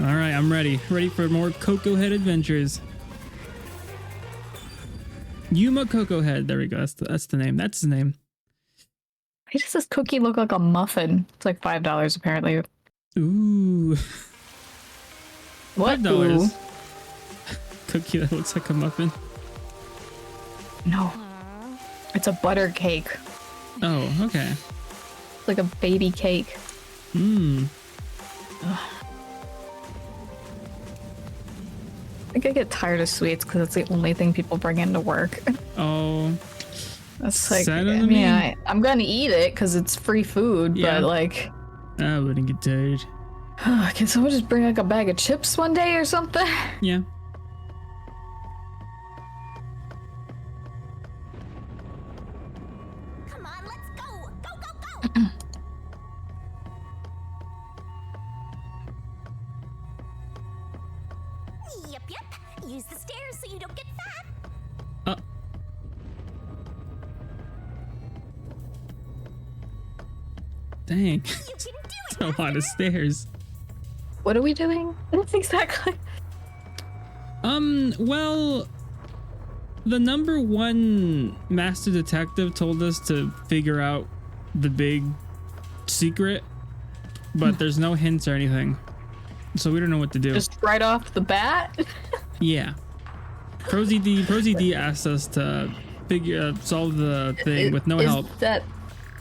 All right, I'm ready. Ready for more Kokohead adventures. Yuma Kokohead. There we go. That's the name. That's the name. Why does this cookie look like a muffin? It's like $5 apparently. Ooh. What? $5. Cookie that looks like a muffin. No. It's a butter cake. Oh, okay. It's like a baby cake. Mmm. I think I get tired of sweets because it's the only thing people bring into work. Oh. That's like, Sad I to mean, me. I'm gonna eat it because it's free food, Yeah. but like... I wouldn't get tired. Can someone just bring like a bag of chips one day or something? Yeah. Come on, let's go! Go, go, go! Yep, yep. Use the stairs so you don't get fat. Dang. You can do it. That's a lot of stairs. What are we doing? Exactly. Well, the number one master detective told us to figure out the big secret, but there's no hints or anything. So we don't know what to do. Just right off the bat? Yeah. Prosy D asked us to solve the thing with no help. Is that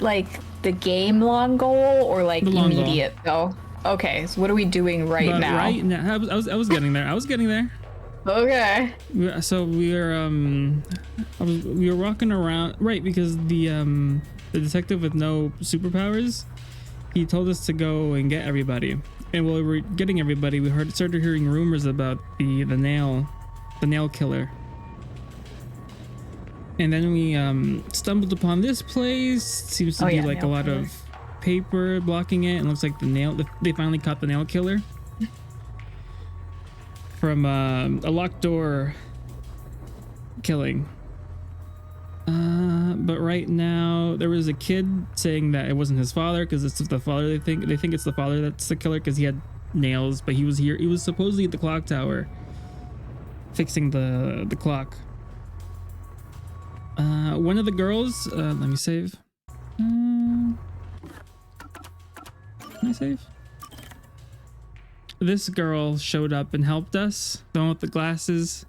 like the game long goal or like The long goal. immediate though? Okay, so what are we doing right But now? right now, I was getting there. I was getting there. Okay. So we were walking around, right, because the detective with no superpowers, he told us to go and get everybody. And while we were getting everybody, we started hearing rumors about the nail killer. And then we stumbled upon this place. Seems to be yeah, like a nail lot killer. of paper blocking it. It looks like they finally caught the nail killer from a locked door killing. But right now there was a kid saying that it wasn't his father because it's the father. They think it's the father that's the killer because he had nails, but he was here. He was supposedly at the clock tower fixing the clock. One of the girls, let me save. Can I save? This girl showed up and helped us. The one with the glasses.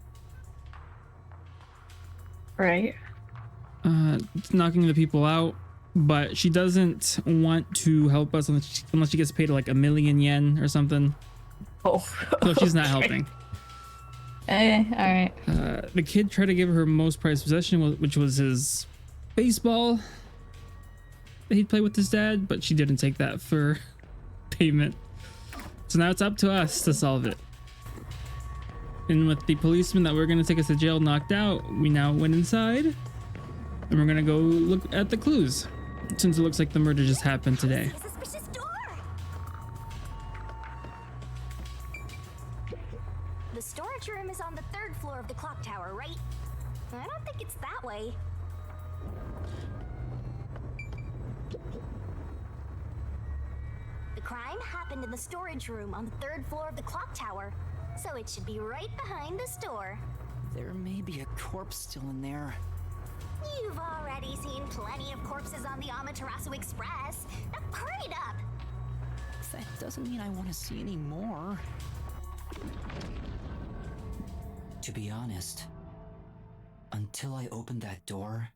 Right. Knocking the people out, but she doesn't want to help us unless she gets paid like 1 million yen or something. Oh. So she's not Okay. helping. Alright. The kid tried to give her most prized possession, which was his baseball that he'd play with his dad, but she didn't take that for payment. So now it's up to us to solve it. And with the policeman that were going to take us to jail knocked out, we now went inside and we're going to go look at the clues, since it looks like the murder just happened today. Suspicious door. The storage room is on the 3rd floor of the clock tower, right? I don't think it's that way. The crime happened in the storage room on the 3rd floor of the clock tower, so it should be right behind the store. There may be a corpse still in there. You've already seen plenty of corpses on the Amaterasu Express. Now hurry it up. That doesn't mean I want to see any more. To be honest, until I opened that door,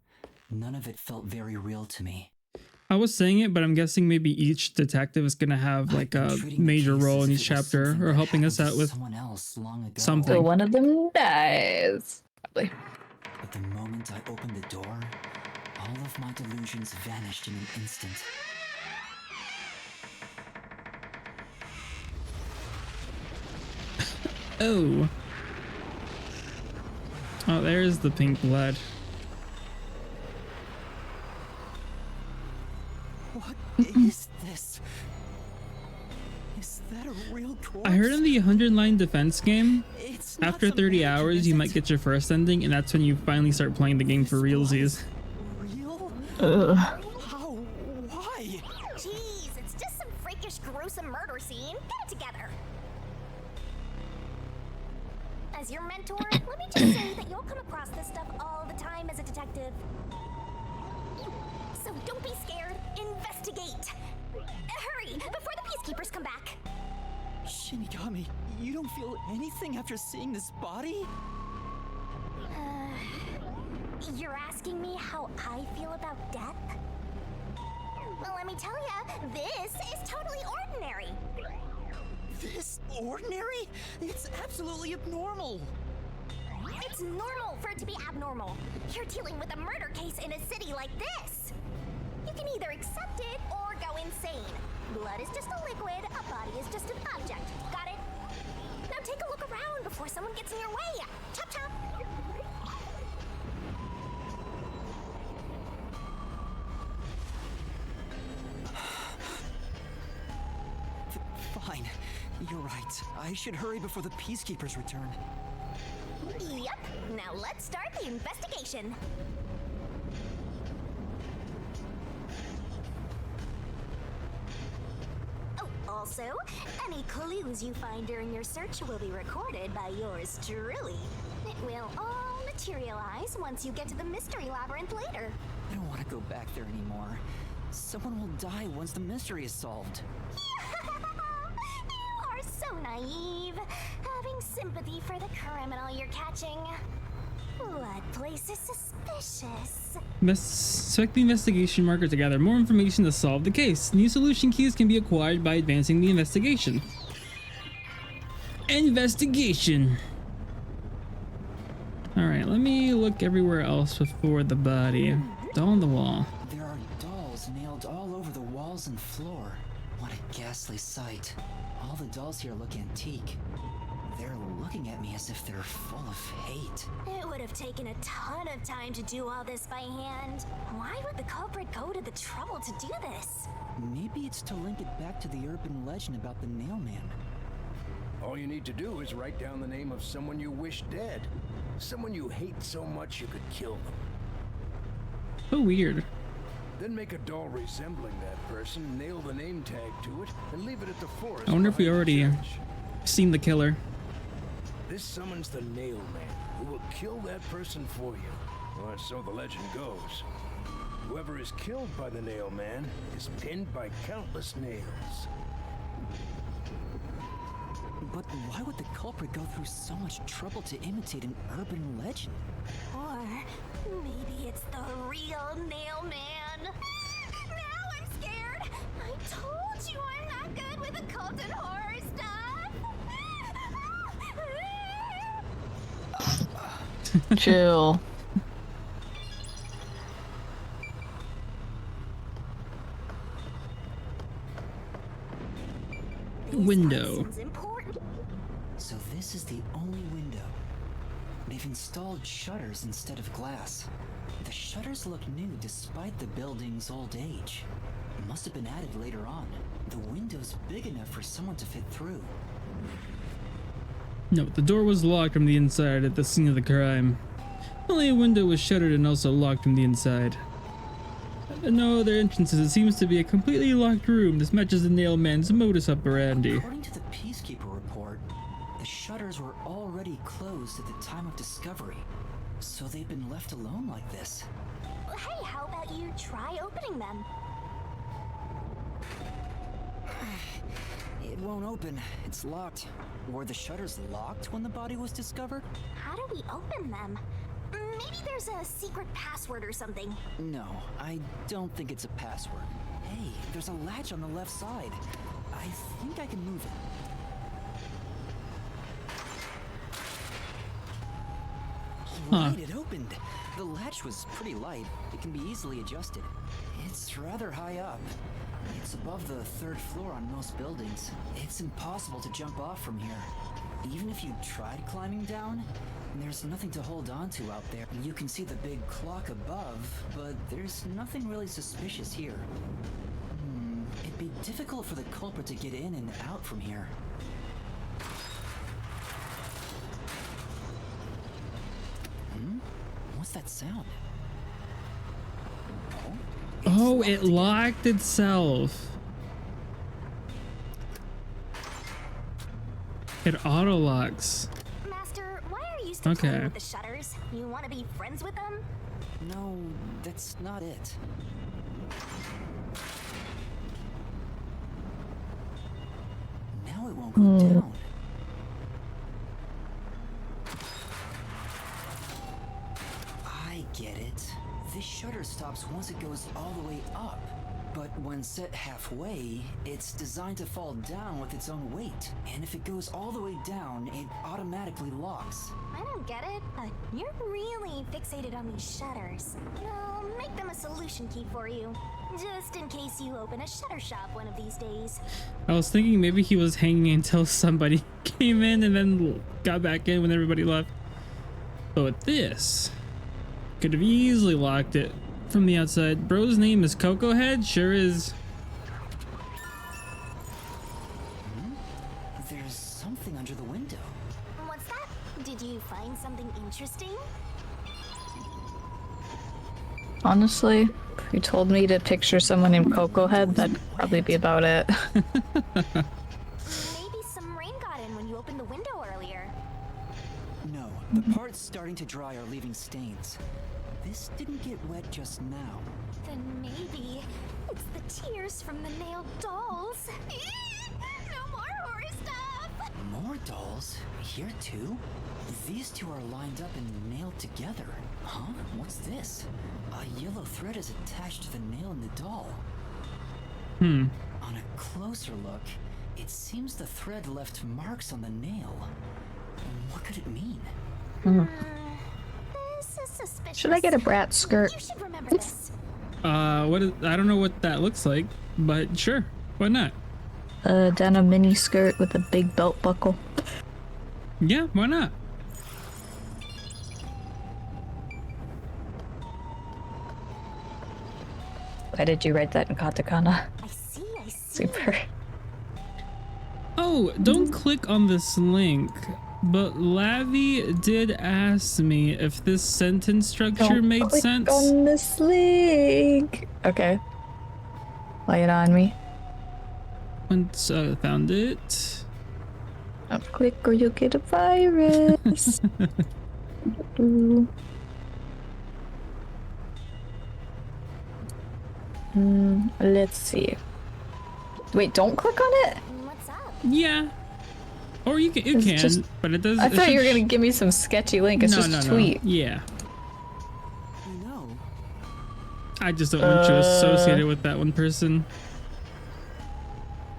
none of it felt very real to me. I was saying it, but I'm guessing maybe each detective is going to have like a major role in each chapter or helping us out with someone else long ago. something. So one of them dies. Probably. But the moment I opened the door, all of my delusions vanished in an instant. Oh. Oh, there's the pink blood. What is this? Is that a real corpse? I heard in the 100-line defense game, It's not after some 30 magic, hours, is you it? might get your first ending, and that's when you finally start playing the game for realsies. Real? Ugh. How? Why? Jeez, it's just some freakish, gruesome murder scene. Get it together. As your mentor, let me just say that you'll come across this stuff all the time as a detective. So don't be scared. Investigate. Hurry, before the peacekeepers come back. Shinigami, you don't feel anything after seeing this body? You're asking me how I feel about death? Well, let me tell you, this is totally ordinary. This ordinary? It's absolutely abnormal. It's normal for it to be abnormal. You're dealing with a murder case in a city like this. You can either accept it or go insane. Blood is just a liquid, a body is just an object. Got it? Now take a look around before someone gets in your way. Chop chop. Fine. You're right. I should hurry before the peacekeepers return. Yep. Now let's start the investigation. Oh, also, any clues you find during your search will be recorded by yours truly. It will all materialize once you get to the Mystery Labyrinth later. I don't want to go back there anymore. Someone will die once the mystery is solved. You are so naive, having sympathy for the criminal you're catching. Blood place is suspicious. Select the investigation marker to gather more information to solve the case. New solution keys can be acquired by advancing the investigation. Investigation. Alright, let me look everywhere else before the body. Doll on the wall. There are dolls nailed all over the walls and floor. What a ghastly sight. All the dolls here look antique. They're looking at me as if they're full of hate. It would have taken a ton of time to do all this by hand. Why would the culprit go to the trouble to do this? Maybe it's to link it back to the urban legend about the nail man. All you need to do is write down the name of someone you wish dead. Someone you hate so much you could kill them. So weird. Then make a doll resembling that person, nail the name tag to it, and leave it at the forest. I wonder if we behind the already church. seen the killer. This summons the nail man, who will kill that person for you. Or so the legend goes. Whoever is killed by the nail man is pinned by countless nails. But why would the culprit go through so much trouble to imitate an urban legend? Or maybe it's the real nail man. Now I'm scared. I told you I'm not good with occult and horror stuff. Chill. Window. This important. So this is the only window. They've installed shutters instead of glass. The shutters look new despite the building's old age. It must have been added later on. The window's big enough for someone to fit through. Note, the door was locked from the inside at the scene of the crime. Only a window was shuttered and also locked from the inside. No other entrances. It seems to be a completely locked room. This matches the nail man's modus operandi. According to the peacekeeper report, the shutters were already closed at the time of discovery. So they've been left alone like this. Hey, how about you try opening them? It won't open. It's locked. Were the shutters locked when the body was discovered? How do we open them? Maybe there's a secret password or something. No, I don't think it's a password. Hey, there's a latch on the left side. I think I can move it. Right, it opened. The latch was pretty light. It can be easily adjusted. It's rather high up. It's above the 3rd floor on most buildings. It's impossible to jump off from here. Even if you tried climbing down, there's nothing to hold on to out there. You can see the big clock above, but there's nothing really suspicious here. It'd be difficult for the culprit to get in and out from here. What's that sound? Oh, it locked itself. It auto locks. Master, used to Okay. toying with the shutters. You want to be friends with them? No, that's not it. Now it won't go down. I get it. This shutter stops once it goes all the way up. But when set halfway, it's designed to fall down with its own weight. And if it goes all the way down, it automatically locks. I don't get it, but you're really fixated on these shutters. I'll make them a solution key for you, just in case you open a shutter shop one of these days. I was thinking maybe he was hanging until somebody came in and then got back in when everybody left. But with this, could have easily locked it from the outside. Bro's name is Kokohead? Sure is. There's something under the window. What's that? Did you find something interesting? Honestly, if you told me to picture someone named Kokohead, that'd probably be about it. Maybe some rain got in when you opened the window earlier. No, the parts starting to dry are leaving stains. This didn't get wet just now. Then maybe it's the tears from the nailed dolls. No more horror stuff! More dolls? Here too? These two are lined up and nailed together. Huh? What's this? A yellow thread is attached to the nail in the doll. On a closer look, it seems the thread left marks on the nail. What could it mean? This is suspicious. Should I get a brat skirt? You should remember this. What is, I don't know what that looks like, but sure, why not? A denim mini skirt with a big belt buckle. Yeah, why not? Why did you write that in katakana? I see. Super. Oh, don't click on this link. But Lavi did ask me if this sentence structure Don't made click sense. on this link. Okay. Lay it on me. Once I found it. Don't click or you'll get a virus. Let's see. Wait, don't click on it? What's up? Yeah. Or you It's can, just- but it does. I it thought you were should- gonna give me some sketchy link. It's just a tweet. Yeah. You know, I just don't want you associated with that one person.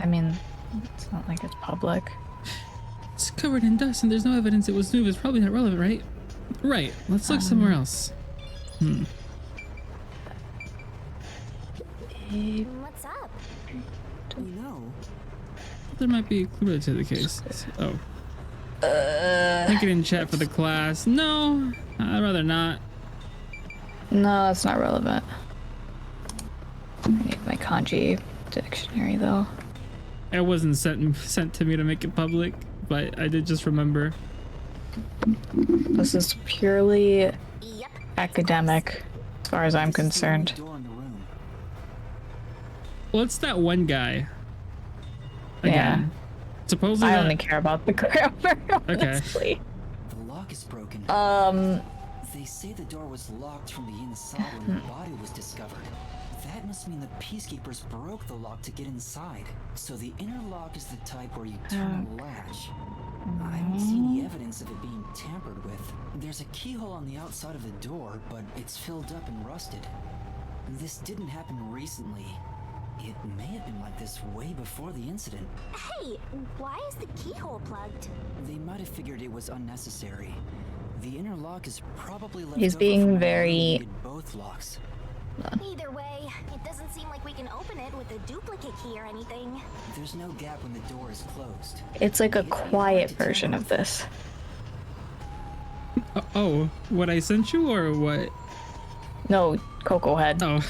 I mean, it's not like it's public. It's covered in dust and there's no evidence it was moved. It's probably not relevant, right? Right. Let's look somewhere else. What's up? you know. There might be a clue to the case. Oh. Link it in chat for the class. No, I'd rather not. No, that's not relevant. I need my kanji dictionary though. It wasn't sent to me to make it public, but I did just remember. This is purely Yep. academic, as far as I'm This is the only concerned. door in the room. Well, it's that one guy. Yeah. Again. Supposedly. I that- only care about the grammar, honestly. The lock is broken. Um, They say the door was locked from the inside when the body was discovered. That must mean the peacekeepers broke the lock to get inside. So the inner lock is the type where you turn a latch. I don't see any evidence of it being tampered with. There's a keyhole on the outside of the door, but it's filled up and rusted. This didn't happen recently. It may have been like this way before the incident. Hey, why is the keyhole plugged? They might have figured it was unnecessary. The inner lock is probably left He's over being from when very- they needed both locks. Either way, it doesn't seem like we can open it with a duplicate key or anything. There's no gap when the door is closed. it's like a quiet version of this. Oh, what I sent you or what? No, Kokohead. Oh.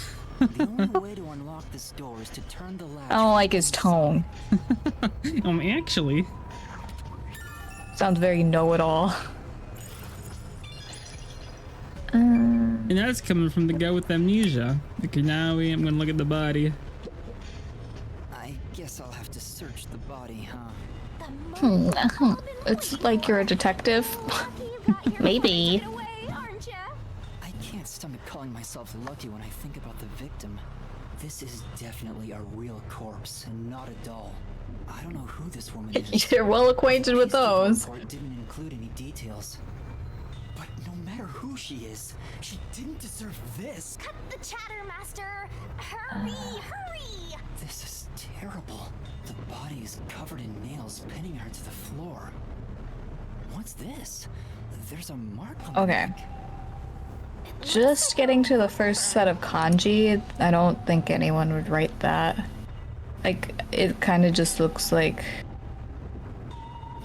The only way to unlock this door is to turn the latch. I don't like his tone. Actually. Sounds very know-it-all. And that's coming from the guy with amnesia. Okay, now I'm gonna look at the body. I guess Guess I'll have to search the body, huh? It's like you're a detective. Maybe. I can't stomach calling myself lucky when I think about the victim. This is definitely a real corpse and not a doll. I don't know who this woman is. You're well acquainted with those. The report didn't include any details. But no matter who she is, she didn't deserve this. Cut the chatter, Master! Hurry, hurry! This is terrible. The body is covered in nails, pinning her to the floor. What's this? There's a mark on the Okay. neck. Just getting to the first set of kanji, I don't think anyone would write that. Like, it kind of just looks like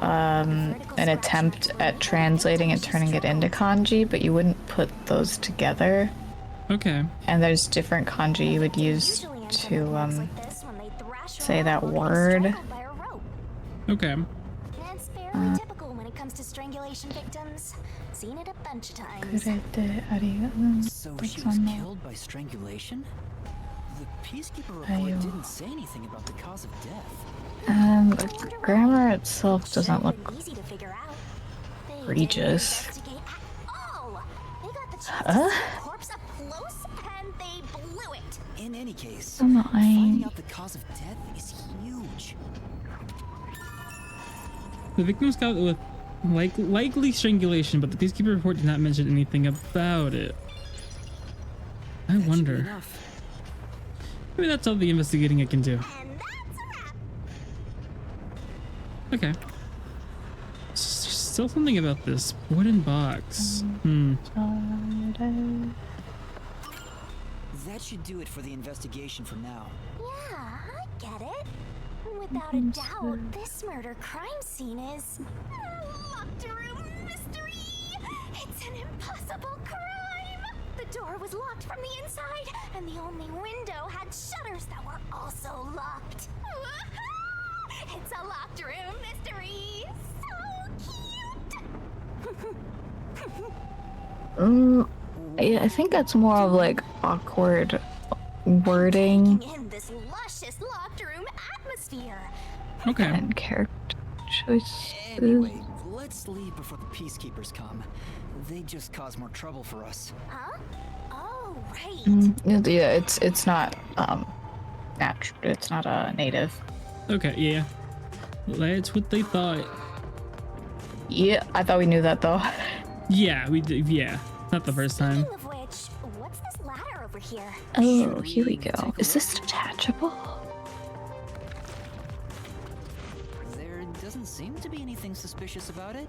an attempt at translating and turning it into kanji, but you wouldn't put those together. Okay. And there's different kanji you would use to say that word. Okay. It's fairly typical when it comes to strangulation victims. Seen it a bunch of times. So she was killed by strangulation? The peacekeeper report didn't say anything about the cause of death. The grammar itself doesn't look Easy to figure out. They didn't egregious. investigate at all. They got the chance to see the corpse up close and they blew it. In any case, Fine. finding out the cause of death is huge. The victim was caught with likely strangulation, but the peacekeeper report did not mention anything about it. I That should be wonder. enough. Maybe that's all the investigating I can do. And that's a wrap. Okay. Still something about this wooden box. That should do it for the investigation for now. Yeah, I get it. Without a doubt, this murder crime scene is a locked room mystery. It's an impossible crime. The door was locked from the inside, and the only window had shutters that were also locked. It's a locked room mystery. So cute. I think that's more of like awkward wording Taking in this luscious locked room atmosphere. Okay. and character choices. Anyway, let's leave before the peacekeepers come. They just cause more trouble for us. Huh? Oh, right. Yeah, it's not natural. It's not a native. Okay, yeah. That's what they thought. Yeah, I thought we knew that though. Yeah, we did. Yeah. Not the first time. Speaking of which, what's this ladder over here? Oh, here we go. Is this detachable? There doesn't seem to be anything suspicious about it.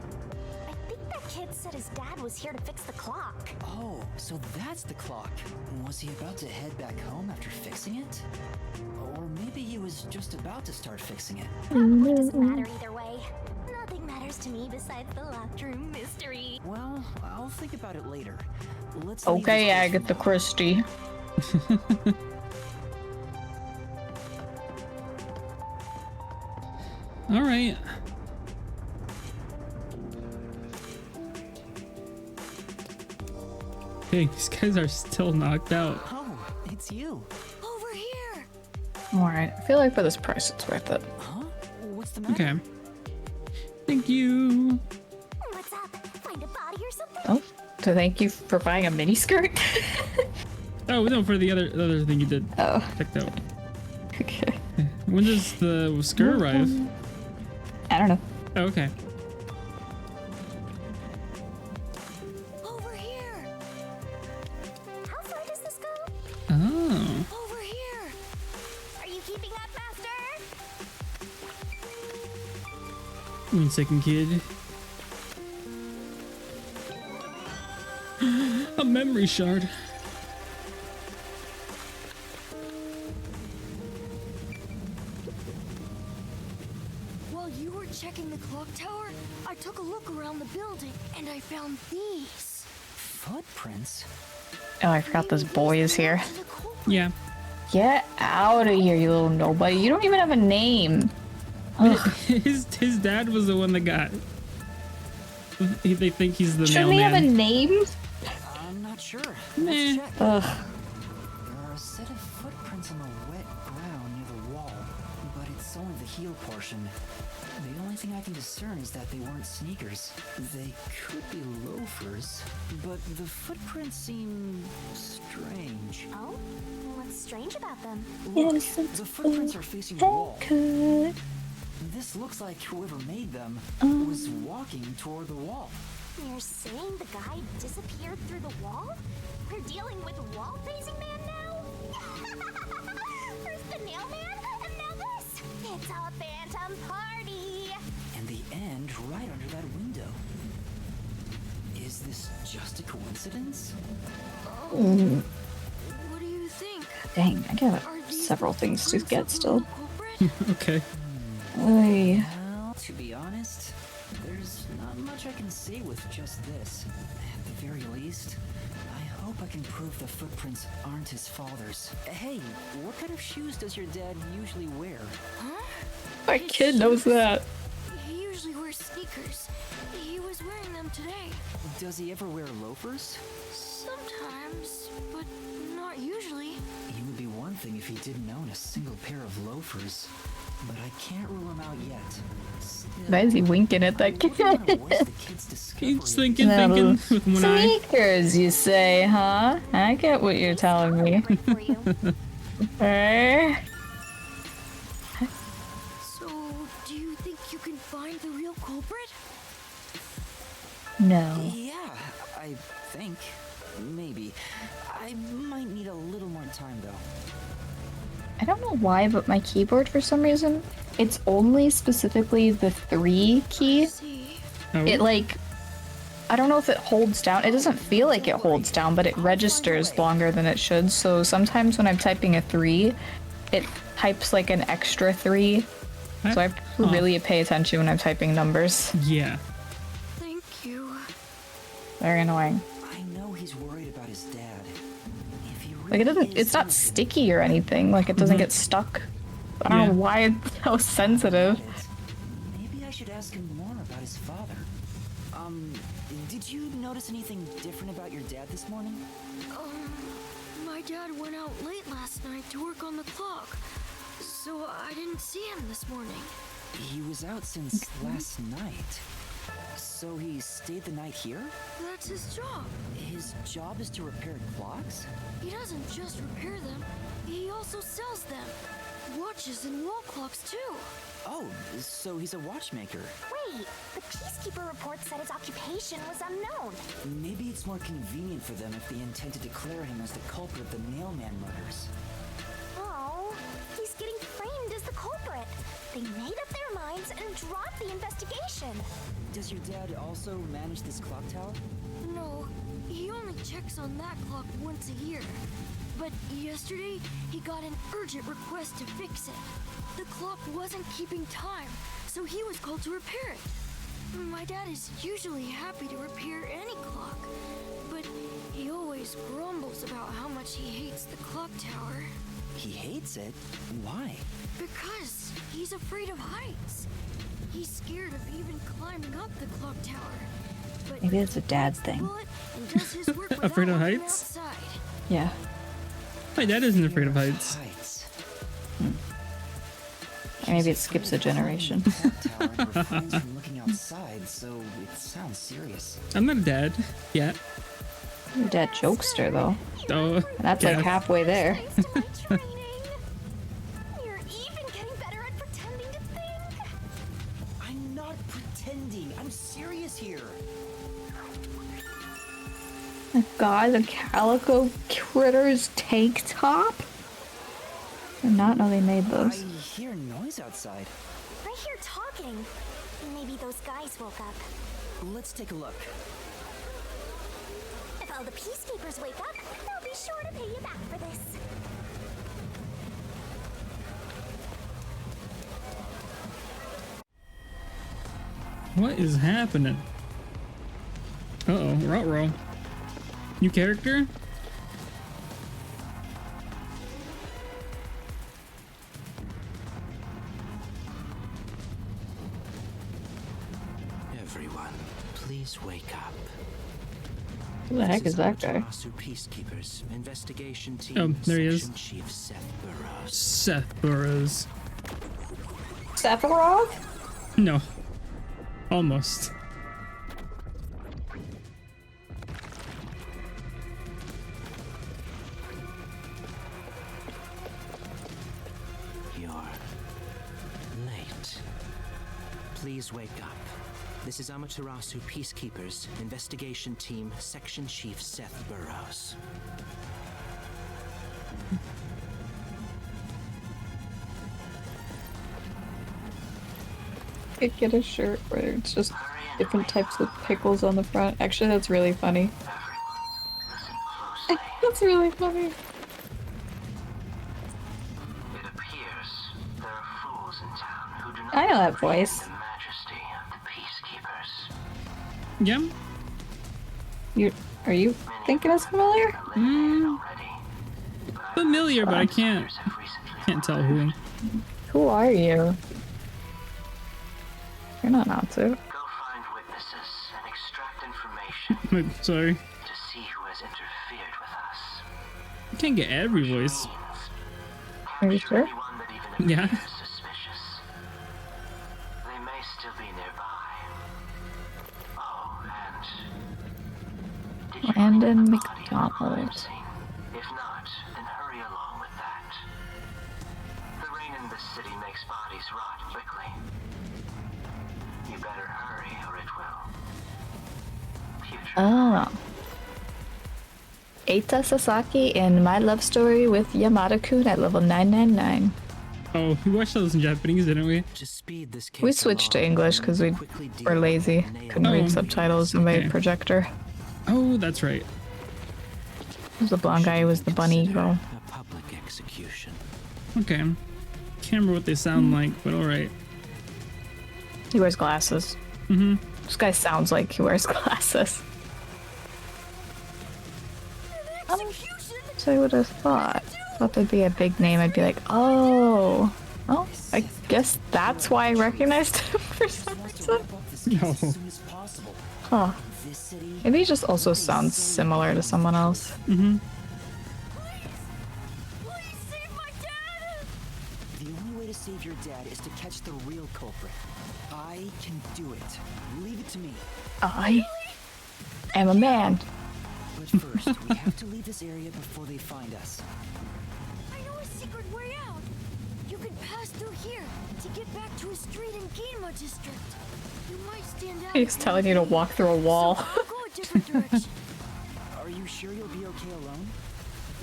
I think that kid said his dad was here to fix the clock. Oh, so that's the clock. Was he about to head back home after fixing it? Or maybe he was just about to start fixing it. Probably doesn't matter either way. Nothing matters to me besides the locked room mystery. Well, I'll think about it later. Let's leave Okay, this place for Agatha now. Christie. All right. Hey, these guys are still knocked out. Oh, it's you. Over here! Alright, I feel like for this price it's worth it. Huh? What's the matter? Okay. Thank you. What's up? Find a body or something? Oh, so thank you for buying a miniskirt. Oh no, for the other thing you did. Oh, Checked out. okay. When does the skirt arrive? I don't know. Oh, okay. Over here! How far does this go? Oh. Over here! Are you keeping up, Master? 1 second, kid. A memory shard. While you were checking the clock tower, I took a look around the building and I found these. Footprints? Oh, I forgot this boy is here. To the culprit. Yeah. Get out of here, you little nobody. You don't even have a name. Ugh. His dad was the one that got. They think he's the Shouldn't he have a mailman. name? I'm not sure. Meh. Let's check. Ugh. There are a set of footprints on the wet ground near the wall, but it's the heel portion. The only thing I can discern is that they weren't sneakers. They could be loafers, but the footprints seem strange. Oh? What's strange about them? Look, the footprints are facing the wall. This looks like whoever made them was walking toward the wall. You're saying the guy disappeared through the wall? We're dealing with wall-facing man now? First the nail man, and now this! It's a phantom party! And the end right under that window. Is this just a coincidence? What do you think? Dang, I got Are these several the things to footprints get of the still. real culprit? Okay. Oy. Well, to be honest, there's not much I can say with just this. At the very least, I hope I can prove the footprints aren't his father's. Hey, what kind of shoes does your dad usually wear? Huh? My kid knows that. He usually wears sneakers. He was wearing them today. Does he ever wear loafers? Sometimes, but not usually. It would be one thing if he didn't own a single pair of loafers, but I can't rule him out yet. Still, Why is he winking at that kid? what's the kid's discovery Keeps of thinking, No. thinking with one eye. Sneakers, you say, huh? I get what you're telling me. Great for you. Eh? So, do you think you can find the real culprit? No. Yeah, I think. Maybe. I might need a little more time, though. I don't know why, but my keyboard, for some reason, it's only specifically the 3 key. See. Oh, It, like, I don't know if it holds down. It doesn't feel like it holds down, but it registers longer than it should. So sometimes when I'm typing a 3, it types like an extra 3. So I have to really pay attention when I'm typing numbers. yeah. Thank you. Very annoying. I know he's worried about his dad. If he Like it really doesn't, is it's not innocent sticky or anything. Like it doesn't get stuck. I don't know why it's so sensitive. about it, maybe I should ask him more about his father. Did you notice anything different about your dad this morning? My dad went out late last night to work on the clock, so I didn't see him this morning. He was out since last night. So he stayed the night here? That's his job. His job is to repair clocks? He doesn't just repair them, he also sells them. Watches and wall clocks too. Oh, so he's a watchmaker. Wait, the Peacekeeper report said his occupation was unknown. Maybe it's more convenient for them if they intend to declare him as the culprit of the Nailman murders. Oh, he's getting framed as the culprit. They made up their minds and dropped the investigation. Does your dad also manage this clock tower? No, he only checks on that clock once a year. But yesterday, he got an urgent request to fix it. The clock wasn't keeping time, so he was called to repair it. My dad is usually happy to repair any clock, but he always grumbles about how much he hates the clock tower. He hates it? Why? Because he's afraid of heights. He's scared of even climbing up the clock tower. But Maybe it's a dad bites the thing. bullet and does his work without Afraid of looking heights? outside. Yeah. My dad isn't afraid of heights. Heights. Maybe it skips a generation. Clock tower and refrains from looking outside, so it sounds serious. I'm not a dad yet. Your dad jokester, though. Oh, And that's yeah. like halfway there. Thanks to my training. You're even getting better at pretending to think. I'm not pretending. I'm serious here. God, the Calico Critters tank top? I did not know they made I those. hear noise outside. Right here talking. Maybe those guys woke up. Let's take a look. If all the Peacekeepers wake up, they'll be sure to pay you back for this. What is happening? Uh-oh, ruh-roh. New character? Everyone, please wake up. Who the heck is that guy? Tarasu Peacekeepers Investigation Team. Oh, there he is. Section Chief Seth Burrows. Seth Burrows. Sephiroth? No. Almost. You're late. Please wake up. This is Amaterasu Peacekeepers, Investigation Team, Section Chief Seth Burrows. I could get a shirt where it's just different types of pickles on the front. Actually, that's really funny. That's really funny. It appears there are fools in town who do not I know that voice. the majesty of the peacekeepers. Yeah. Are you thinking it's familiar? Familiar, but I can't tell who. Who are you? You're not Natsu. Go find witnesses and extract information Sorry. to see who has interfered with us. I can't get every voice. Are you sure? Anyone that even Yeah. appears suspicious. They may still be nearby. Oh, and did you Brandon bring the body from the crime McDonald. scene? If not, then hurry along with that. The rain in this city makes bodies rot quickly. You better hurry or it will. Oh. Eita Sasaki in My Love Story with Yamada-kun at level 999. Oh, we watched those in Japanese, didn't we? To speed this case We switched to along, English because we quickly deal were lazy. with the nail Couldn't Oh, read subtitles in my okay. projector. Oh, that's right. The blonde guy was the bunny Consider girl. a public execution. Okay. Can't remember what they sound like, but alright. He wears glasses. Mm-hmm. This guy sounds like he wears glasses. So I would have thought there'd be a big name. I'd be like, oh, well, I guess that's why I recognized him for some reason. No. Huh. Maybe he just also sounds similar to someone else. Mm-hmm. Please save my dad! The only way to save your dad is to catch the real culprit. I can do it. Leave it to me. I am a man. But first, we have to leave this area before they find us. I know a secret way out. You can pass through here to get back to a street in Ginma district. You might stand out. He's telling you to walk through a wall. So I'll go a different direction. Are you sure you'll be okay alone?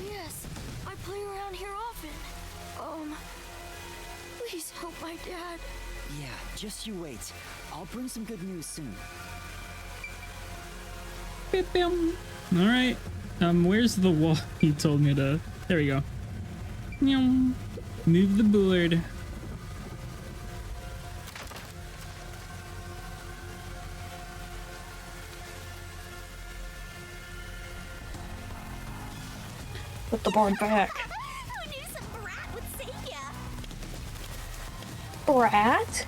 Yes, I play around here often. Please help my dad. Yeah, just you wait. I'll bring some good news soon. Alright. Where's the wall he told me to... There we go. Meow. Move the board. Put the board back. I knew some brat would save ya. Brat?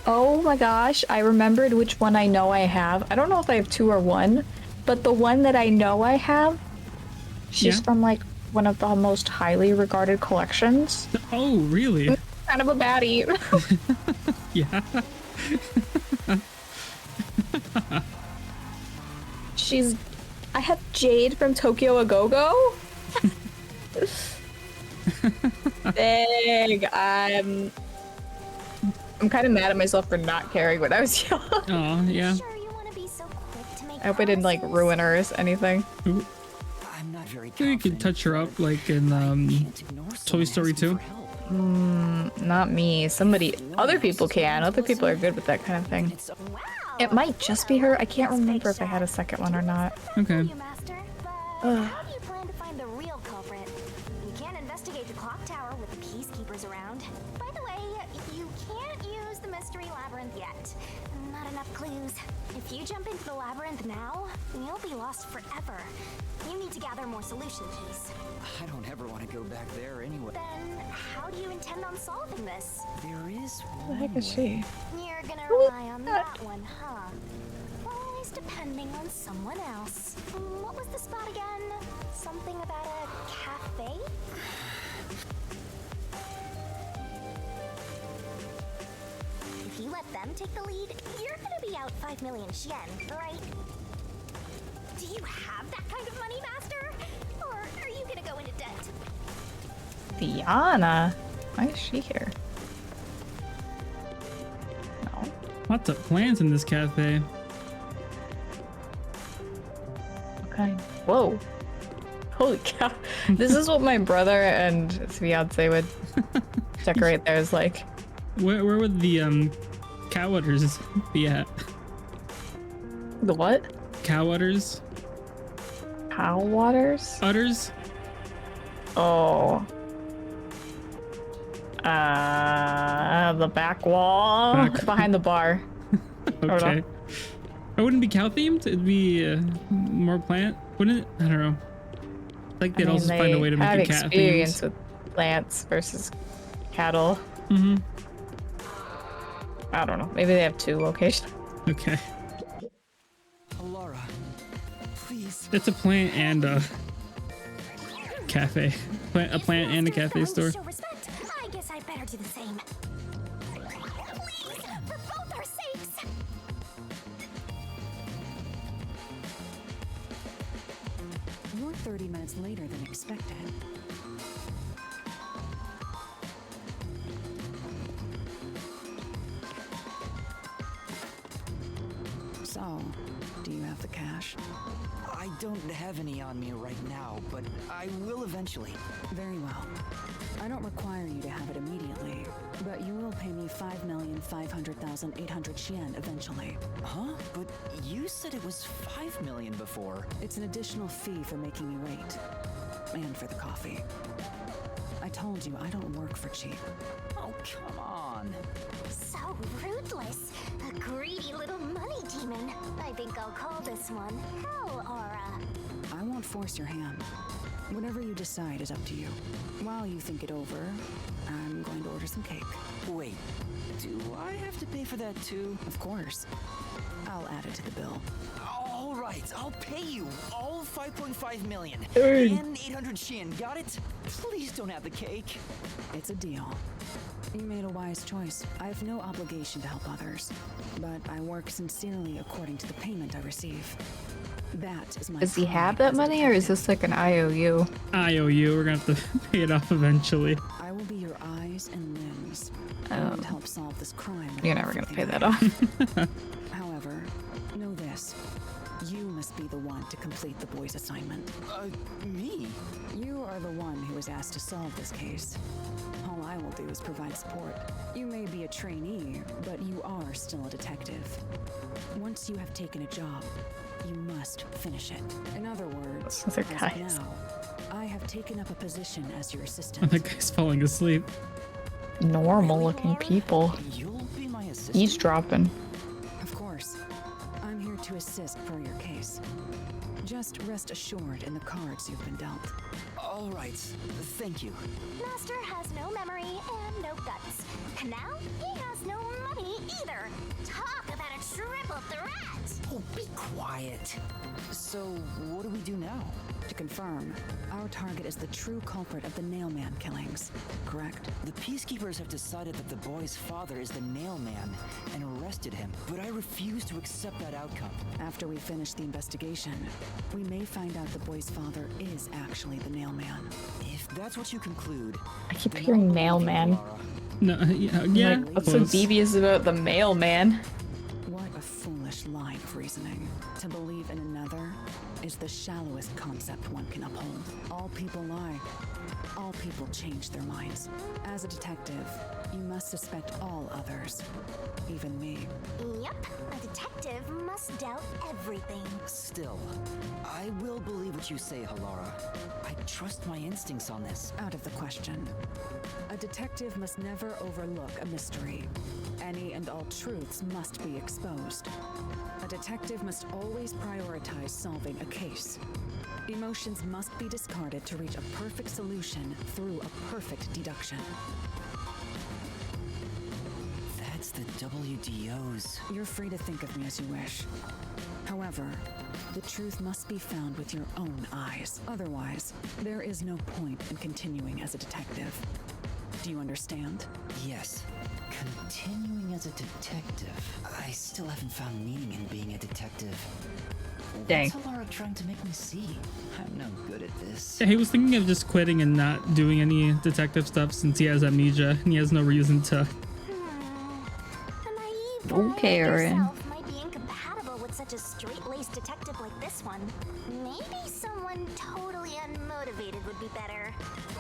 Oh my gosh, I remembered which one I know I have. I don't know if I have two or one, but the one that I know I have, she's Yeah. from like one of the most highly regarded collections. Oh, really? Kind of a baddie. Yeah. I have Jade from Tokyo A Go-Go. Big. I'm kind of mad at myself for not caring when I was young. Oh, yeah. Sure you want to be so quick to make I hope I didn't like promises? ruin her or anything. Ooh. I'm not very Maybe you could touch her up like in Can't ignore Toy someone Story asking 2. for help. Not me. Other people can. Other people are good with that kind of thing. It's Wow. It might just be her. I can't remember if I had a second one or not. Okay. You, Master. But how do you plan to find the real culprit? You can't investigate the clock tower with the peacekeepers around. By the way, you can't use the Mystery Labyrinth yet. Not enough clues. If you jump into the labyrinth now, you'll be lost forever. You need to gather more solution keys. I don't ever want to go back there anyway. Then, how do you intend on solving this? There is What the one heck is way. she? You're gonna rely on that one, huh? Always depending on someone else. What was the spot again? Something about a cafe? let them take the lead, you're gonna be out 5 million yen, right? Do you have that kind of money, Master? Or are you gonna go into debt? Diana? Why is she here? No. Lots of plants in this cafe. Okay. Whoa. Holy cow. This is what my brother and his fiance would decorate theirs like. Where would the cow udders be at? The what? Cow udders? Cow waters? Udders? Oh. The back wall behind the bar. Okay. It wouldn't be cow themed. It'd be more plant, wouldn't it? I don't know. Like they'd also find a way to make it cat experience themed. with plants versus cattle. Mm-hmm. I don't know. Maybe they have 2 locations. Okay. Laura, please. It's a plant and a cafe. A plant and a cafe store. Show respect. I guess I better do the same. Please, for both our sakes. You're 30 minutes later than expected. So, do you have the cash? I don't have any on me right now, but I will eventually. Very well. I don't require you to have it immediately, but you will pay me 5,500,800 yen eventually. Huh? But you said it was 5 million before. It's an additional fee for making me wait. And for the coffee. I told you I don't work for cheap. Oh, come on. So ruthless. A greedy little money demon. I think I'll call this one Hell Aura. I won't force your hand. Whatever you decide is up to you. While you think it over, I'm going to order some cake. Wait, do I have to pay for that too? Of course. I'll add it to the bill. All right, I'll pay you all 5.5 million. Dang. And 800 yen, got it? Please don't have the cake. It's a deal. You made a wise choice. I have no obligation to help others, but I work sincerely according to the payment I receive. That is my Does he pride have that as a money or is detective. this like an IOU? IOU. We're gonna have to pay it off eventually. I will be your eyes and limbs Oh. and help solve this crime. with You're never gonna pay everything that I off. have. However, know this. You must be the one to complete the boy's assignment. Me? You are the one who was asked to solve this case. All I will do is provide support. You may be a trainee, but you are still a detective. Once you have taken a job, you must finish it. In other words, Those are as of guys. now, I have taken up a position as your And assistant. the guy's falling asleep. Normal looking people. You'll be my assistant? Eavesdropping. Of course, I'm here to assist per your case. Just rest assured in the cards you've been dealt. All right, thank you. Master has no memory and no guts. And now he has no money either. Talk about a triple threat. Oh, be quiet. So, what do we do now? To confirm, our target is the true culprit of the Nailman killings, correct? The peacekeepers have decided that the boy's father is the Nailman and arrested him, but I refuse to accept that outcome. After we finish the investigation, we may find out the boy's father is actually the Nailman. If that's what you conclude, I keep then hearing I'll believe you, mailman. Laura. No, yeah. Like, what's so close. devious about the mailman? What a foolish line of reasoning. To believe in another is the shallowest concept one can uphold. All people lie. All people change their minds. As a detective, you must suspect all others, even me. Yep, a detective must doubt everything. Still, I will believe what you say, Halara. I trust my instincts on this. Out of the question. A detective must never overlook a mystery. Any and all truths must be exposed. A detective must always prioritize solving a case. Emotions must be discarded to reach a perfect solution through a perfect deduction. That's the WDOs. You're free to think of me as you wish. However, the truth must be found with your own eyes. Otherwise, there is no point in continuing as a detective. Do you understand? Yes. Continuing as a detective. I still haven't found meaning in being a detective. Dang. What's Alara trying to make me see? I'm no good at this. Yeah, he was thinking of just quitting and not doing any detective stuff since he has amnesia and he has no reason to. A naive guy like Karen. yourself might be incompatible with such a straight-laced detective like this one. Maybe someone totally unmotivated would be better.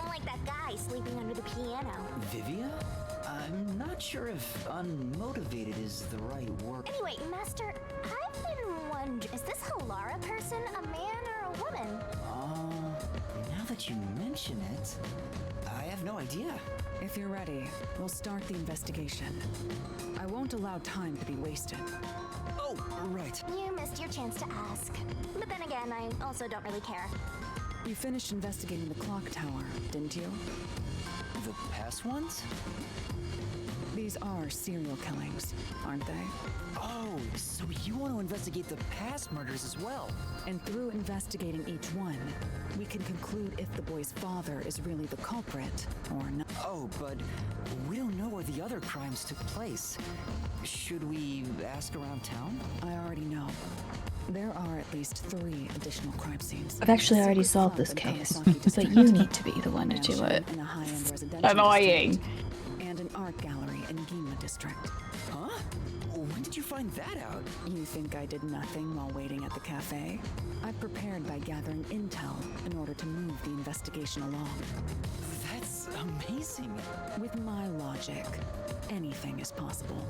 Like that guy sleeping under the piano. Vivia? I'm not sure if unmotivated is the right word. Anyway, Master, I've been wondering, is this Alara person a man or a woman? Now that you mention it, I have no idea. If you're ready, we'll start the investigation. I won't allow time to be wasted. Oh, right. You missed your chance to ask. But then again, I also don't really care. You finished investigating the clock tower, didn't you? The past ones? These are serial killings, aren't they? Oh, so you want to investigate the past murders as well? And through investigating each one, we can conclude if the boy's father is really the culprit or not. Oh, but we don't know where the other crimes took place. Should we ask around town? I already know. There are at least 3 additional crime scenes. I've actually already Secret solved club this in case, Kawasaki but you district, need to be the one to do mansion it. in a high-end residential Annoying. district, and an art gallery in Yuma district. Huh? When did you find that out? You think I did nothing while waiting at the cafe? I prepared by gathering intel in order to move the investigation along. That's amazing. With my logic, anything is possible.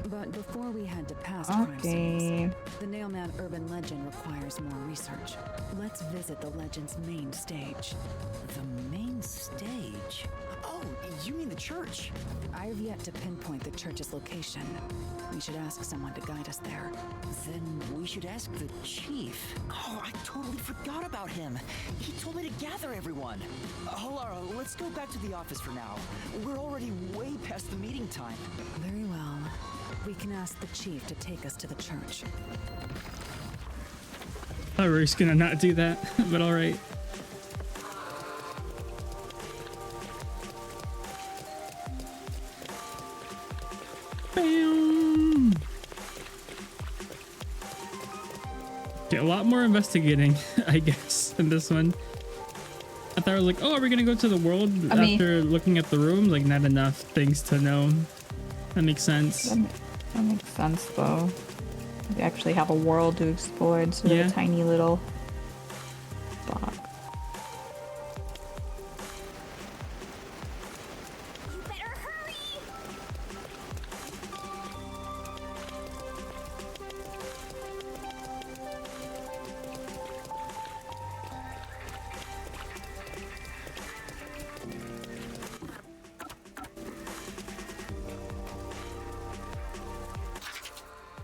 But before we head to past crime scenes, the Nailman urban legend requires more research. Let's visit the legend's main stage. The main stage? Oh, you mean the church? I have yet to pinpoint the church's location. We should ask someone to guide us there. Then we should ask the chief. Oh, I totally forgot about him. He told me to gather everyone. Alara, let's go back to the office for now. We're already way past the meeting time. Very well. We can ask the chief to take us to the church. I was just gonna not do that, but alright. Bam! Okay, a lot more investigating, I guess, in this one. I thought I was like, oh, are we gonna go to the world after looking at the rooms? Like, not enough things to know. That makes sense. That makes sense, though. We actually have a world to explore instead of a tiny little box. You better hurry!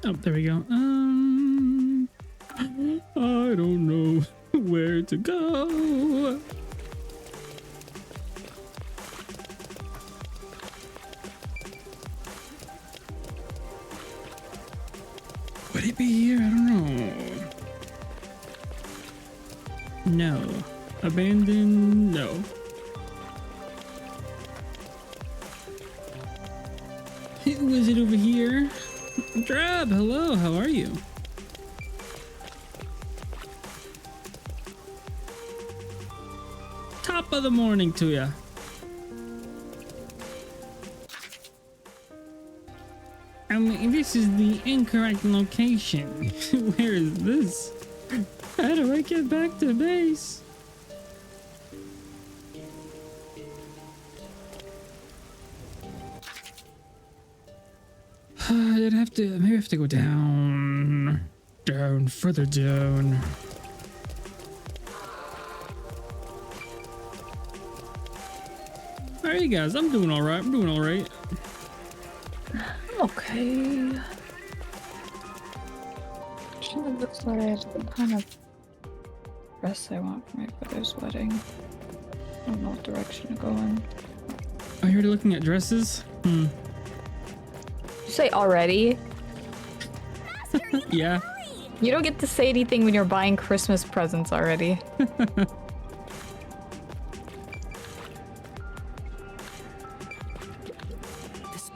Oh, there we go. I don't know where to go. Would it be here? I don't know. No. Abandoned? No. Who is it over here? Drab, hello, how are you? Top of the morning to ya. This is the incorrect location. Where is this? How do I get back to base? I'd have to, maybe I have to go down, further down. All right, you guys, I'm doing all right. Okay. Actually, looks like the kind of dress I want for my brother's wedding. I don't know what direction to go in. Are you already looking at dresses? Did you say already? Yeah. You don't get to say anything when you're buying Christmas presents already. This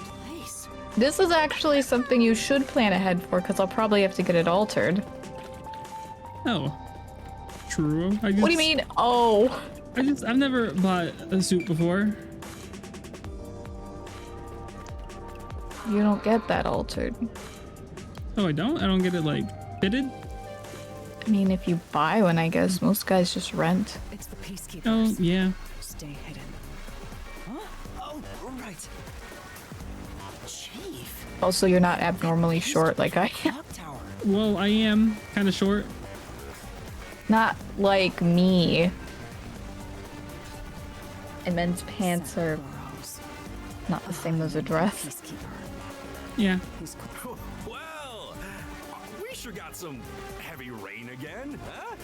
This is actually something you should plan ahead for, because I'll probably have to get it altered. Oh, true. What do you mean? Oh. I've never bought a suit before. You don't get that altered. Oh, I don't? I don't get it like fitted? I mean, if you buy one, I guess most guys just rent. It's the peacekeepers. Oh, yeah. Stay hidden. Huh? Oh, right. Chief. Also, you're not abnormally short like I am. Clock tower. Well, I am kind of short. Not like me. And men's pants are Burrows. not the same as a dress. Peacekeeper. Yeah. He's Well, we sure got some heavy rain again, huh?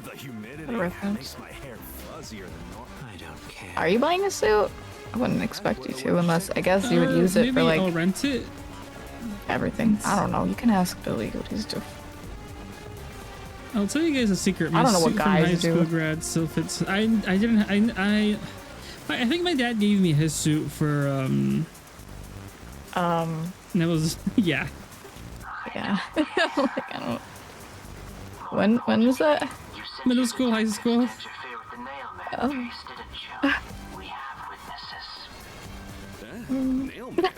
The humidity What reference? makes my hair fuzzier than normal. I don't care. Are you buying a suit? I wouldn't expect you to, unless I guess you would use it Maybe for like I'll rent it. everything. I don't know. You can ask Billy what he's doing. I'll tell you guys a secret. My I don't know what suit from guys high school do. grad still fits. I think my dad gave me his suit for and that was yeah. Yeah. Like, I don't. When was that? Middle school, high school. Interfere with the nailman Oh. case, didn't you? We have witnesses. Nailman.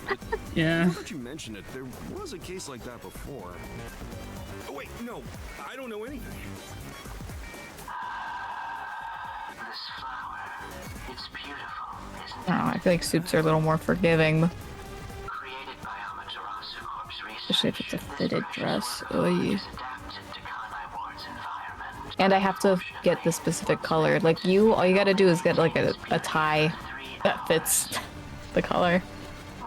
Yeah. Now that you mention it, there was a case like that before. Oh, wait, no, I don't know anything. This flower, it's beautiful, isn't I don't know. I feel like suits are a little more forgiving, it? Created by Amaterasu Corp's research. especially if it's a fitted dress. Oy. Is adapted to Kanai Ward's environment. And I have to get the specific color. Like you, all you gotta do is get like a tie that fits the color.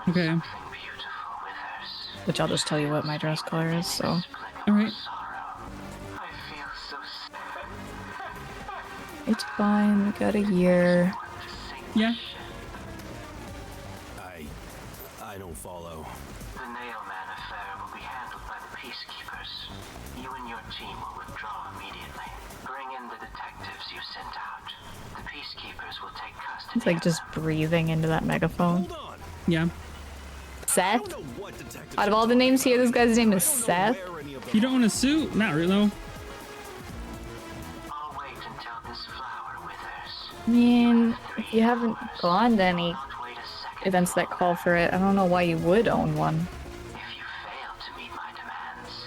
Okay. Something beautiful withers. Which I'll just tell you what my dress color is. So All right. Sorrow. I feel so sad. it's fine. We got a year. Yeah. I don't follow. The Nailman affair will be handled by the peacekeepers. You and your team will withdraw immediately. Bring in the detectives you sent out. The peacekeepers will take custody. It's like just breathing into that megaphone. Hold on. Yeah. I Seth? don't know what detectives Out of all the names here, this guy's name is I don't know Seth. where any of them You don't want a suit? Not really. No. I'll wait until this flower withers. I mean, if you haven't gone to any Not wait a second. events that call for it, I don't know why you would own one. If you fail to meet my demands,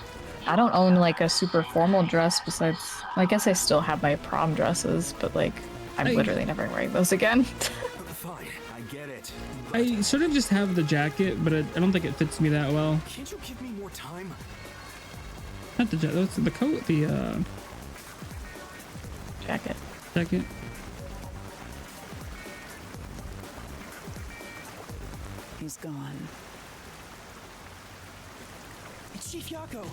I don't own like a super formal dress besides, I guess I still have my prom dresses, but like, I'm Hey. literally never wearing those again. Fine, I get it. I sort of just have the jacket, but I don't think it fits me that well. Can't you give me more time? Not the jacket. The coat. The Jacket. jacket. He's gone. Chief Yako,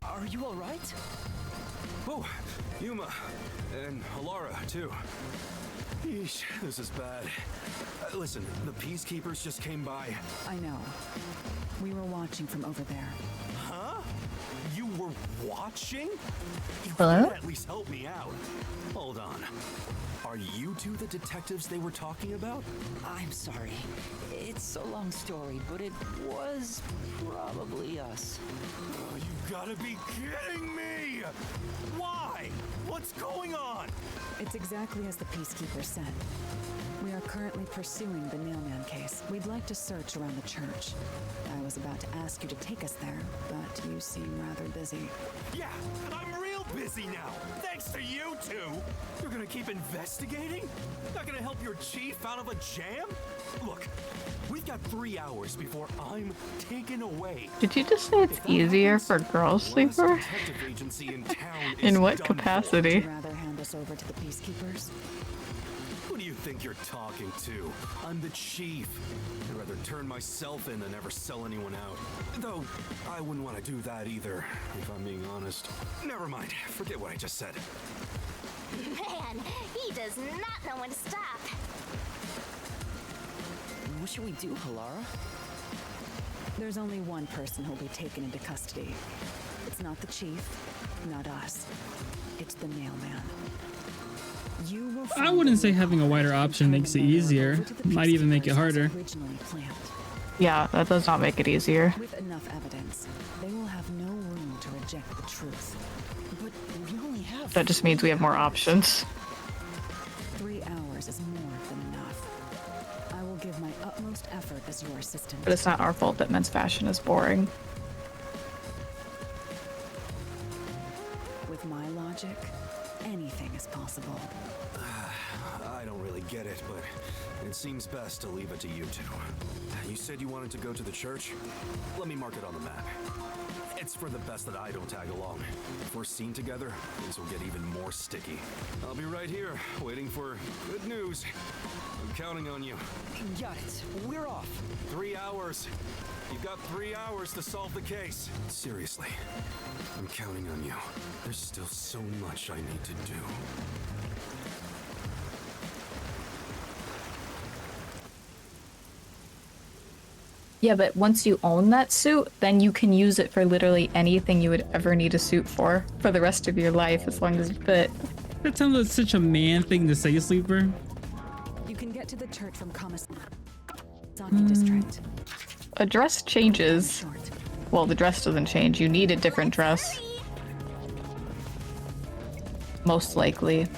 are you all right? Oh, Yuma, and Alara, too. Yeesh, this is bad. Listen, the peacekeepers just came by. I know. We were watching from over there. Huh? You were watching? You Hello? could at least help me out. Hold on. Are you two the detectives they were talking about? I'm sorry. It's a long story, but it was probably us. Oh, you gotta be kidding me! Why? What's going on? It's exactly as the peacekeeper said. We are currently pursuing the Nailman case. We'd like to search around the church. I was about to ask you to take us there, but you seem rather busy. Yeah, I'm real busy now, thanks to you two. You're gonna keep investigating? Not gonna help your chief out of a jam? Look, we've got 3 hours before I'm taken away. Did you just say it's easier for girls sleeper? Detective agency in town In is what done for. capacity? Would you rather hand us over to the peacekeepers? Who do you think you're talking to? I'm the chief. I'd rather turn myself in than ever sell anyone out. Though, I wouldn't want to do that either, if I'm being honest. Never mind, forget what I just said. Man, he does not know when to stop. What should we do, Halara? There's only one person who'll be taken into custody. It's not the chief, not us. It's the Nailman. You will I wouldn't say having a wider option makes it easier. Might even make it harder. Originally planned. Yeah, that does not make it easier. With enough evidence, they will have no room to reject the truth. But we only have. That just means we have more options. 3 hours is more than enough. I will give my utmost effort as your assistant. But it's not our fault that men's fashion is boring. With my logic, anything is possible. I don't really get it, but it seems best to leave it to you two. You said you wanted to go to the church? Let me mark it on the map. It's for the best that I don't tag along. If we're seen together, things will get even more sticky. I'll be right here, waiting for good news. I'm counting on you. Got it. We're off. 3 hours. You've got 3 hours to solve the case. Seriously, I'm counting on you. There's still so much I need to do. Yeah, but once you own that suit, then you can use it for literally anything you would ever need a suit for the rest of your life, as long as it fit. That sounds like such a man thing to say, Sleeper. You can get to the church from Kawasaki District. A dress changes. Short. Well, the dress doesn't change. You need a different dress. Most likely.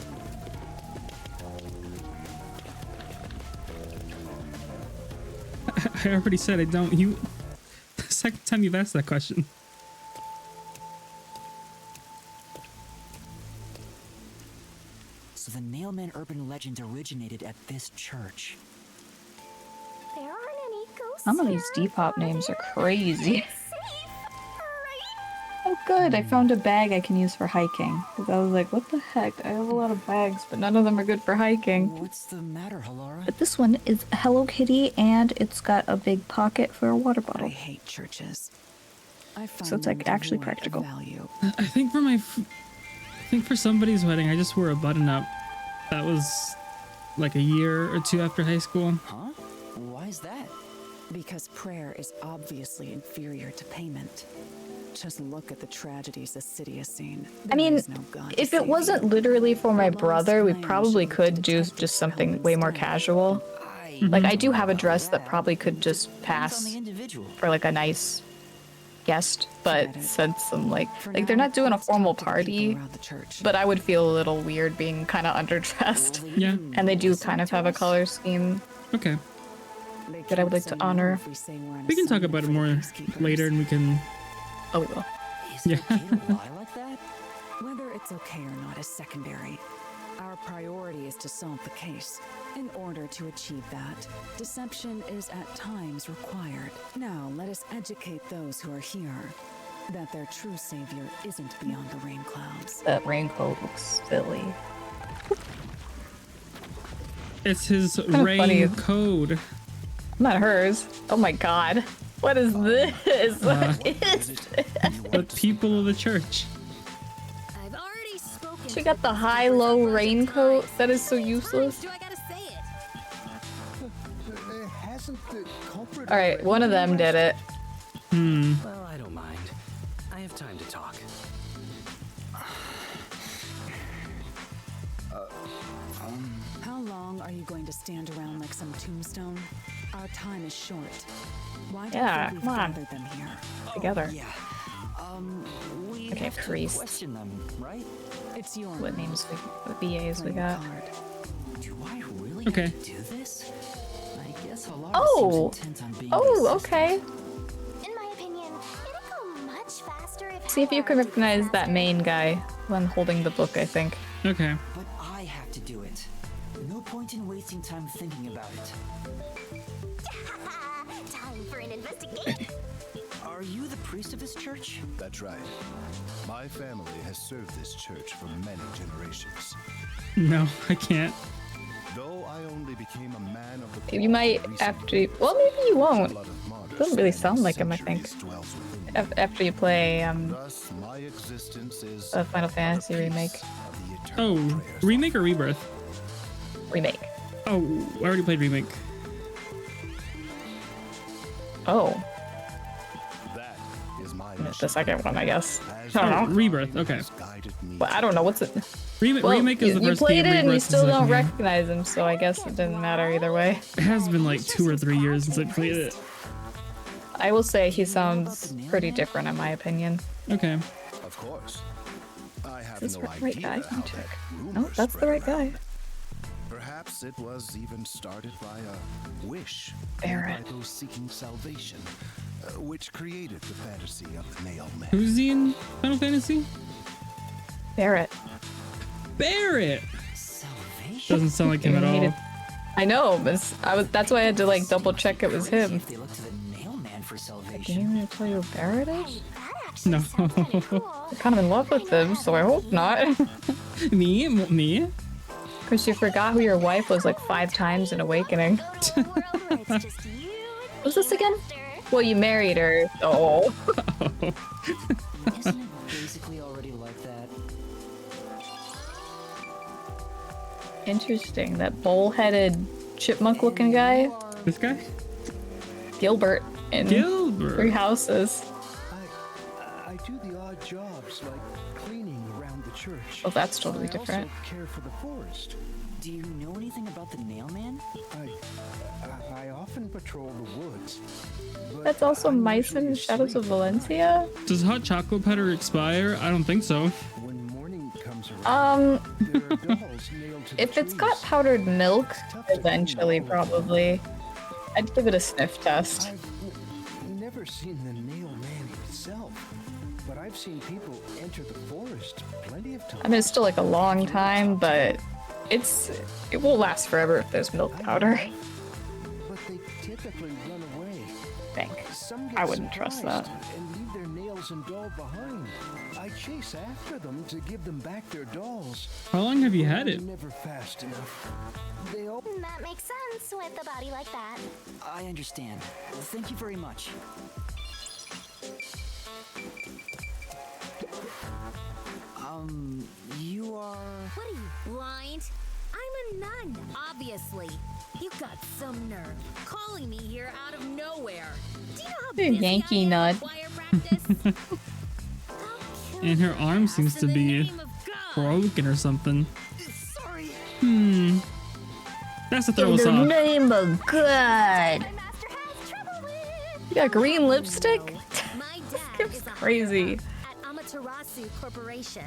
I already said I don't. You. The second time you've asked that question. So the Nailman urban legend originated at this church. There aren't any ghosts. Some of these here, Depop names are but crazy. it's safe, right? Oh good, I found a bag I can use for hiking. Because I was like, what the heck? I have a lot of bags, but none of them are good for hiking. What's the matter, Halara? But this one is Hello Kitty, and it's got a big pocket for a water I bottle. hate churches. I find So it's, like, them actually devoid of practical. Value. I think for for somebody's wedding, I just wore a button-up. That was like a year or two after high school. Huh? Why is that? Because prayer is obviously inferior to payment. Just look at the tragedies the city has seen. I mean, There is no God to if save it wasn't you. literally for my The last brother, we time probably she went to could do detective just something help way more instead. casual. Like, I do have a dress that probably could just Depends on pass the individual. for like a nice guest, but Forget it. since I'm like For they're now, not doing a let's formal talk to the people party, around the church. but I would feel a little weird being kind of underdressed. Yeah. And they do kind of have a color scheme. Okay. They that I would can't like to say no honor. if we say we're on We can talk assignment about it for more peacekeepers. later, and we can. Oh, we will. Is it Yeah. okay to lie like that? Whether it's okay or not is secondary. Our priority is to solve the case. In order to achieve that, deception is at times required. Now, let us educate those who are here that their true savior isn't beyond the rain clouds. That raincoat looks silly. It's his funny. rain code. Not hers. Oh my god. What is this? What is this? The people of the church. I've already spoken. She got the high-low raincoat. That is so useless. Do I gotta say it? Alright, one of them did it. Well, I don't mind. I have time to talk. How long are you going to stand around like some tombstone? Our time is short. Why do Yeah, you think come we've on. gathered them here? Together. Yeah. We Okay, have to priest. question them, right? It's your What names what BAs we Play your got? card. Do I really Okay. have to do this? I guess Halara Oh! seems intent on being Oh, the okay. In my opinion, it'd go much faster if See if you can Halara did recognize this that faster. main guy when holding the book, I think. Okay. But I have to do it. No point in wasting time thinking about it. Time for an investigation. Are you the priest of this church? That's right. My family has served this church for many generations. No, I can't. Though I only became a man of the You might recently, after. Well, maybe you won't. blood of martyrs Doesn't really spanning sound like him, I think. centuries dwells within me. After you play Thus, my existence is a Final Fantasy remake. of the eternal Oh, prayers. remake or rebirth? Remake. Oh, I already played remake. Oh, That is my the mission. second one, I guess. As I don't Oh, know. rebirth. Okay. has guided me But I don't know what's it. Remake. Well, remake is the you first played game. it and you Rebirth is still the don't second game. recognize him, so I guess it didn't matter either way. It has been like 2 or 3 years since I played it. I will say he sounds pretty different in my opinion. Okay. Of course. I have Is this no the idea right guy? how Let me check. that rumor No, that's the spread right guy. around. Perhaps it was even started by a wish made Barrett. by those seeking salvation, which created the fantasy of the nail man. Who's he in Final Fantasy? Barrett. Barrett! Salvation? Doesn't sound like him at Needed- all. I know, but that's why I had to like double check it was him. If they look to the nail man for Can salvation. you even tell you who Barrett is? That actually No. sounds kinda cool. I'm kind of in love with him, so I hope not. Me? Because you forgot who your wife was like 5 times in Awakening. Go to a world where it's just you and What's this again? Master. Well, you married her. Oh. Isn't it basically already like that? Interesting. That bowl-headed chipmunk-looking guy, This guy? Gilbert, in Gilbert. Three Houses. I do the odd jobs like cleaning around the church. Oh, that's totally I different. also care for the forest. Do you know anything about the nail man? I often patrol the woods. but That's also I'm Mice usually in Shadows of asleep. Valencia. Does hot chocolate powder expire? I don't think so. When morning comes around, there are dolls nailed to the If it's got trees. powdered milk, It's tough to clean eventually, all of them. probably. I'd give it a sniff test. I've never seen the nail man himself, but I've seen people enter the forest plenty of times. I mean, it's still like a long time, but it will last forever if there's milk powder. But they typically run away. Think. Some get I wouldn't trust surprised that. and leave their nails and doll behind. I chase after them to give them back their dolls. How long have you had I'm it? never fast enough. They all That makes sense with a body like that. I understand. Thank you very much. You are... What are you, blind? I'm a nun, obviously. You got some nerve calling me here out of nowhere. Do you know how You're busy Yankee I am nut. with choir practice? I'll kill And her your arm ass seems in to the be name of God. broken or something. Sorry. That's to throw us off. name of God. My master has trouble with. You got green lipstick? My dad Skip's is a crazy. at Amaterasu Corporation.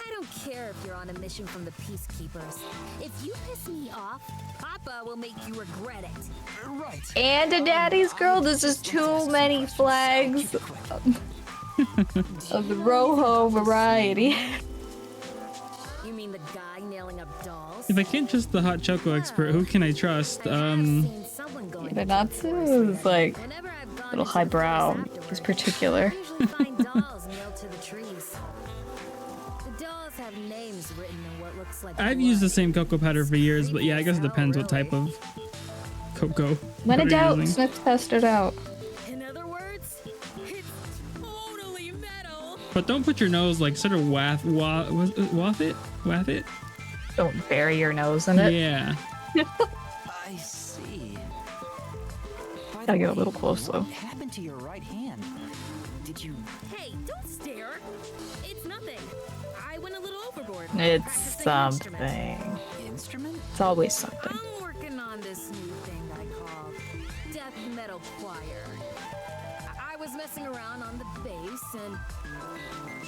I don't care if you're on a mission from the Peacekeepers. If you piss me off, Papa will make you regret it. Right. And a daddy's girl? This is too many flags of the Rojo variety. You mean the guy nailing up dolls? If I can't trust the hot choco expert, who can I trust? The Natsu is like a little highbrow. He's particular. Usually find dolls nailed to the trees. The dolls have names written in what looks like I've used the blood. same cocoa powder for years, but yeah, I guess it depends what type of cocoa. When in powder you're doubt, using. sniff test it out. In other words, it's totally metal. But don't put your nose like sort of waff it. Don't bury your nose in it. Yeah. I see. By Gotta the get a way, little closer. What happened to your right hand? Did you... Hey, don't stare. It's nothing. I went a little overboard. It's practicing an instrument. something. Instrument? It's always something. I'm working on this new thing I call death metal choir. I was messing around on the bass and,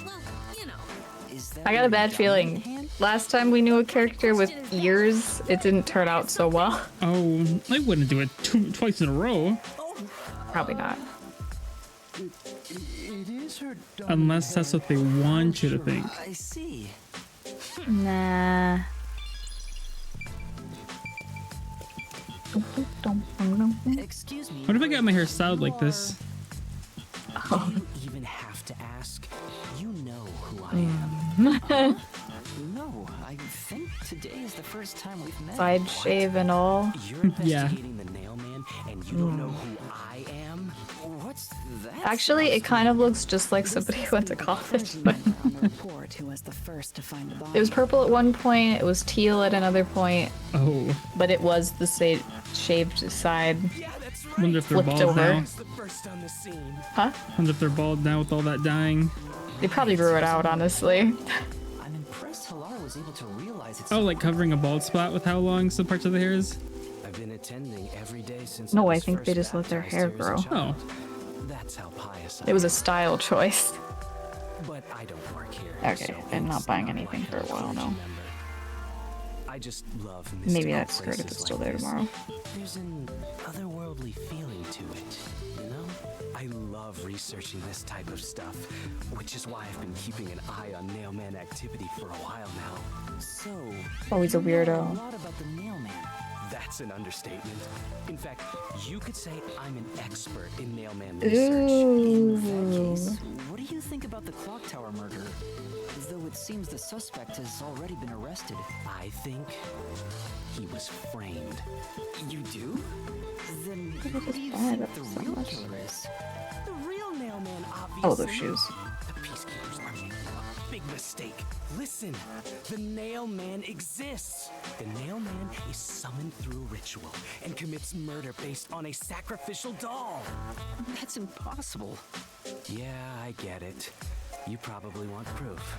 well, you know. Is that I got a your bad dominant feeling. hand? Last time we knew a character with ears, it didn't turn out so well. Oh, I wouldn't do it twice in a row. Probably not. It is her Unless that's what they want you to think. I see. Nah. Excuse me. What if I got my hair styled like this? Do you even have to ask? You know who I am. No, I think today is the first time we've met. Side shave and all. You're Yeah. investigating the nail man, and you don't know who I am? What's that? Actually, it kind of looks just like somebody who went to college. But Report who was the first to find the body. it was purple at one point, it was teal at another point, Oh, but it was the shaved side. wonder if they're Flipped bald over. now. Huh? Wonder if they're bald now with all that dyeing. They probably grew it out, honestly. I'm impressed Halar was able to realize it's Oh, like covering a bald spot with how long some parts of the hair is? I've been attending every day since No, I I was think they first just let their baptized hair here as a grow. Oh, child. That's how pious I It was a am. style choice. But I don't work here. Okay, so I'm not it's buying like anything for a I'm while clergy now. member. I just love Maybe mystical that skirt if places it's still like there this. tomorrow. There's an otherworldly feeling to it, you know? I love researching this type of stuff, which is why I've been keeping an eye on Nailman activity for a while now. So, Oh, he's a you know weirdo. a lot about the Nailman. That's an understatement. In fact, you could say I'm an expert in Nailman research. In that case, what do you think about the clock tower murder? Though it seems the suspect has already been arrested. I think he was framed. You do? Then who do you think the real killer is? The real Nailman, obviously. Oh, those shoes. The peacekeepers are making a big mistake. Listen, the Nailman exists. The Nailman is summoned through ritual and commits murder based on a sacrificial doll. That's impossible. Yeah, I get it. You probably want proof.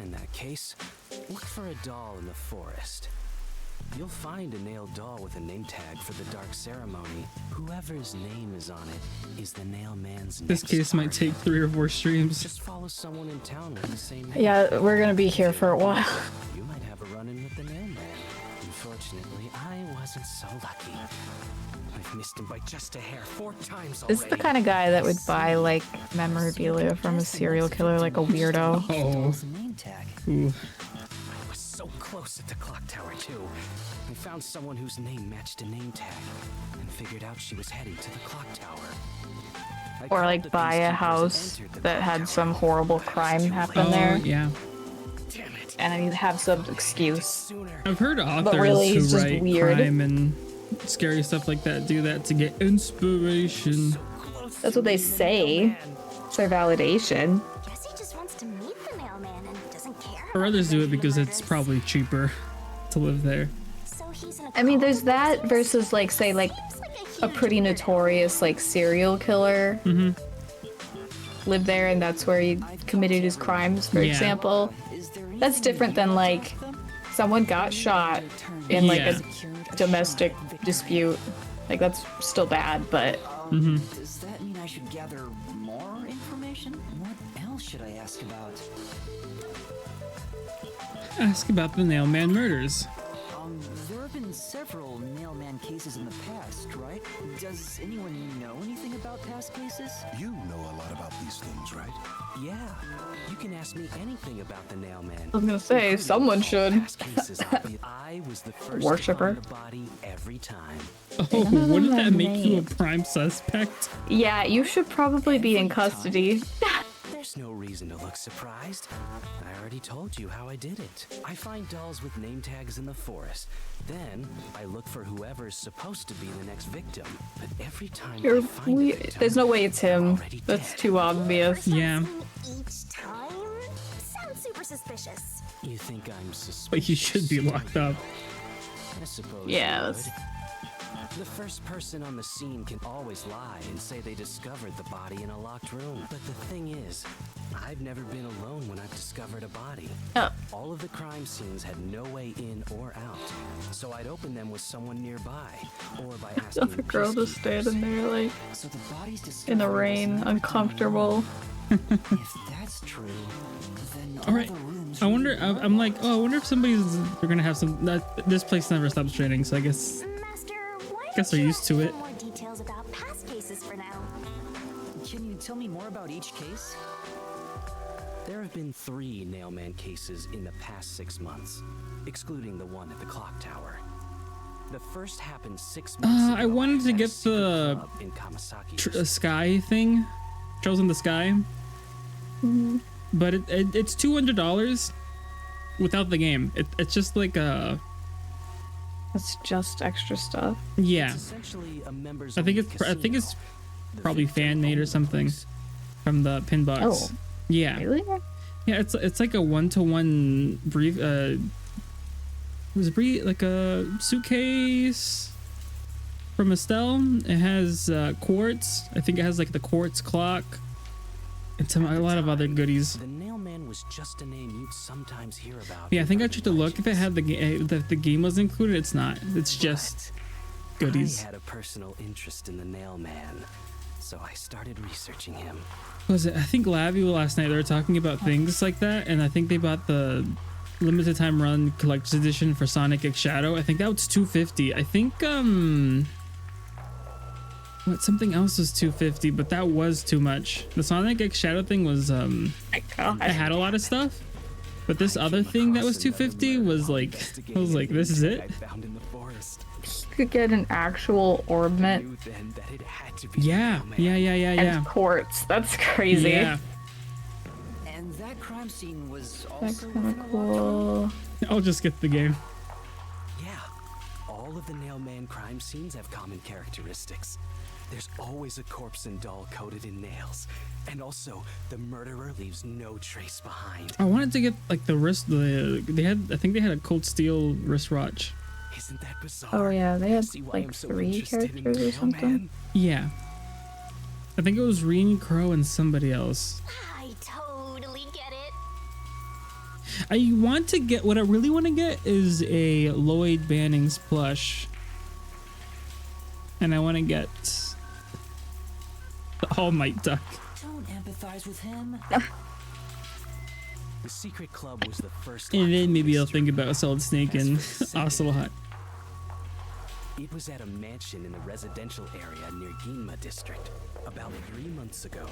In that case, look for a doll in the forest. You'll find a nailed doll with a name tag for the dark ceremony. Whoever's name is on it is the Nailman's This next case might target. take 3 or 4 streams. Just follow someone in town with the same name. Yeah, we're gonna be here for a while. You might have a run-in with the Nailman. Unfortunately, I wasn't so lucky. I've missed him by just a hair 4 times already. This is the kind of guy that would buy like memorabilia from a serial killer, like a weirdo. Oh. Name tag. Ooh. I was so close at the clock tower too. I found someone whose name matched a name tag and figured out she was heading to the clock tower. I Or called like the buy a peacekeepers house and entered the that clock had tower. some horrible crime happen Oh, there, yeah. Damn it. and then he'd have some excuse. Sooner. I've heard authors really, who he's just write weird. crime and scary stuff like that do that to get inspiration. That's what they say. It's their validation. Guess he just wants to meet the Nailman and doesn't care. Or about others do it committing the because it's murders. probably cheaper to live there. So he's an I mean, there's accomplice. that versus like, say, like Seems like a huge pretty murder. notorious like serial killer lived there, and that's where he committed his crimes, for Yeah. example. Is there That's anything different you than can like tell them? someone got shot in like Yeah. a domestic dispute. Like that's still bad, but Does that mean I should gather more information? What else should I ask about? Ask about the Nailman murders. There have been several Nailman cases in the past, right? Does anyone know anything about past cases? You know a lot about these things, right? Yeah, you can ask me anything about the Nailman. I was gonna say someone should. Past cases, I was the first Worshipper. to find the body every time. Oh, None of wouldn't them that have make you a names. prime suspect? Yeah, you should probably be in custody. There's no reason to look surprised. I already told you how I did it. I find dolls with name tags in the forest. Then I look for whoever's supposed to be the next victim. But every time You're I find a victim, there's no way it's him. already That's dead. too obvious. Yeah. Each time? Sounds super suspicious. You think I'm suspicious? But he should be locked up. I suppose Yeah, you that's- would. The first person on the scene can always lie and say they discovered the body in a locked room. But the thing is, I've never been alone when I've discovered a body. Oh. All of the crime scenes had no way in or out, so I'd open them with someone nearby, or by asking The girl just peacekeepers. standing there like So the body's in the discovery was rain, never done uncomfortable. alone. If that's true, then All right. the rooms I wonder. really I'm like, oh, I wonder if somebody's. They're gonna have some. This place never stops raining, so I guess. Master, why Guess don't they're you used to ask it. for more details about past cases for now? Can you tell me more about each case? There have been 3 Nailman cases in the past 6 months, excluding the one at the clock tower. The first happened 6 months ago. I wanted to at a get secret the club in Kamasaki. sky thing, Trails in the Sky, but it's $200 without the game. It's just like a That's just extra stuff. yeah. It's essentially a members I think only it's casino. The probably victim fan made or only something goes. from the pin box. Oh. Yeah, Really? yeah. It's like a 1-to-1 brief. Was it like a suitcase from Estelle? It has quartz. I think it has like the quartz clock and a lot of other goodies. The Nailman was just a name you'd sometimes hear about. Yeah, I in think I urban tried to look if it had legends. the game was included. It's not. It's just But goodies. I had a personal interest in the Nailman, so I started researching him. Was it? I think Lavi last night they were talking about things like that, and I think they bought the limited time run collector's edition for Sonic X Shadow. I think that was $250. I think what, something else was $250, but that was too much. The Sonic X Shadow thing was it had a lot of stuff, but this other thing that was $250 was like, I was like, this is it. You could get an actual orbment. Yeah. And quartz. That's crazy. Yeah. And that crime scene was That's also kind of cool. I'll just get the game. Yeah, all of the Nailman crime scenes have common characteristics. There's always a corpse and doll coated in nails, and also the murderer leaves no trace behind. I wanted to get like the wrist. I think they had a Cold Steel wristwatch. Isn't that bizarre? Oh yeah, they had See why like I'm so 3 interested in characters or something. Nailman? Yeah. I think it was Reen, Crow, and somebody else. I totally get it. I want to get, what I really want to get is a Lloyd Banning's plush. And I want to get the All Might Duck. Don't empathize with him. The secret club was the first. And then maybe I'll think about Solid Snake and Ocelot. It was at a mansion in the residential area near Ginma district. About 3 months ago,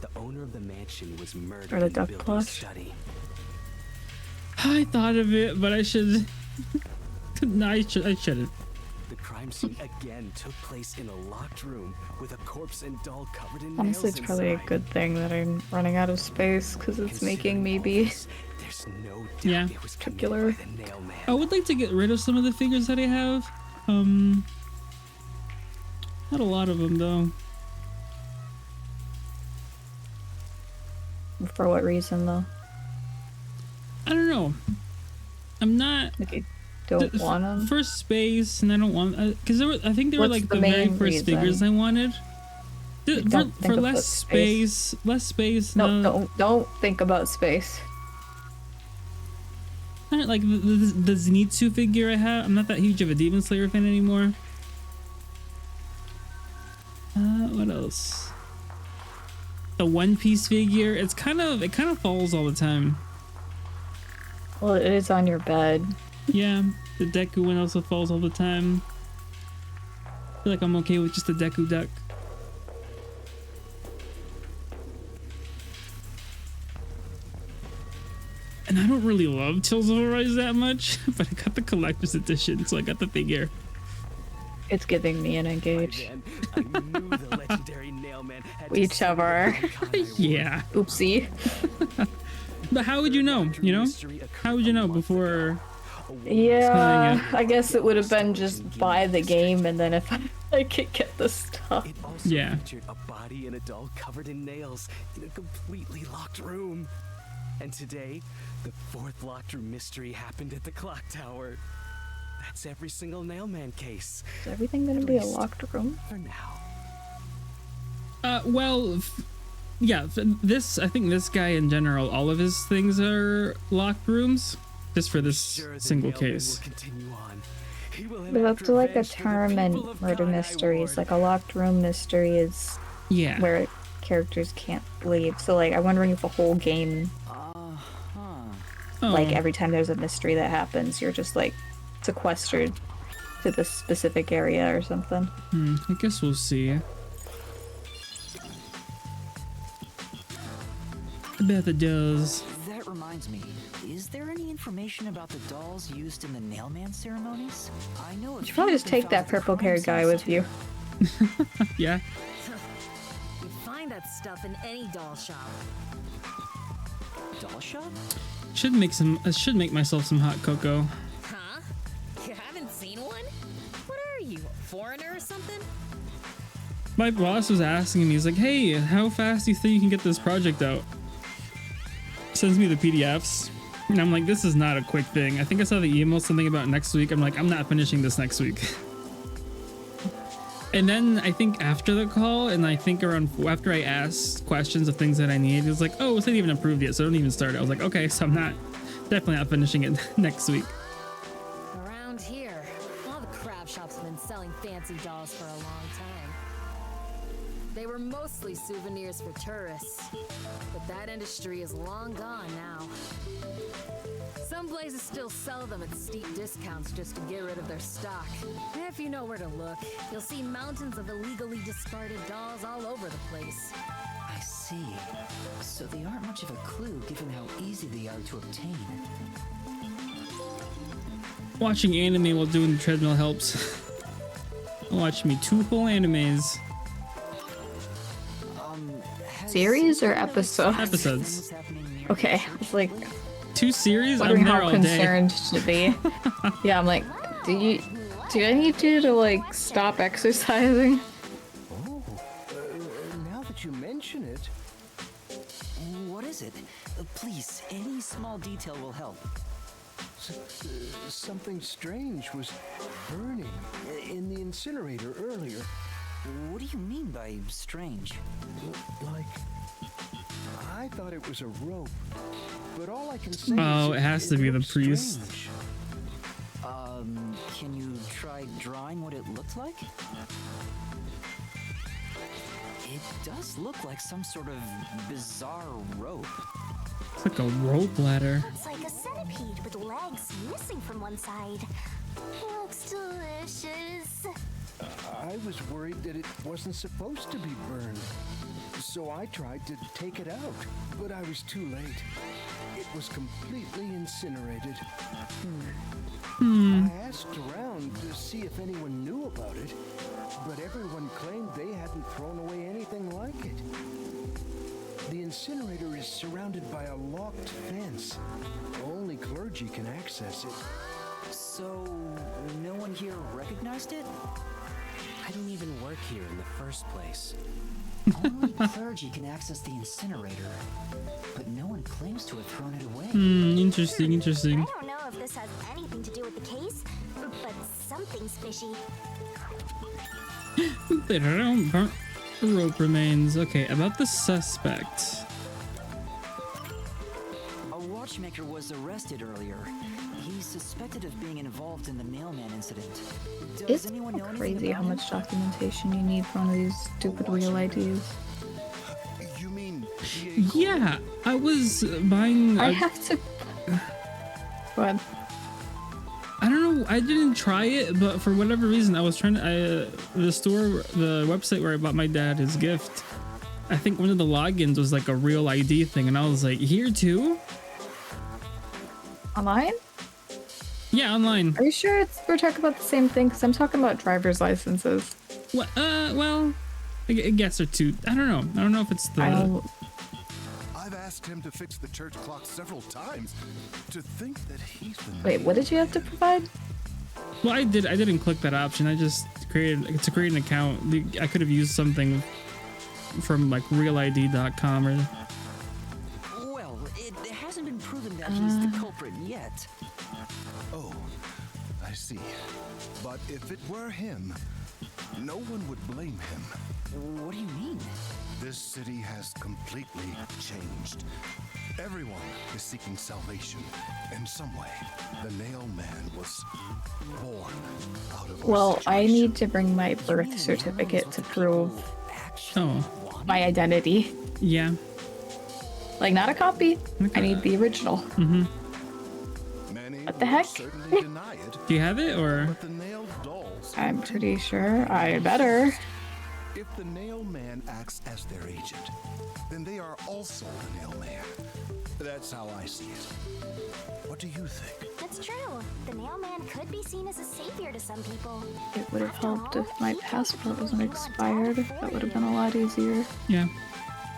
the owner of the mansion was murdered Or the in the duck building's plush. study. I thought of it, but I should. No, I shouldn't. The crime scene again took place in a locked room with a corpse and doll covered in Honestly, nails it's probably a inside. good thing that I'm running out of space because it's making me be There's no doubt Yeah. it was committed particular. by the Nailman. I would like to get rid of some of the figures that I have. Not a lot of them though. For what reason though? I don't know. I'm not. Like you don't want them? For space, and I don't want because I think they were What's like the the very main first figures I reason? wanted. Don't think For about less space, less space. No, don't think about space. I don't like the Zenitsu figure I have. I'm not that huge of a Demon Slayer fan anymore. What else? The One Piece figure. It kind of falls all the time. Well, it is on your bed. Yeah, the Deku one also falls all the time. I feel like I'm okay with just the Deku duck. And I don't really love Tales of Arise that much, but I got the collector's edition, so I got the figure. It's giving me an engage. I knew the legendary Nailman had We each have our Yeah. oopsie. But how would you know? You know? How would you know before? Yeah, I guess it would have been just buy the game and then if I could get the stuff. It also Yeah. featured a body and a doll covered in nails in a completely locked room. And today, the 4th locked room mystery happened at the clock tower. That's every single Nailman case. Is everything gonna be a locked room? For now. Well, yeah. I think this guy in general, all of his things are locked rooms, just for this Sure, the single Nailman case. will continue on. He will But that's enact like a revenge for the term in people of murder Kanai mysteries. Ward. Like a locked room mystery is Yeah. where characters can't leave. So like I'm wondering if a whole game, Oh. like every time there's a mystery that happens, you're just like sequestered to this specific area or something. I guess we'll see. About the dolls. That reminds me, is there any information about the dolls used in the Nailman ceremonies? I know You should probably just take that purple-haired guy with you. Yeah. You'd find that stuff in any doll shop. Doll shop? Should make myself some hot cocoa. Huh? You haven't seen one? What are you, a foreigner or something? My boss was asking me, he's like, "Hey, how fast do you think you can get this project out?" Sends me the PDFs, and I'm like, "This is not a quick thing." I think I saw the email something about next week. I'm like, "I'm not finishing this next week." And then I think after the call, and I think after I asked questions of things that I need, it was like, "Oh, it's not even approved yet, so don't even start it." I was like, "Okay, so I'm definitely not finishing it next week." Around here, all the crab shops have been selling fancy dolls for a long time. They were mostly souvenirs for tourists. But that industry is long gone now. Some places still sell them at steep discounts just to get rid of their stock. If you know where to look, you'll see mountains of illegally discarded dolls all over the place. I see. So they aren't much of a clue given how easy they are to obtain. Watching anime while doing the treadmill helps. Watch me 2 whole animes. Series or episodes? Episodes. Okay, it's like 2 series? I'm wondering there how all concerned day. to be. Yeah, I'm like, do I need you to like stop exercising? Oh, now that you mention it. What is it? Please, any small detail will help. Something strange was burning in the incinerator earlier. What do you mean by strange? Like, I thought it was a rope, but all I can say Oh, is it has to be the looks priest. strange. Can you try drawing what it looked like? It does look like some sort of bizarre rope. It's like a rope ladder. It's like a centipede with legs missing from one side. Looks delicious. I was worried that it wasn't supposed to be burned, so I tried to take it out, but I was too late. It was completely incinerated. I asked around to see if anyone knew about it, but everyone claimed they hadn't thrown away anything like it. The incinerator is surrounded by a locked fence. Only clergy can access it. So, no one here recognized it? I don't even work here in the first place. Only clergy can access the incinerator, but no one claims to have thrown it away. Interesting, interesting. I don't know if this has anything to do with the case, but something's fishy. Burnt rope remains. Okay, about the suspect. A watchmaker was arrested earlier. He's suspected of being involved in the mailman incident. Does It's anyone know anything crazy about how him? much documentation you need for one of these stupid real IDs. You mean Yeah, I was buying. I have to. What? I don't know. I didn't try it, but for whatever reason, I was trying to. The website where I bought my dad his gift. I think one of the logins was like a real ID thing, and I was like, here too? Online? Yeah, online. Are you sure we're talking about the same thing? Because I'm talking about driver's licenses. What? Well, I guess or two. I don't know. I don't know if it's the. I've asked him to fix the church clock several times. To think that he's the Wait, what did you have to provide? Well, I didn't click that option. I just created to create an account. I could have used something from like realid.com or. Well, it hasn't been proven that he's the culprit yet. Oh, I see. But if it were him, no one would blame him. What do you mean? This city has completely changed. Everyone is seeking salvation in some way. The nail man was born out of our Well, I situation. need to bring my birth certificate to prove my identity. Yeah. Like, not a copy. I need the original. Mm-hmm. What the heck? Do you have it or? I'm pretty sure I better. If the nail man acts as their agent, then they are also the nail man. That's how I see it. What do you think? That's true. The mailman could be seen as a savior to some people. It would have helped if my passport wasn't expired. That would have been a lot easier. Yeah.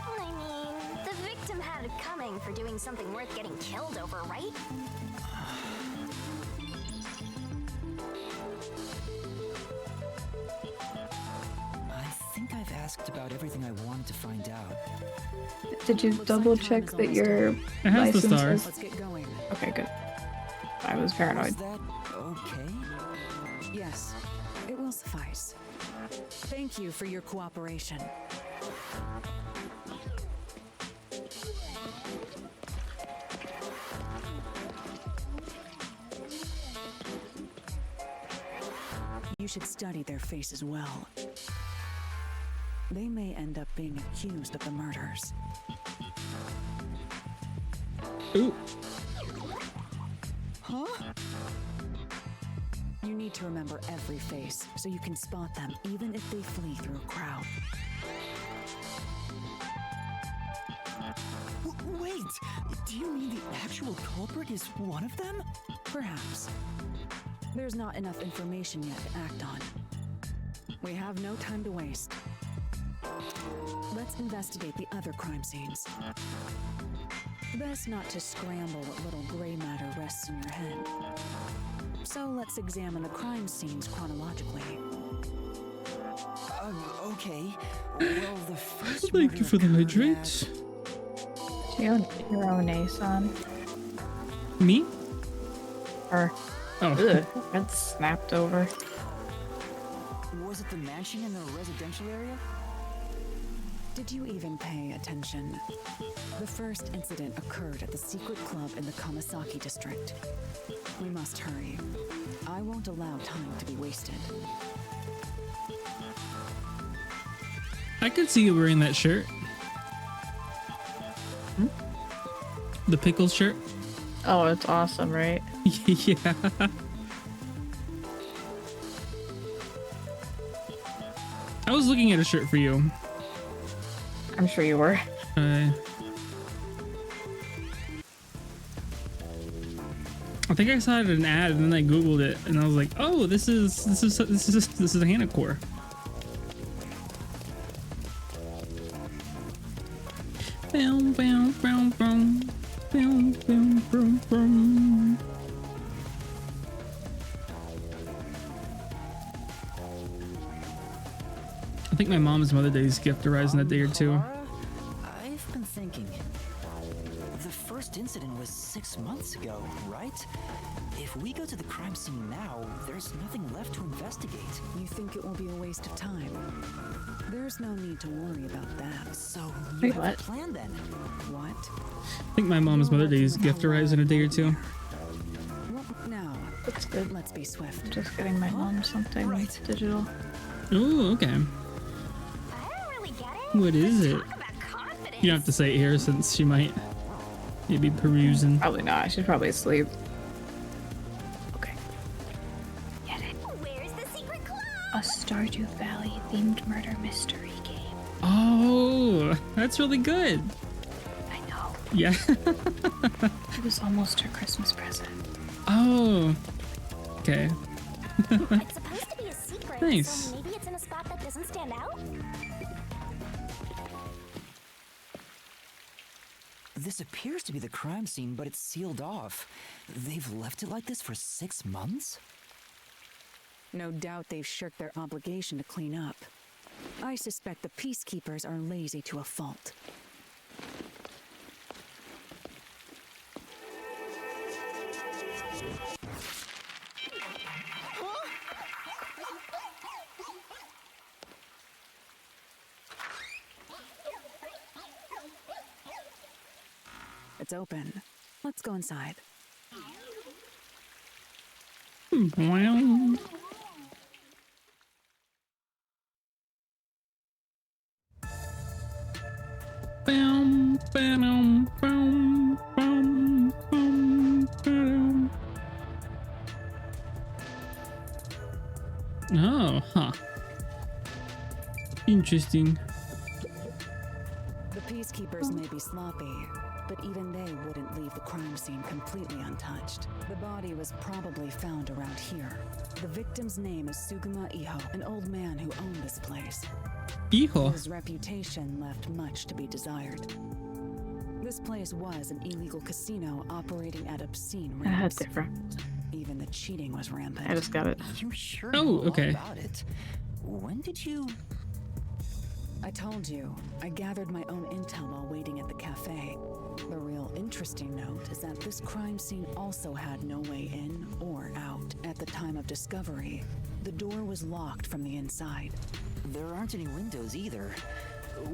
I mean, the victim had it coming for doing something worth getting killed over, right? I think I've asked about everything I wanted to find out. Did you double check that your It has the license star. is... Let's get going. Okay, good. I was paranoid. Is that okay? Yes, it will suffice. Thank you for your cooperation. You should study their faces well. they may end up being accused of the murders. Ooh. Huh? You need to remember every face so you can spot them even if they flee through a crowd. Wait! Do you mean the actual culprit is one of them? Perhaps. There's not enough information yet to act on. We have no time to waste. Let's investigate the other crime scenes. Best not to scramble what little gray matter rests in your head. So let's examine the crime scenes chronologically. Okay. Well, the first Thank you for the hydrate. Your own ace on. Me? Or Oh. ugh, that's snapped over. Was it the mansion in the residential area? Did you even pay attention? The first incident occurred at the secret club in the Kamasaki district. We must hurry. I won't allow time to be wasted. I could see you wearing that shirt. The pickles shirt. Oh, it's awesome, right? Yeah. I was looking at a shirt for you. I'm sure you were. I think I saw it in an ad and then I googled it and I was like, oh, this is a Hana core. Boom, boom, boom, boom, boom, boom, boom, boom. I think my mom's Mother's Day's gift arrives in a day or two. I've been thinking. The first incident was 6 months ago, right? If we go to the crime scene now, there's nothing left to investigate. You think it will be a waste of time? There's no need to worry about that. So Wait, you have what? a plan then? What? I think my mom's Mother's Day's gift arrives in a day or two. Now, Looks good. let's be swift. Just getting my mom something digital. Oh, okay. I don't really get it. What is it? Talk about confidence. You don't have to say it here since she might maybe perusing. Probably not. She's probably asleep. Okay. Get it. Where's the secret club? A Stardew Valley themed murder mystery game. Oh, that's really good. I know. Yeah. It was almost her Christmas present. Oh. Okay. It's supposed to be a secret. Nice. So maybe it's in a spot that doesn't stand out? This appears to be the crime scene, but it's sealed off. They've left it like this for 6 months? No doubt they've shirked their obligation to clean up. I suspect the peacekeepers are lazy to a fault. It's open. Let's go inside. Wow. Bam, bam, bam, bam, bam, bam. Oh, huh. Interesting. The peacekeepers may be sloppy, but even they wouldn't leave the crime scene completely untouched. The body was probably found around here. The victim's name is Sugima Iho, an old man who owned this place. Hijo. His reputation left much to be desired. This place was an illegal casino operating at obscene That's rates. different. Even the cheating was rampant. I just got it. You sure Oh, know a lot okay. about it. When did you... I told you, I gathered my own intel while waiting at the cafe. The real interesting note is that this crime scene also had no way in or out. At the time of discovery, the door was locked from the inside. There aren't any windows either,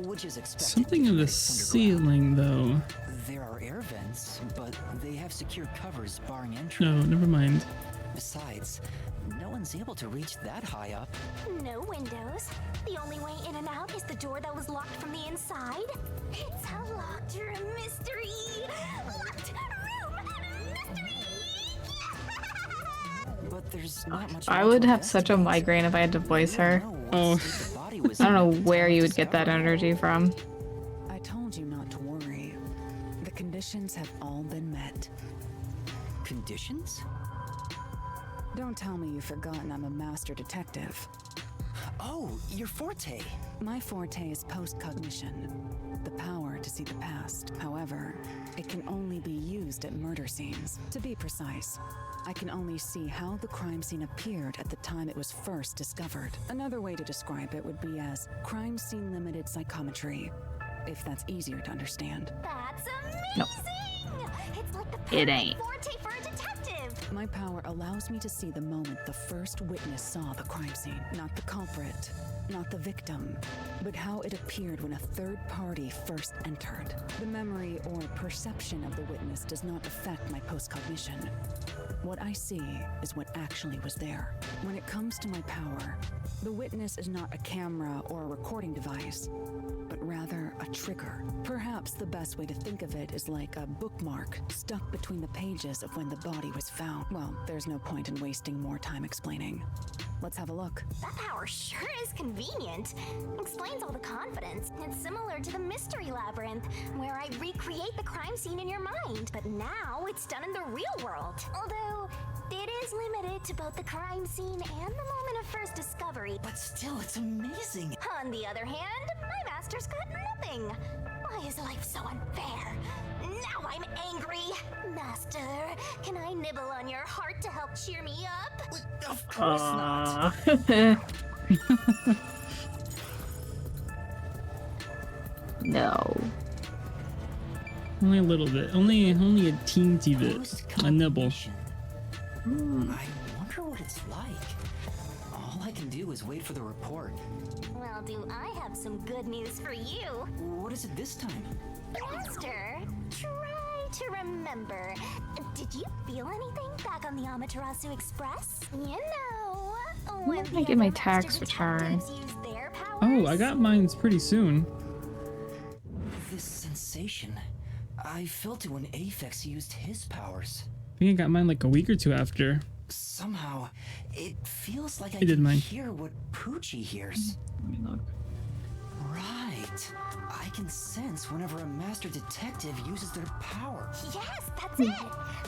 which is expected. Something in the because it's underground. ceiling, though. There are air vents, but they have secure covers barring No, entry. never mind. Besides, no one's able to reach that high up. No windows. The only way in and out is the door that was locked from the inside. It's a locked room mystery. Locked room mystery. But there's not much. I would have such a migraine if I had to voice her. Oh. I don't know where you would get that energy from. I told you not to worry. The conditions have all been met. Conditions? Don't tell me you've forgotten I'm a master detective. Oh, your forte. My forte is post-cognition, the power to see the past. However, it can only be used at murder scenes. To be precise, I can only see how the crime scene appeared at the time it was first discovered. Another way to describe it would be as crime scene limited psychometry, if that's easier to understand. That's amazing! No. It's like the It perfect ain't. forte for a detective. My power allows me to see the moment the first witness saw the crime scene. Not the culprit, not the victim, but how it appeared when a third party first entered. The memory or perception of the witness does not affect my post-cognition. What I see is what actually was there. When it comes to my power, the witness is not a camera or a recording device, but rather a trigger. Perhaps the best way to think of it is like a bookmark stuck between the pages of when the body was found. Well, there's no point in wasting more time explaining. Let's have a look. That power sure is convenient. Explains all the confidence. It's similar to the Mystery Labyrinth, where I recreate the crime scene in your mind. But now it's done in the real world. Although, it is limited to both the crime scene and the moment of first discovery. But still, it's amazing. On the other hand, my master's got nothing. Why is life so unfair? Now I'm angry. Master, can I nibble on your heart to help cheer me up? Of course not. No. Only a little bit. Only a teensy bit. A nibble. I wonder what it's like. All I can do is wait for the report. Well, do I have some good news for you? What is it this time? Master, try to remember. Did you feel anything back on the Amaterasu Express? You know, when I get my tax return? Oh, I got mine's pretty soon. This sensation. I felt it when Aphex used his powers. I think I got mine like a week or two after. Somehow, it feels like I did can mine. hear what Poochie hears. Let me look. Right. I can sense whenever a master detective uses their power. Yes, that's it.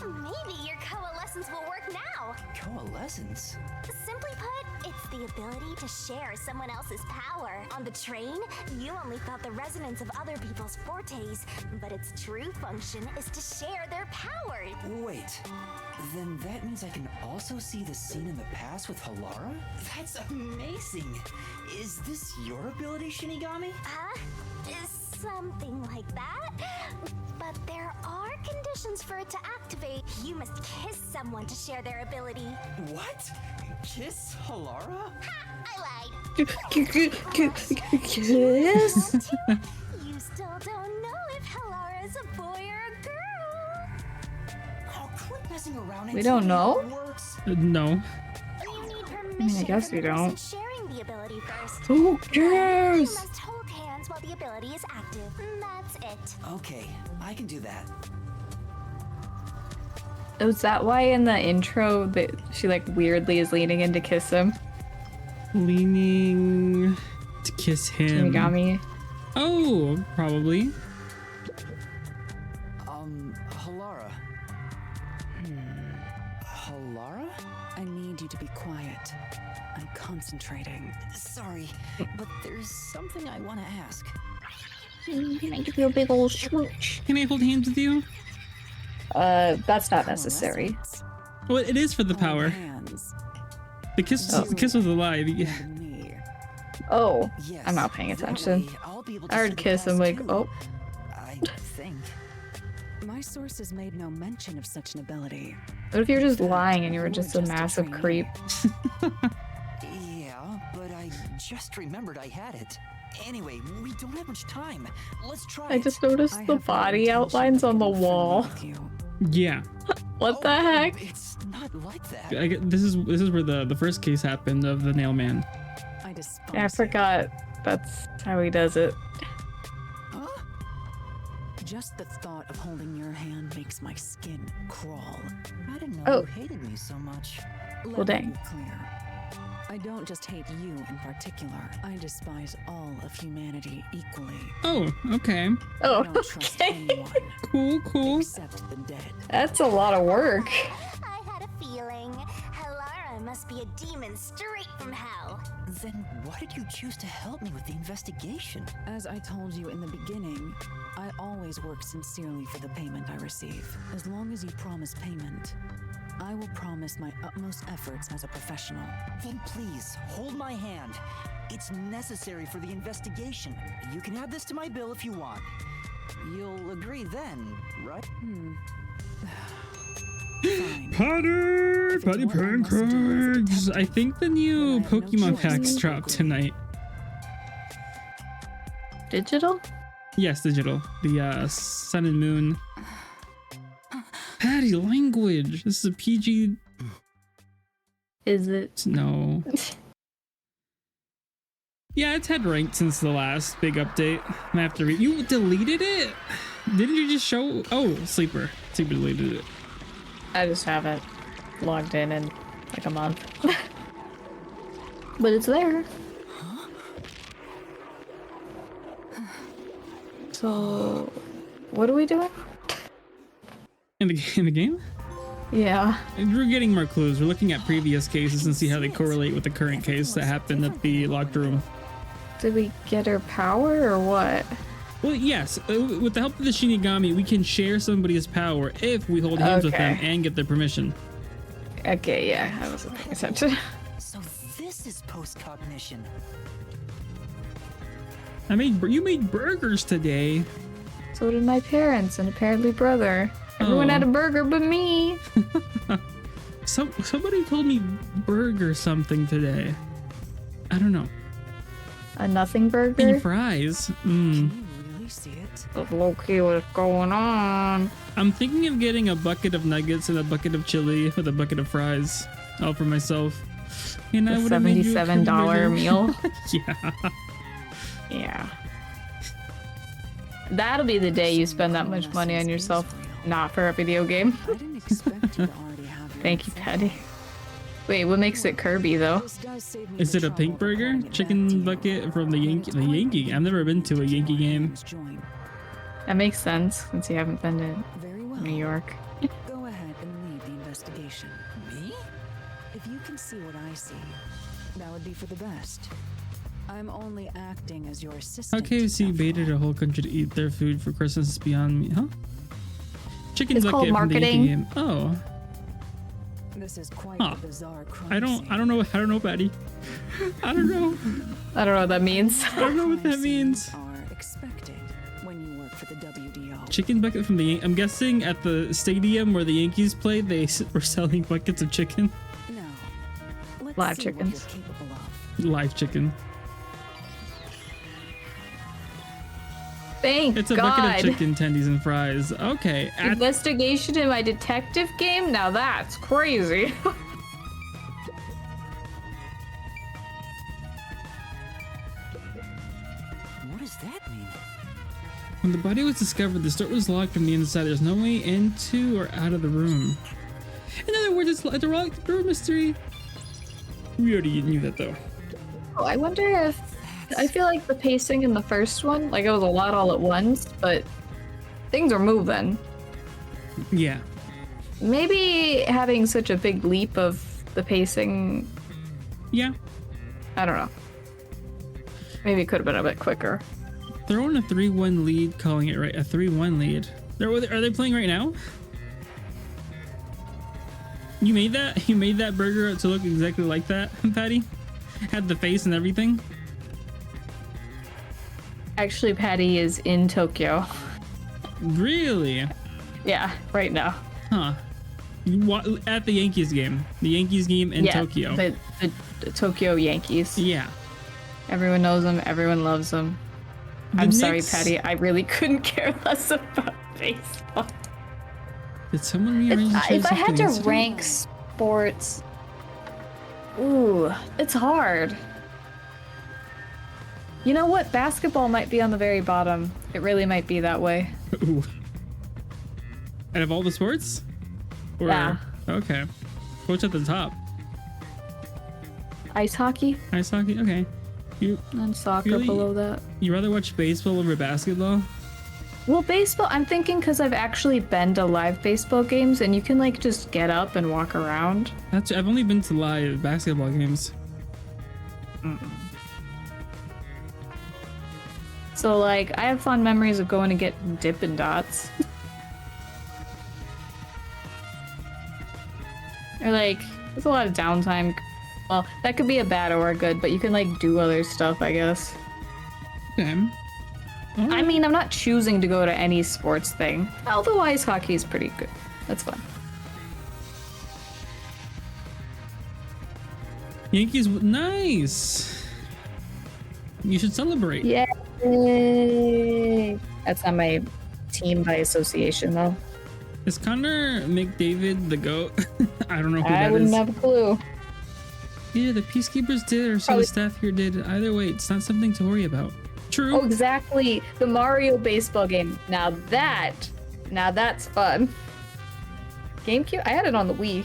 Maybe your coalescence will work now. Coalescence? Simply put, it's the ability to share someone else's power. On the train, you only felt the resonance of other people's fortes, but its true function is to share their power. Wait, then that means I can also see the scene in the past with Halara? That's amazing! Is this your ability, Shinigami? Something like that. But there are conditions for it to activate. You must kiss someone to share their ability. What? Kiss Halara? Ha! I lied. Kiss? You still don't know if Halara's a boy or a girl. Oh, quit messing around. We don't know? No. You need permission I guess from we the person don't. sharing the ability first. Who cares? You must hold hands while the ability is active. That's it. Okay, I can do that. Is that why in the intro that she like weirdly is leaning in to kiss him? Leaning to kiss him. Shinigami. Oh, probably. Halara. Halara? I need you to be quiet. I'm concentrating. Sorry, but there's something I want to ask. Can I give you a big old smooch? Can I hold hands with you? That's not necessary. Well, it is for the power. Hands. The kiss, the kiss was a lie. Yeah. Oh, Yes, I'm not paying that attention. way I'll be able to I see heard the kiss, I'm past like, too. oh. I think. My sources made no mention of such an ability. What if you were just lying and you were just a You're just a massive trainee. creep? Yeah, but I just remembered I had it. Anyway, we don't have much time. Let's try I it. just noticed I the have no body intention outlines of on the getting friendly wall. with you. Yeah. What the heck? It's not like that. This is where the first case happened of the nail man. I despise Yeah, I forgot that's how he does it. Huh? Just the thought of holding your hand makes my skin crawl. I didn't know Oh. you hated me so much. Let Well, me dang. be clear. I don't just hate you in particular. I despise all of humanity equally. Oh, okay. I Oh, don't trust okay. anyone Cool. except the dead. That's a lot of work. I had a feeling. Halara must be a demon straight from hell. Then why did you choose to help me with the investigation? As I told you in the beginning, I always work sincerely for the payment I receive. As long as you promise payment, I will promise my utmost efforts as a professional. Then please, hold my hand. It's necessary for the investigation. You can add this to my bill if you want. You'll agree then, right? Fine. Patty pancakes. I think the new Then I have no Pokemon choice packs but to dropped agree. tonight. Digital? Yes, digital. The Sun and Moon. Patty, language. This is a PG. Is it? No. Yeah, it's had ranked since the last big update. I have to read. You deleted it? Didn't you just show? Oh, Sleeper. Sleeper deleted it. I just haven't logged in like a month. But it's there. So, what are we doing? In the game? Yeah. And we're getting more clues. We're looking at previous cases and see how they correlate with the current case that happened at the locked room. Did we get her power or what? Well, yes. With the help of the Shinigami, we can share somebody's power if we hold hands with them Okay. and get their permission. Okay, yeah, I wasn't paying attention. So this is post-cognition. You made burgers today. So did my parents and apparently brother. Everyone Oh. had a burger but me. Somebody told me burger something today. I don't know. A nothing burger? And fries. Can you really see it? Low-key, what's going on? I'm thinking of getting a bucket of nuggets and a bucket of chili with a bucket of fries. All for myself. And I The would have made you a $77 burger. meal. Yeah. Yeah. That'll be the day you spend that much money on yourself, not for a video game. I didn't expect you to already have your Thank you, own Patty. Wait, what makes it Kirby though? This does save me Is the it a trouble pink of burger? reporting it back to Chicken you. bucket from the Yankee. I've never been to a Yankee game. Join. That makes sense since you haven't been to Very well. New York. Go ahead and lead the investigation. Me? If you can see what I see, that would be for the best. I'm only acting as your assistant. How KFC after baited all. a whole country to eat their food for Christmas is beyond me, huh? Chicken It's bucket called from the Yankee marketing. game. Oh, This is quite Huh. a bizarre crime I don't know, Patty. I don't know. I don't know what that means. I don't know what that means. Are expected when you work for the WDO. Chicken bucket from the I'm guessing at the stadium where the Yankees played, they were selling buckets of chicken. Now, let's Live see chickens. what you're capable of. Live chicken. Thank It's a God. bucket of chicken tendies and fries. Okay. Investigation in my detective game? Now that's crazy. What does that mean? When the body was discovered, the door was locked from the inside. There's no way into or out of the room. In other words, it's a locked door mystery. We already knew that though. Oh, I wonder if I feel like the pacing in the first one, like it was a lot all at once, but things are moving. Yeah. Maybe having such a big leap of the pacing, Yeah. I don't know. Maybe it could have been a bit quicker. They're on a 3-1 lead, calling it right. A 3-1 lead. Are they playing right now? You made that? You made that burger to look exactly like that, Patty? Had the face and everything? Actually, Patty is in Tokyo. Really? Yeah, right now. Huh. At the Yankees game. The Yankees game in Tokyo. The Tokyo Yankees. Yeah. Everyone knows them. Everyone loves them. The I'm sorry, Knicks- Patty. I really couldn't care less about baseball. Did someone rearrange the If chairs I had to yesterday? rank sports. Ooh, it's hard. You know what? Basketball might be on the very bottom. It really might be that way. Ooh. Out of all the sports? Or, yeah. Okay. What's at the top? Ice hockey. Ice hockey? Okay. And soccer really, below that. You rather watch baseball over basketball? Well, baseball, I'm thinking because I've actually been to live baseball games and you can like just get up and walk around. I've only been to live basketball games. So like, I have fond memories of going to get Dippin' Dots. Or like, there's a lot of downtime. Well, that could be a bad or a good, but you can like do other stuff, I guess. Okay. Oh. I mean, I'm not choosing to go to any sports thing. Although ice hockey is pretty good. That's fun. Yankees, nice. You should celebrate. Yay! That's not my team by association, though. Is Connor McDavid the GOAT? I don't know who that is. I wouldn't have a clue. Yeah, the Peacekeepers did, or so Probably. the staff here did. Either way, it's not something to worry about. True. Oh, exactly. The Mario baseball game. Now that's fun. GameCube? I had it on the Wii.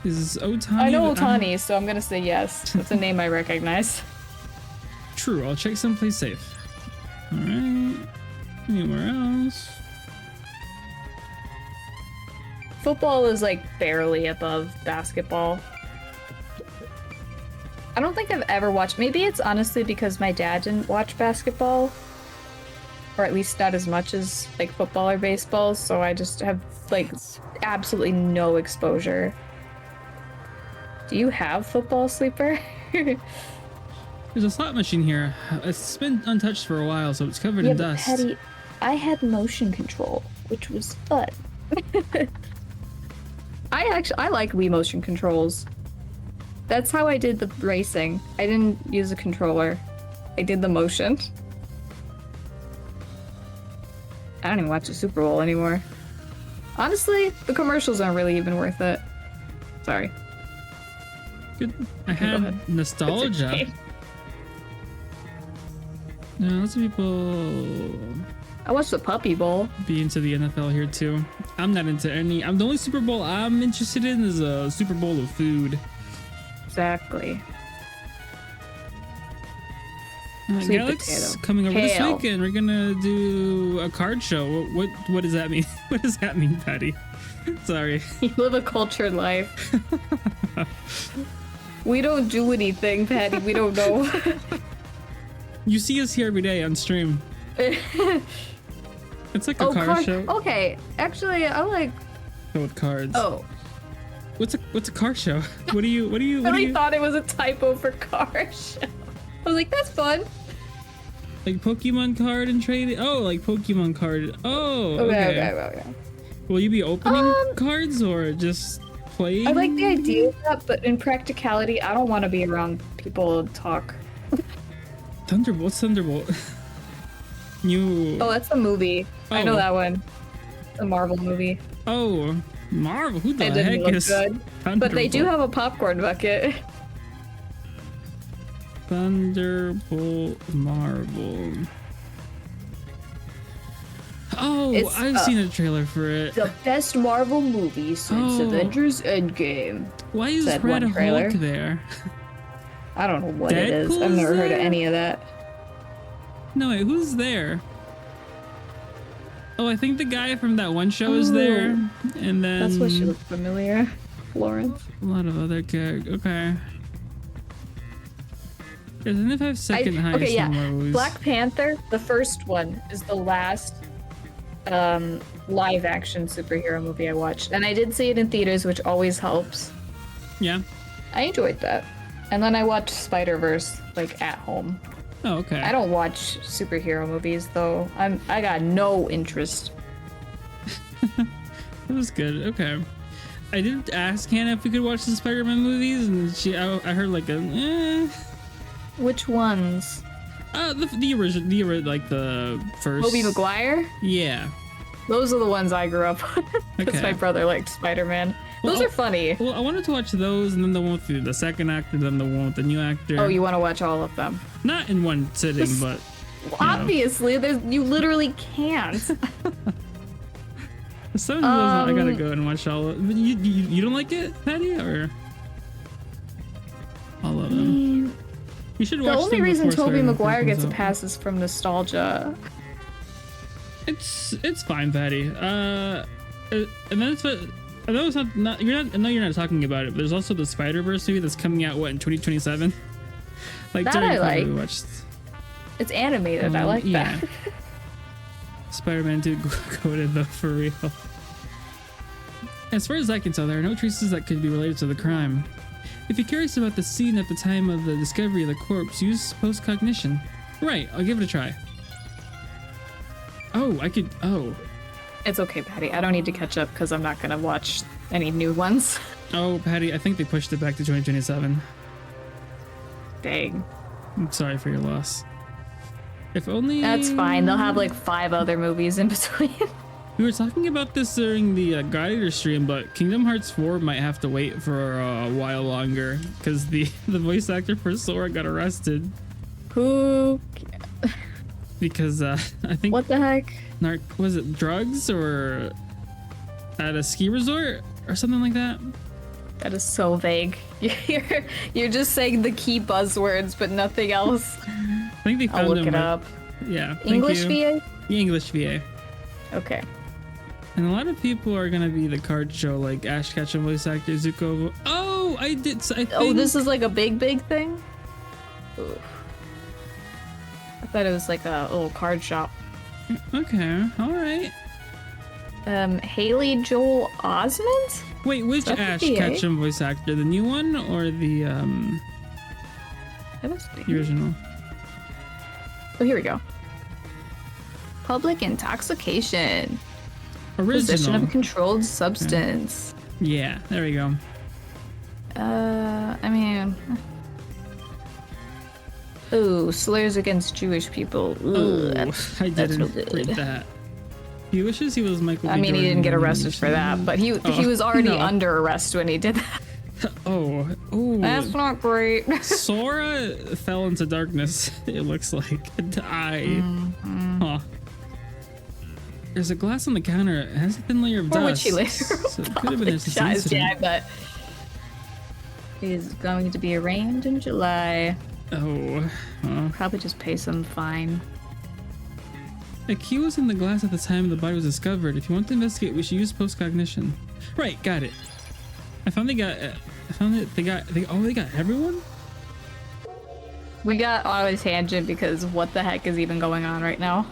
Is Otani? I know Otani, so I'm gonna say yes. That's a name I recognize. True. I'll check someplace safe. All right. Anywhere else? Football is like barely above basketball. I don't think I've ever watched. Maybe it's honestly because my dad didn't watch basketball, or at least not as much as like football or baseball. So I just have like absolutely no exposure. Do you have football, Sleeper? There's a slot machine here. It's been untouched for a while, so it's covered in dust. Petty, I had motion control, which was fun. I like Wii motion controls. That's how I did the racing. I didn't use a controller. I did the motion. I don't even watch the Super Bowl anymore. Honestly, the commercials aren't really even worth it. Sorry. Good. I have nostalgia. No, lots of people I watched the Puppy Bowl. Be into the NFL here too. I'm not into any. The only Super Bowl I'm interested in is a Super Bowl of food. Exactly. Sweet Alex, coming over this weekend, we're gonna do a card show. What does that mean? What does that mean, Patty? Sorry. You live a cultured life. We don't do anything, Patty. We don't know. You see us here every day on stream. It's like a card show. Okay, actually, I like. With cards. Oh. What's a car show? What do you? I thought it was a typo for car show. I was like, that's fun. Like Pokemon card and trading. Oh, like Pokemon card. Oh. Okay. Will you be opening cards or just playing? I like the idea of that, but in practicality, I don't want to be around people talk. Thunderbolt. What's Thunderbolt? Oh, that's a movie. I know that one. The Marvel movie. Oh, Marvel. Who the it heck didn't look is good. Thunderbolt? But they do have a popcorn bucket. Thunderbolt Marvel. Oh, I've seen a trailer for it. The best Marvel movie since Avengers Endgame. Why is Red Hulk there? I don't know what it is. I've never heard of any of that. No, wait, who's there? Oh, I think the guy from that one show is there. And then... That's what she looked familiar. Florence. A lot of other characters. Okay. Isn't it 5 second highest? Okay, yeah. Movies? Black Panther, the first one, is the last live action superhero movie I watched. And I did see it in theaters, which always helps. Yeah. I enjoyed that. And then I watched Spider-Verse, like, at home. Oh, okay. I don't watch superhero movies, though. I got no interest. It was good. Okay. I did ask Hannah if we could watch the Spider-Man movies, and I heard like a Which ones? The original, like the first. Tobey Maguire? Yeah. Those are the ones I grew up with. Because my brother liked Spider-Man. Those are funny. Well, I wanted to watch those, and then the one with the second actor, then the one with the new actor. Oh, you want to watch all of them? Not in one sitting, but obviously, you literally can't. Some of those I gotta go and watch all of. You don't like it, Patty, or all of them? You should watch. The only reason Tobey Maguire gets a out. pass is from nostalgia. It's fine, Patty. And then I know it's not you're not talking about it, but there's also the Spider-Verse movie that's coming out in 2027. Like That during I COVID, like. we watched. It's animated. I like that. Spider-Man 2 coded though, for real. As far as I can tell, there are no traces that could be related to the crime. If you're curious about the scene at the time of the discovery of the corpse, use post-cognition. Right, I'll give it a try. Oh, I could. Oh. It's okay, Patty. I don't need to catch up because I'm not gonna watch any new ones. Oh, Patty, I think they pushed it back to 2027. Dang. I'm sorry for your loss. If only... That's fine. They'll have like 5 other movies in between. We were talking about this during the Gladiator stream, but Kingdom Hearts 4 might have to wait for a while longer because the voice actor for Sora got arrested. Who? Because I think... What the heck? Was it drugs or at a ski resort or something like that? That is so vague. You're just saying the key buzzwords, but nothing else. I think they found I'll look him it up. Yeah. English VA? The English VA. Okay. And a lot of people are gonna be the card show, like Ash Ketchum voice actor Zuko. Oh, I think... Oh, this is like a big thing? Ooh. I thought it was like a little card shop. Okay, alright. Haley Joel Osment? Wait, which Ash Ketchum voice actor? The new one or the original? Oh, here we go. Public intoxication. Original. Possession of a controlled substance. Yeah, there we go. I mean... Ooh, slurs against Jewish people. Ooh, I didn't read that. He wishes he was Michael B. I mean, he didn't get arrested for that, but he was already under arrest when he did that. Oh, that's not great. Sora fell into darkness. It looks like a die. Huh. There's a glass on the counter. It has a thin layer of dust. Which he later So it could have been this incident. Yeah, but he's going to be arraigned in July. Oh, probably just pay some fine. A key was in the glass at the time the body was discovered. If you want to investigate, we should use post-cognition. Right, got it. I found they got everyone? We got on a tangent because what the heck is even going on right now?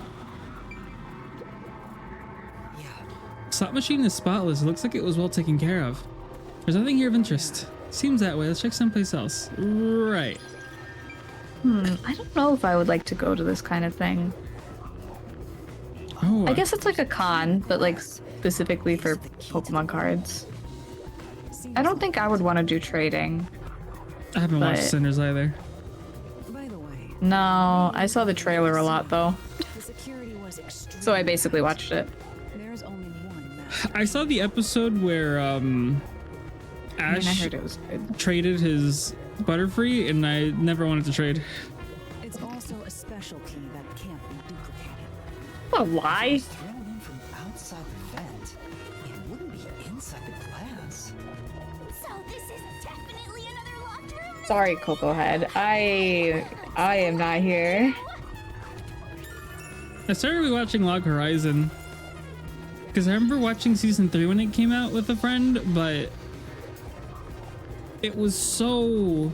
Slot machine is spotless. It looks like it was well taken care of. There's nothing here of interest. Seems that way. Let's check someplace else. Right. I don't know if I would like to go to this kind of thing. Oh, I guess it's like a con, but like specifically for Pokemon cards. I don't think I would want to do trading. I haven't watched Sinners either. No, I saw the trailer a lot though. So I basically watched it. I saw the episode where Ash I heard it was good. traded his Butterfree, and I never wanted to trade. It's also a special key that can't be duplicated. What a lie. Thrown in from outside the vent. It wouldn't be inside the glass. So this is definitely another locked room. Sorry, Kokohead. I am not here. I started rewatching Log Horizon because I remember watching season 3 when it came out with a friend, but it was so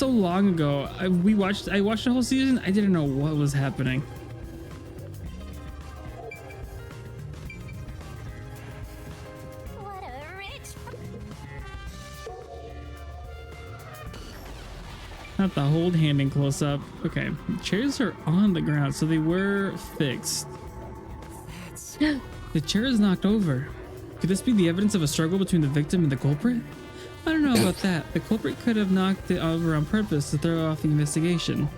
long ago. I watched the whole season. I didn't know what was happening. What a rich. Not the hold hand in close up. Okay, chairs are on the ground, so they were fixed. The chair is knocked over. Could this be the evidence of a struggle between the victim and the culprit? I don't know about that. The culprit could have knocked it over on purpose to throw off the investigation.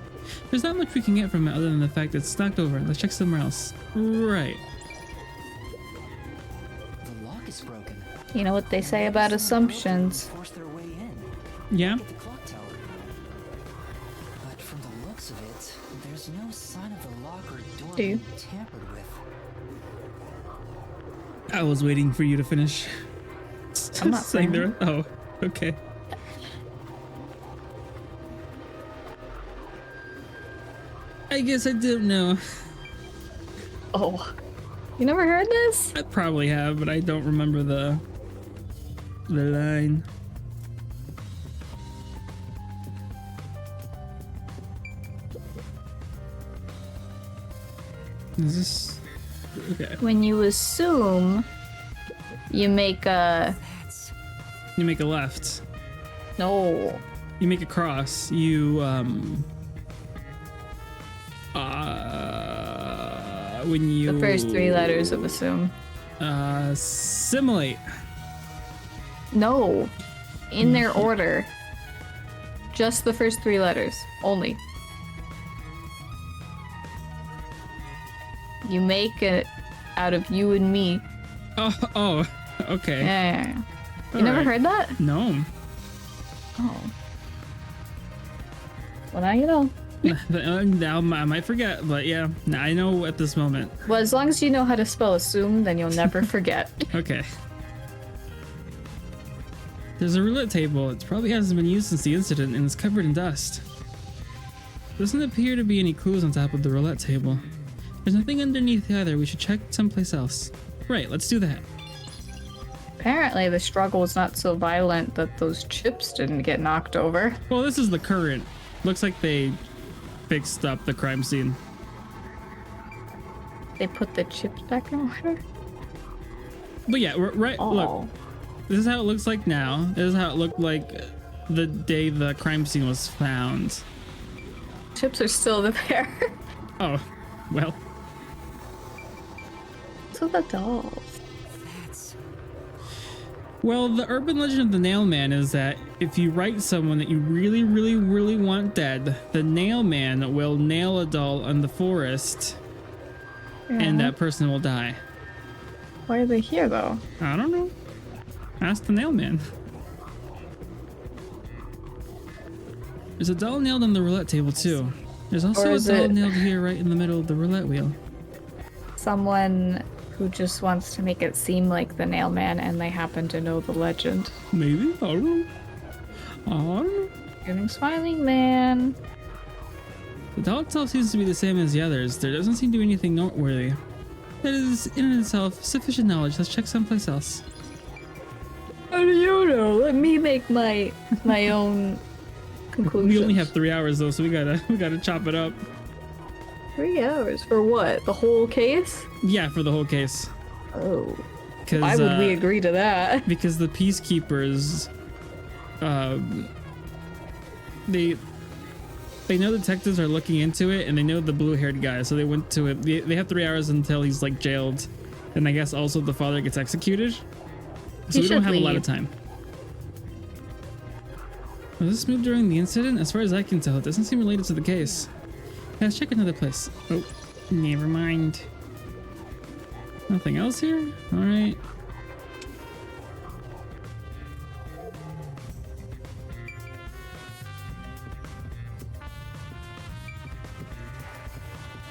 There's not much we can get from it other than the fact that it's knocked over. Let's check somewhere else. Right. is broken. You know what they say about assumptions. Force their way in. Yeah. At the clock tower. But from the looks of it, there's no sign of the lock or door Do you? being tampered with. I was waiting for you to finish. I'm not saying saying there. Oh, okay. I guess I didn't know. Oh, you never heard this? I probably have, but I don't remember the line. Is this okay? When you assume, you make a You make a left. no. You make a cross. You when you The first 3 letters of assume. assimilate. No, in their order. Just the first 3 letters only. You make it out of you and me. Oh, okay. Yeah. You All never right. heard that? No. Oh. Well, now you know. Now I might forget, but yeah, I know at this moment. Well, as long as you know how to spell assume, then you'll never forget. Okay. There's a roulette table. It probably hasn't been used since the incident and it's covered in dust. Doesn't appear to be any clues on top of the roulette table. There's nothing underneath either. We should check someplace else. Right, let's do that. Apparently, the struggle was not so violent that those chips didn't get knocked over. Well, this is the current. Looks like they fixed up the crime scene. They put the chips back in order? But yeah, right. Oh. Look, this is how it looks like now. This is how it looked like the day the crime scene was found. Chips are still there. Oh, well. So the dolls. Well, the urban legend of the Nail Man is that if you write someone that you really, really, really want dead, the Nail Man will nail a doll in the forest, and that person will die. Why are they here, though? I don't know. Ask the Nail Man. There's a doll nailed on the roulette table, too. There's also a doll nailed here right in the middle of the roulette wheel. Someone who just wants to make it seem like the Nail Man and they happen to know the legend. Maybe? I don't know. I don't know. Getting smiling man. The doll itself seems to be the same as the others. There doesn't seem to be anything noteworthy. That is, in itself, sufficient knowledge. Let's check someplace else. How do you know? Let me make my own conclusions. We only have 3 hours though, so we gotta chop it up. 3 hours for what? The whole case? Yeah, for the whole case. Oh. Why would we agree to that? Because the peacekeepers, they know detectives are looking into it, and they know the blue-haired guy, so they went to it. They have 3 hours until he's like jailed, and I guess also the father gets executed. So we don't have a lot of time. Was this moved during the incident? As far as I can tell, it doesn't seem related to the case. Let's check another place. Oh, never mind. Nothing else here? All right.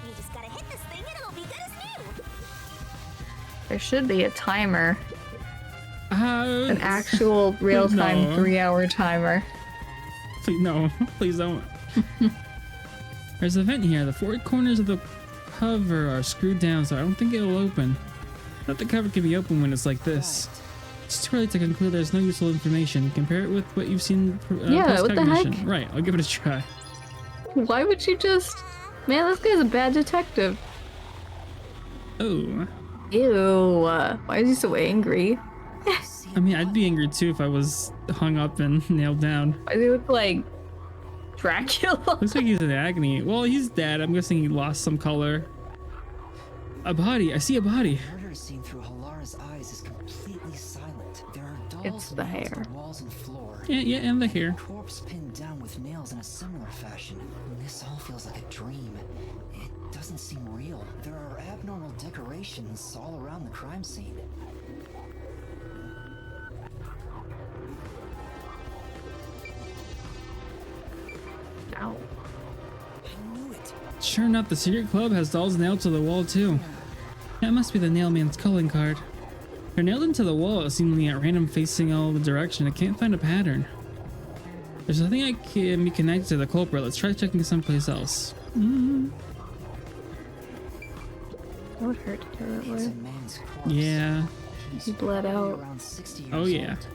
You just gotta hit this thing and it'll be good as new. There should be a timer. An actual real-time no. 3-hour timer. Please, no, please don't. There's a vent here. The 4 corners of the cover are screwed down, so I don't think it'll open. Not the cover can be open when it's like this. It's too early to conclude there's no useful information. Compare it with what you've seen. Yeah, what the heck? Right, I'll give it a try. Why would you just... Man, this guy's a bad detective. Oh. Ew. Why is he so angry? I mean, I'd be angry too if I was hung up and nailed down. Why does he look like Dracula? Looks like he's in agony. Well, he's dead. I'm guessing he lost some color. A body. I see a body. The murder scene through Halara's eyes is completely silent. There are dolls It's the nailed to hair. the walls and floor. Yeah, and the hair. Corpse pinned down with nails in a similar fashion. This all feels like a dream. It doesn't seem real. There are abnormal decorations all around the crime scene. Ow. I knew it. Sure enough, the secret club has dolls nailed to the wall too. That must be the nail man's calling card. They're nailed into the wall, seemingly at random, facing all the direction. I can't find a pattern. There's nothing I can be connected to the culprit. Let's try checking someplace else. That would hurt to do it It's a with. man's corpse. Yeah. He bled Probably out. around 60 years Oh yeah. old.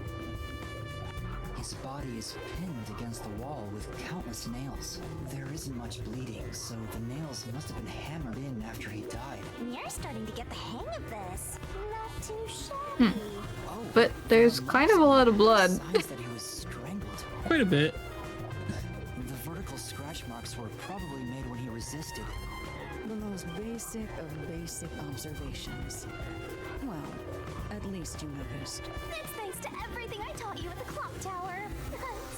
His body is pinned against the wall with countless nails. There isn't much bleeding, so the nails must have been hammered in after he died. You're starting to get the hang of this. Not too shabby. Oh, But there's kind of a lot of blood. signs that he was strangled. Quite a bit. The vertical scratch marks were probably made when he resisted. The most basic of basic observations. Well, at least you noticed. That's thanks to everything I taught you at the clock tower.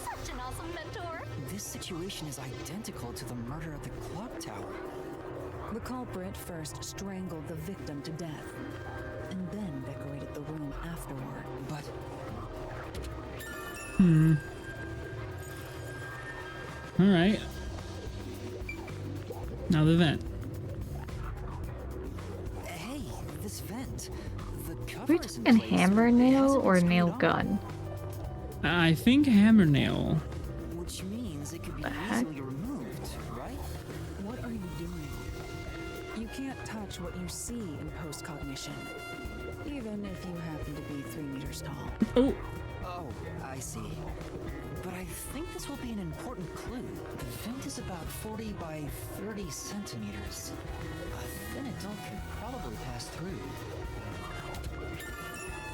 Such an awesome mentor. This situation is identical to the murder at the clock tower. The culprit first strangled the victim to death, and then decorated the room afterward. But Alright. Now the vent. hey, this vent, the Are cover we is in talking place, hammer but it nail hasn't or been nail screwed on, gun? I think hammer nail. which means it could be The heck? easily removed, right? What are you doing? You can't touch what you see in post-cognition, even if you happen to be 3 meters tall. Oh, Oh, I see. But I think this will be an important clue. The vent is about 40 by 30 centimeters. A thin adult could probably pass through.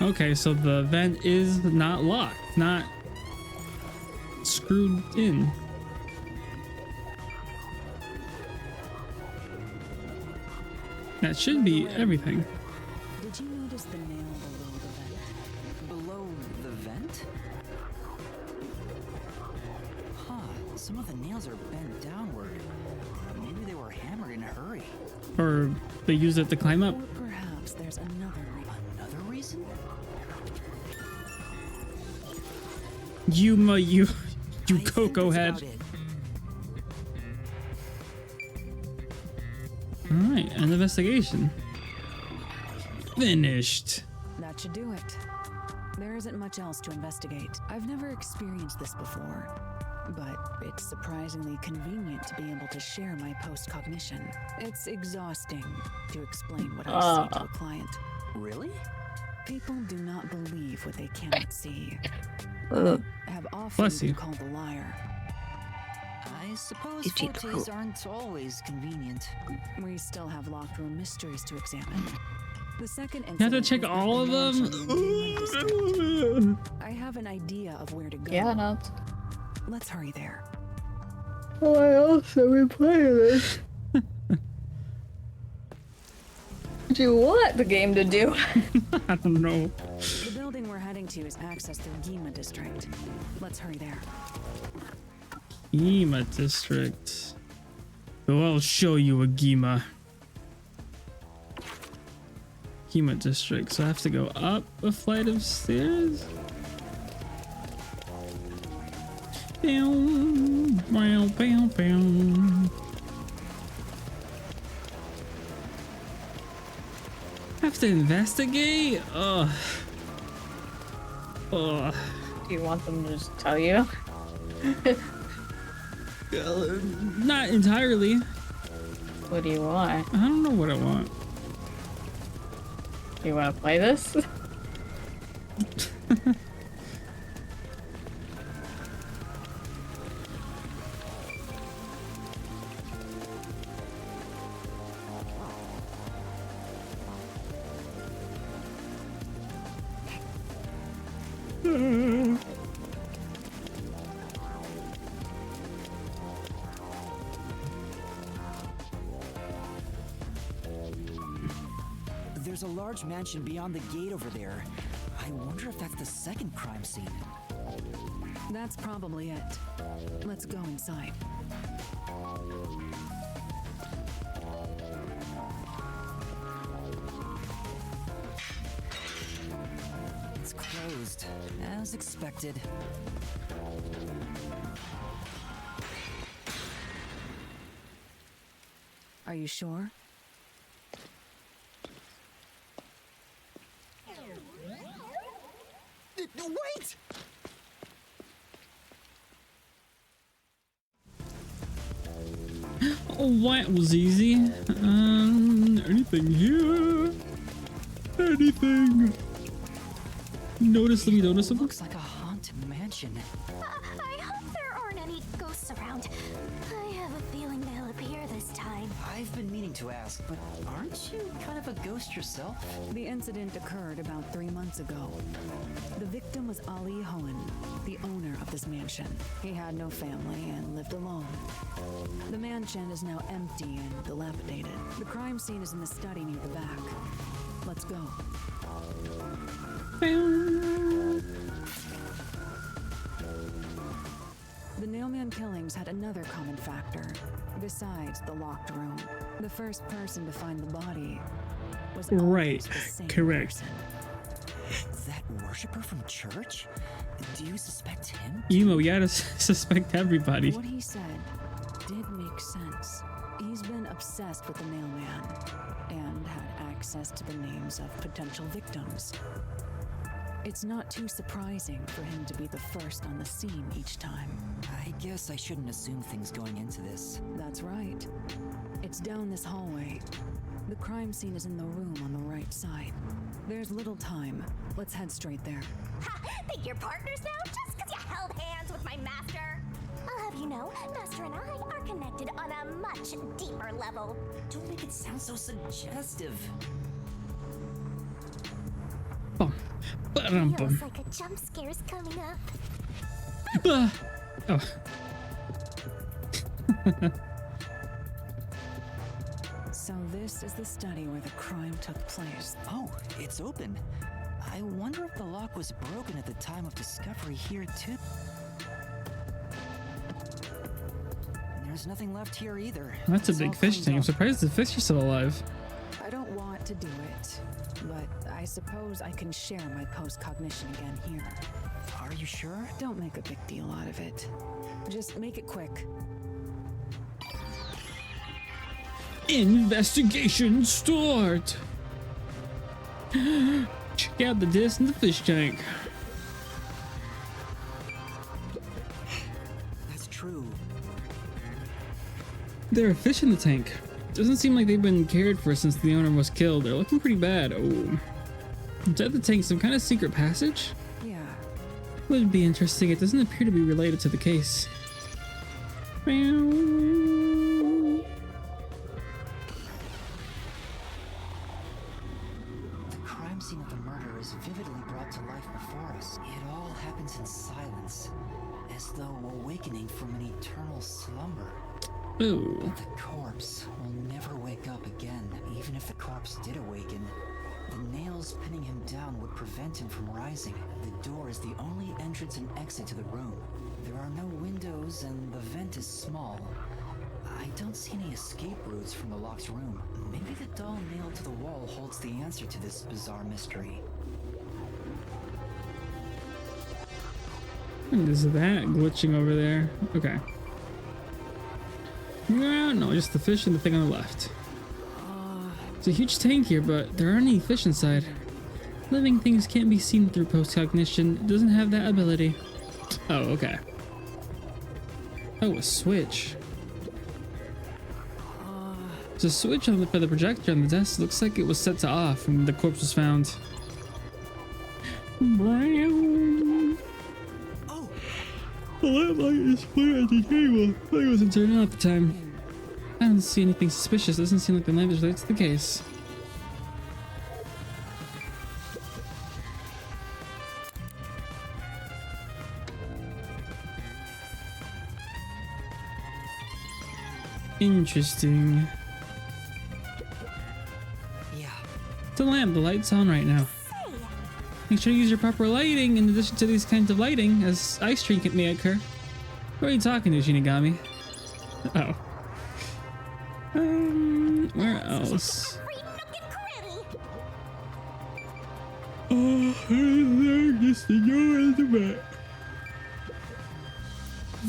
okay, so the vent is not locked, not screwed in. That should be everything. Did you notice the nail below the vent? Below the vent? Huh, some of the nails are bent downward. Maybe they were hammered in a hurry. Or they use it to climb up. Or perhaps there's another reason. Another reason? Yuma, you I think that's Kokohead. about it. Alright, an investigation. Finished. That should do it. There isn't much else to investigate. I've never experienced this before, but it's surprisingly convenient to be able to share my post-cognition. It's exhausting to explain what I see to a client. Really? People do not believe what they cannot see. Ugh. Have often Bless been you. called a liar. I suppose Itchy fortes throat. aren't always convenient. We still have locked room mysteries to examine. The second You have to incident check was at all the of mansion in Yuma District. them. I have an idea of where to go. Yeah, no. Let's hurry there. Why else are we playing this? What do you want the game to do? I don't know. The building we're heading to is accessed through Yuma District. Let's hurry there. Yuma District. Oh, I'll show you a Gima. Yuma District. So I have to go up a flight of stairs. Bow, bow, bow, bow. Have to investigate? Ugh. Ugh. Do you want them to just tell you? Not entirely. What do you want? I don't know what I want. Do you want to play this? There's a large mansion beyond the gate over there. I wonder if that's the second crime scene. That's probably it. Let's go inside. It's closed, as expected. Are you sure? Wait! Oh, that was easy. Anything here? Anything? Noticeable? Looks like a haunted mansion. I hope there aren't any ghosts around. I have a feeling they'll appear this time. I've been meaning to ask, but aren't you kind of a ghost yourself? The incident occurred about 3 months ago. The victim was Ali Hohen, the owner of this mansion. He had no family and lived alone. The mansion is now empty and dilapidated. The crime scene is in the study near the back. Let's go. The Nailman killings had another common factor, besides the locked room. The first person to find the body was always the same person. That worshiper from church? Do you suspect him? Emo, you gotta suspect everybody. What he said did make sense. He's been obsessed with the Nailman and had access to the names of potential victims. It's not too surprising for him to be the first on the scene each time. I guess I shouldn't assume things going into this. That's right. It's down this hallway. The crime scene is in the room on the right side. There's little time. Let's head straight there. Ha! Think you're partners now just because you held hands with my master? I'll have you know, Master and I are connected on a much deeper level. Don't make it sound so suggestive. Feels like a jump scare's coming up. Oh. So this is the study where the crime took place. Oh, it's open. I wonder if the lock was broken at the time of discovery here too. There's nothing left here either. That's a big fish tank. I'm surprised the fish are still alive. I don't want to do it, but I suppose I can share my post-cognition again here. Are you sure? Don't make a big deal out of it. Just make it quick. Investigation start. Check out the disc in the fish tank. That's true. There are fish in the tank. Doesn't seem like they've been cared for since the owner was killed. They're looking pretty bad. Oh. Inside the tank, some kind of secret passage? Yeah. Would be interesting. It doesn't appear to be related to the case. The crime scene of the murder is vividly brought to life before us. It all happens in silence, as though awakening from an eternal slumber. Ooh. But the corpse will never wake up again. Even if the corpse did awaken, the nails pinning him down would prevent him from rising. The door is the only entrance and exit to the room. There are no windows and the vent is small. I don't see any escape routes from the locked room. Maybe the doll nailed to the wall holds the answer to this bizarre mystery. What is that glitching over there? Okay. No, just the fish and the thing on the left. It's a huge tank here, but there aren't any fish inside. Living things can't be seen through post-cognition. It doesn't have that ability. Oh, okay. Oh, a switch. There's a switch on for the projector on the desk. Looks like it was set to off when the corpse was found. Brown. Oh! The lamplight is clear at the table. I wasn't turned on at the time. I don't see anything suspicious. Doesn't seem like the lamp is related to the case. Interesting. Yeah. The lamp, the light's on right now. Make sure you use your proper lighting in addition to these kinds of lighting, as eye strain may occur. Who are you talking to, Shinigami? Oh. Where else? Oh, just the door at the back.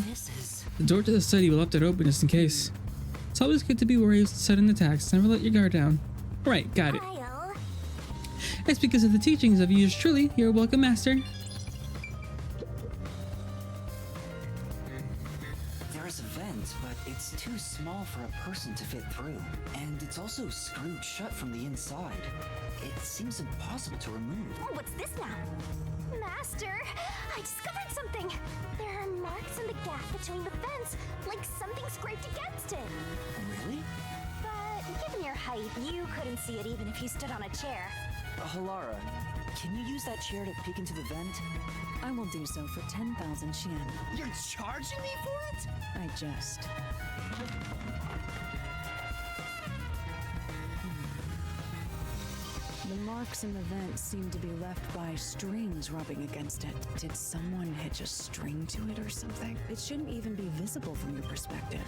This is... The door to the study, we left it open just in case. It's always good to be wary of sudden attacks. Never let your guard down. Right, got it. It's because of the teachings of yours truly. You're welcome, master. There's a vent, but it's too small for a person to fit through. And it's also screwed shut from the inside. It seems impossible to remove. What's this now? Master, I discovered something. There are marks in the gap between the fence, like something scraped against it. Really? But given your height, you couldn't see it even if you stood on a chair. Halara, can you use that chair to peek into the vent? I will do so for 10,000 Xian. You're charging me for it? I just. The marks in the vent seem to be left by strings rubbing against it. Did someone hitch a string to it or something? It shouldn't even be visible from your perspective.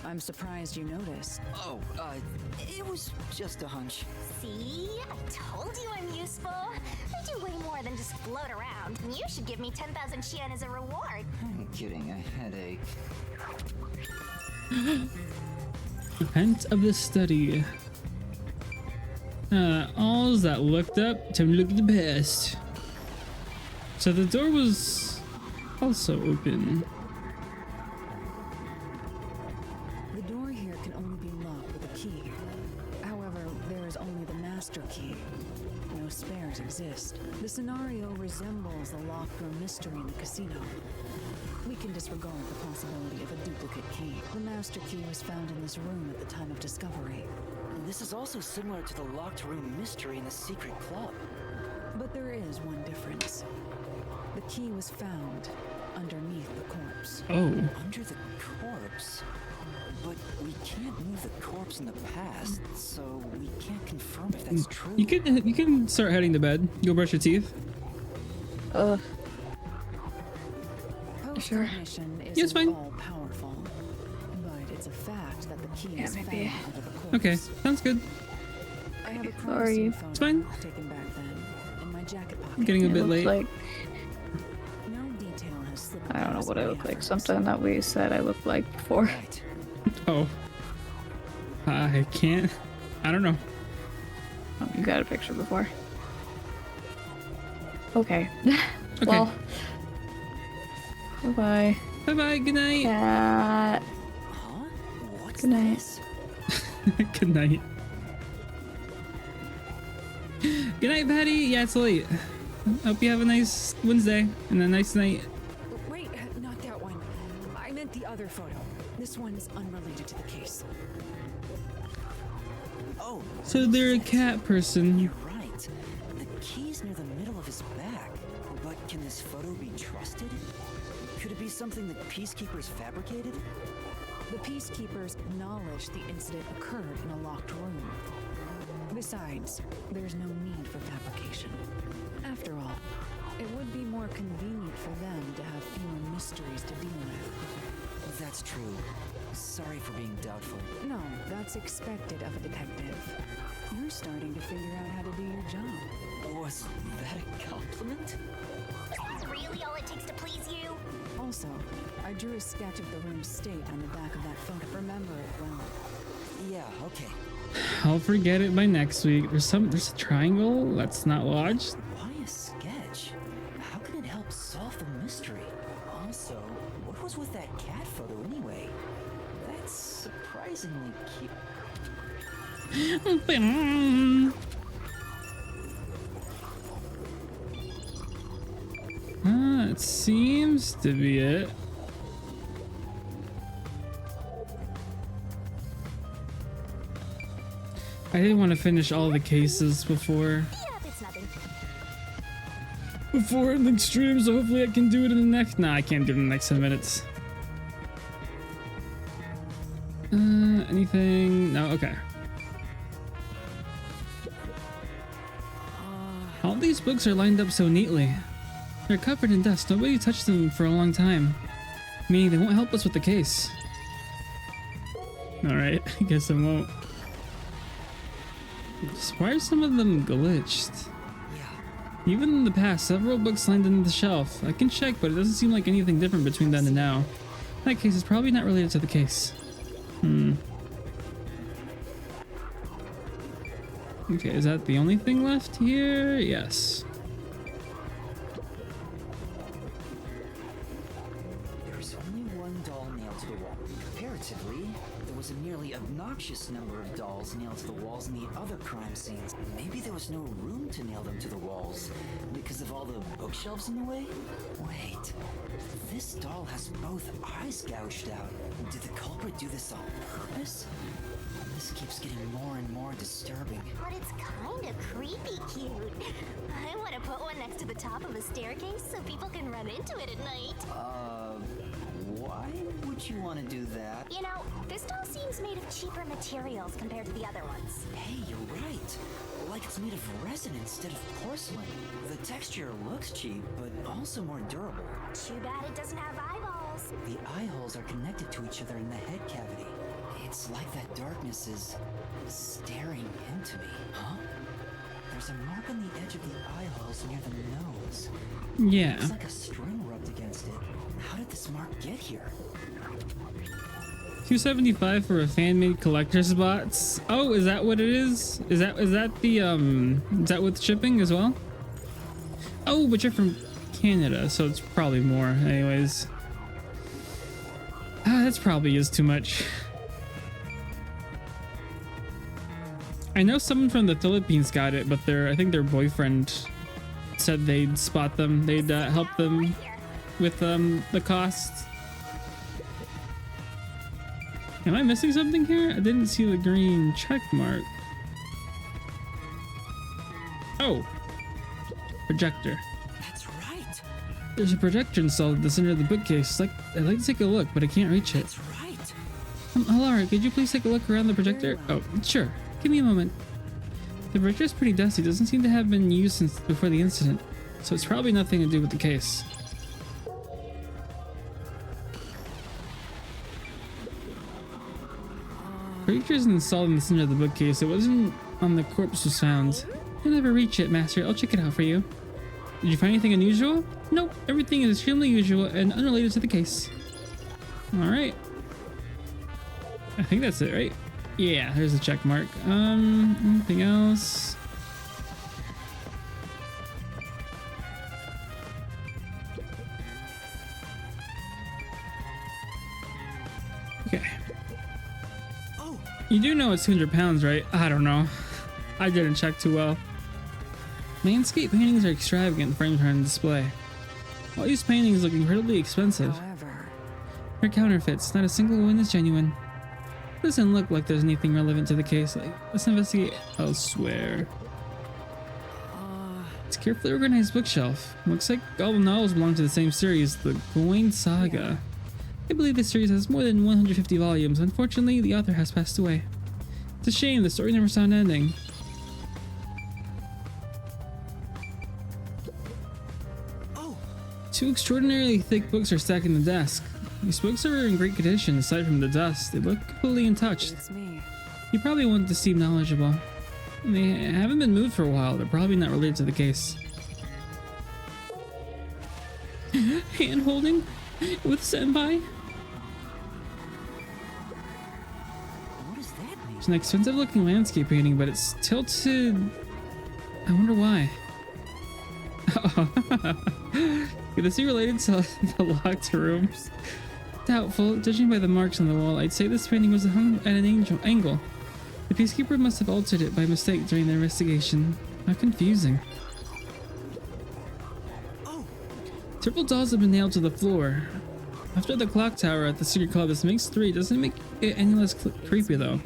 I'm surprised you noticed. Oh, it was just a hunch. See? I told you I'm useful. I do way more than just float around. You should give me 10,000 Xian as a reward. I'm getting a headache. Repent of the study. All that looked up, time to look at the past. So the door was also open. The door here can only be locked with a key. However, there is only the master key. No spares exist. The scenario resembles the locked room mystery in the casino. We can disregard the possibility of a duplicate key. The master key was found in this room at the time of discovery. This is also similar to the locked room mystery in the secret club. But there is one difference. The key was found underneath the corpse. Oh. Under the corpse? But we can't move the corpse in the past, so we can't confirm if that's true. You can start heading to bed. Go brush your teeth. Sure. Yeah, it's fine. All-powerful, but it's a fact that the key is found maybe. under the corpse. Okay, sounds good. I have a Sorry. photo It's fine. taken back then in my jacket pocket. I'm getting a It bit looked late. like, No detail has slipped I don't know past what my I look like. efforts. Something that we said I looked like before. Right. Oh. I can't. I don't know. Oh, you got a picture before. Okay. Okay. Well. Bye-bye. Bye-bye. Good night. Cat. Huh? What's Good night. this? Good night. Good night, Patty. Yeah, it's late. Hope you have a nice Wednesday and a nice night. Wait, not that one. I meant the other photo. This one's unrelated to the case. Oh. So they're a cat person. You're right. The key's near the middle of his back. But can this photo be trusted? Could it be something that peacekeepers fabricated? The peacekeepers acknowledged the incident occurred in a locked room. Besides, there's no need for fabrication. After all, it would be more convenient for them to have fewer mysteries to deal with. That's true. Sorry for being doubtful. No, that's expected of a detective. You're starting to figure out how to do your job. Was that a compliment? Is that really all it takes to please you? Also, I drew a sketch of the room's state on the back of that photo. Remember it well. Yeah, okay. I'll forget it by next week. There's a triangle that's not lodged. Why a sketch? How can it help solve the mystery? Also, what was with that cat photo anyway? That's surprisingly cute. It seems to be it. I didn't want to finish all the cases before It's nothing. ending stream, so hopefully I can do it in the next. Nah, I can't do it in the next 10 minutes. Anything? No, okay. All these books are lined up so neatly. They're covered in dust. Nobody touched them for a long time. Meaning they won't help us with the case. Alright, I guess I won't. Just why are some of them glitched? Even in the past, several books lined in the shelf. I can check, but it doesn't seem like anything different between then and now. That case is probably not related to the case. Okay, is that the only thing left here? Yes. There's only one doll nailed to the wall. Comparatively, there was a nearly obnoxious number of dolls nailed to the walls in the other crime scenes. Maybe there was no room to nail them to the walls because of all the bookshelves in the way? Wait, this doll has both eyes gouged out. Did the culprit do this on purpose? This keeps getting more and more disturbing. But it's kind of creepy cute. I want to put one next to the top of a staircase so people can run into it at night. Why would you want to do that? You know, this doll seems made of cheaper materials compared to the other ones. Hey, you're right. Like it's made of resin instead of porcelain. The texture looks cheap, but also more durable. Too bad it doesn't have eyeballs. The eye holes are connected to each other in the head cavity. It's like that darkness is staring into me. Huh? There's a mark on the edge of the eye holes near the nose. Yeah. It's like a string rubbed against it. How did this mark get here? $275 for a fan-made collector's box. Oh, is that what it is? Is that the is that with shipping as well? Oh, but you're from Canada, so it's probably more. Anyways, that's probably is too much. I know someone from the Philippines got it, but I think their boyfriend said they'd spot them. They'd help them with the cost. Am I missing something here? I didn't see the green check mark. Oh, projector. That's right. There's a projector installed at the center of the bookcase. I'd like to take a look, but I can't reach it. That's right. Laura, could you please take a look around the projector? Oh, sure. Give me a moment. The projector is pretty dusty. It doesn't seem to have been used since before the incident, so it's probably nothing to do with the case. Projector is installed in the center of the bookcase. It wasn't on the corpse was found. You'll never reach it, Master. I'll check it out for you. Did you find anything unusual? Nope. Everything is extremely usual and unrelated to the case. Alright. I think that's it, right? Yeah, there's a check mark. Anything else? Okay. You do know it's 200 pounds, right? I don't know. I didn't check too well. Landscape paintings are extravagant, frames are on display. All these paintings look incredibly expensive. However, They're counterfeits, not a single one is genuine. Doesn't look like there's anything relevant to the case. Let's investigate elsewhere. It's a carefully organized bookshelf. Looks like all the novels belong to the same series, the Gawain Saga. I believe this series has more than 150 volumes. Unfortunately, the author has passed away. It's a shame, the story never saw an ending. Two extraordinarily thick books are stacked in the desk. These books are in great condition, aside from the dust. They look completely untouched. it's me. You probably want to seem knowledgeable. They haven't been moved for a while. They're probably not related to the case. Hand holding with senpai. What does that mean? It's an expensive looking landscape painting, but it's tilted. I wonder why. Could this be related to the locked room? Doubtful. Judging by the marks on the wall, I'd say this painting was hung at an angle. The peacekeeper must have altered it by mistake during their investigation. How confusing. Several dolls have been nailed to the floor. After the clock tower at the secret club, this makes 3. Doesn't make it any less creepy though.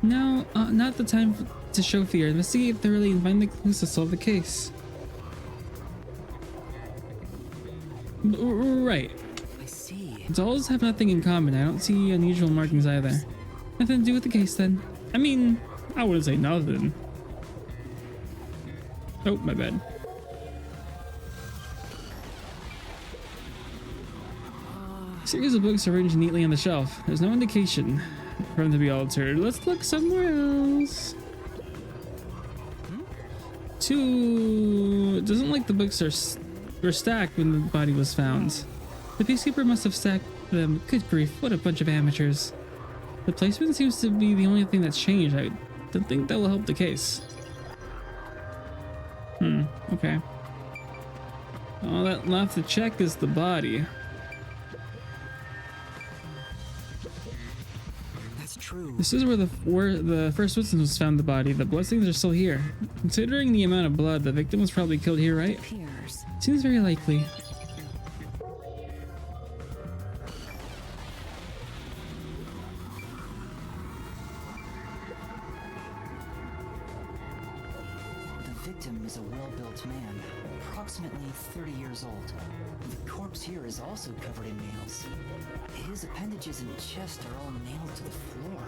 No, not the time to show fear. Investigate thoroughly and find the clues to solve the case. Right. I see. Dolls have nothing in common. I don't see unusual markings either. Nothing to do with the case then. I mean, I wouldn't say nothing. Oh, my bad. A series of books arranged neatly on the shelf. There's no indication for them to be altered. Let's look somewhere else. It doesn't like the books were stacked when the body was found. The peacekeeper must have stacked them. Good grief, what a bunch of amateurs. The placement seems to be the only thing that's changed. I don't think that will help the case. Okay. All that left to check is the body. That's true. This is where the first witness was found the body. The bloodstains are still here. Considering the amount of blood, the victim was probably killed here, right? Seems very likely. The victim is a well-built man, approximately 30 years old. The corpse here is also covered in nails. His appendages and chest are all nailed to the floor.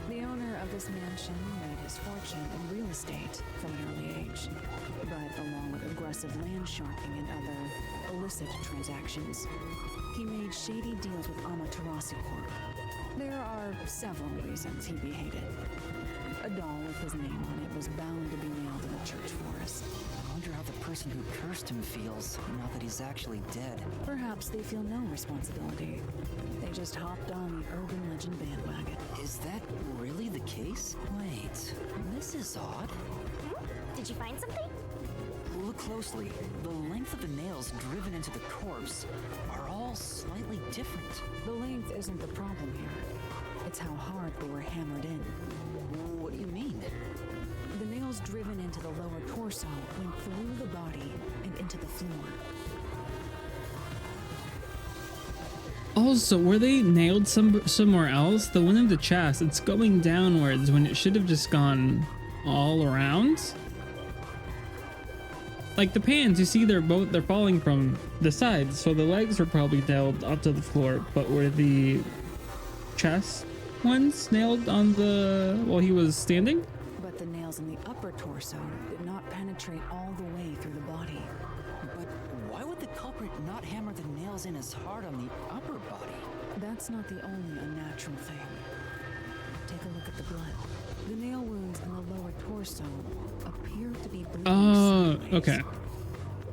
The owner of this mansion made his fortune in real estate from an early age. But along with aggressive land sharking and other illicit transactions, he made shady deals with Amaterasu Corp. There are several reasons he behaved. A doll with his name on it was bound to be nailed in a church forest. I wonder how the person who cursed him feels, now that he's actually dead. Perhaps they feel no responsibility. They just hopped on the urban legend bandwagon. Is that really the case? Wait, this is odd. Did you find something? Look closely. The length of the nails driven into the corpse are all slightly different. The length isn't the problem here. It's how hard they were hammered in. What do you mean? The nails driven into the lower torso went through the body and into the floor. Also, were they nailed somewhere else? The one in the chest, it's going downwards when it should have just gone all around. Like the pans, you see they're falling from the sides, so the legs were probably nailed up to the floor, but were the chest ones nailed on the while he was standing? But the nails in the upper torso did not penetrate all the way through the body. But why would the culprit not hammer the nails in as hard on the upper body? That's not the only unnatural thing. Take a look at the blood. The nail wounds in the lower torso appear to be bleeding sideways. Okay.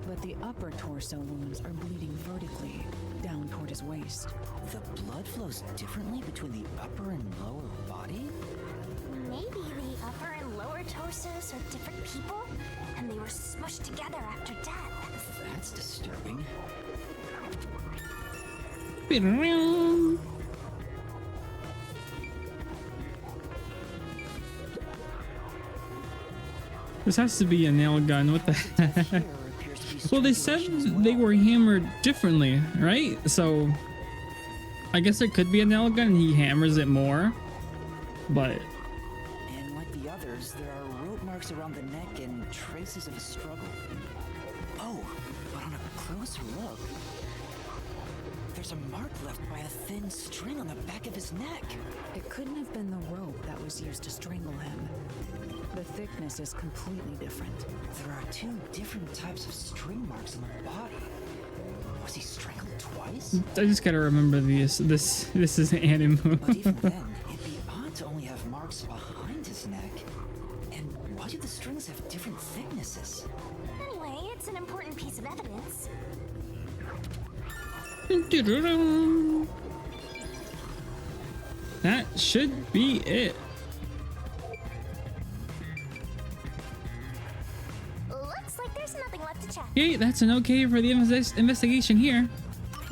But the upper torso wounds are bleeding vertically down toward his waist. The blood flows differently between the upper and lower body? Maybe the upper and lower torsos are different people, and they were smushed together after death. That's disturbing. This has to be a nail gun. What the heck? Well, they said they were hammered differently, right? So I guess there could be a nail gun and he hammers it more, but... And like the others, there are rope marks around the neck and traces of a struggle. Oh, but on a closer look, there's a mark left by a thin string on the back of his neck. It couldn't have been the rope that was used to strangle him. The thickness is completely different. There are two different types of string marks on the body. Was he strangled twice? I just gotta remember these. This is anime. But even then, it'd be odd to only have marks behind his neck. And why do the strings have different thicknesses? Anyway, it's an important piece of evidence. That should be it. Looks like there's nothing left to check. Okay, that's an okay for the investigation here.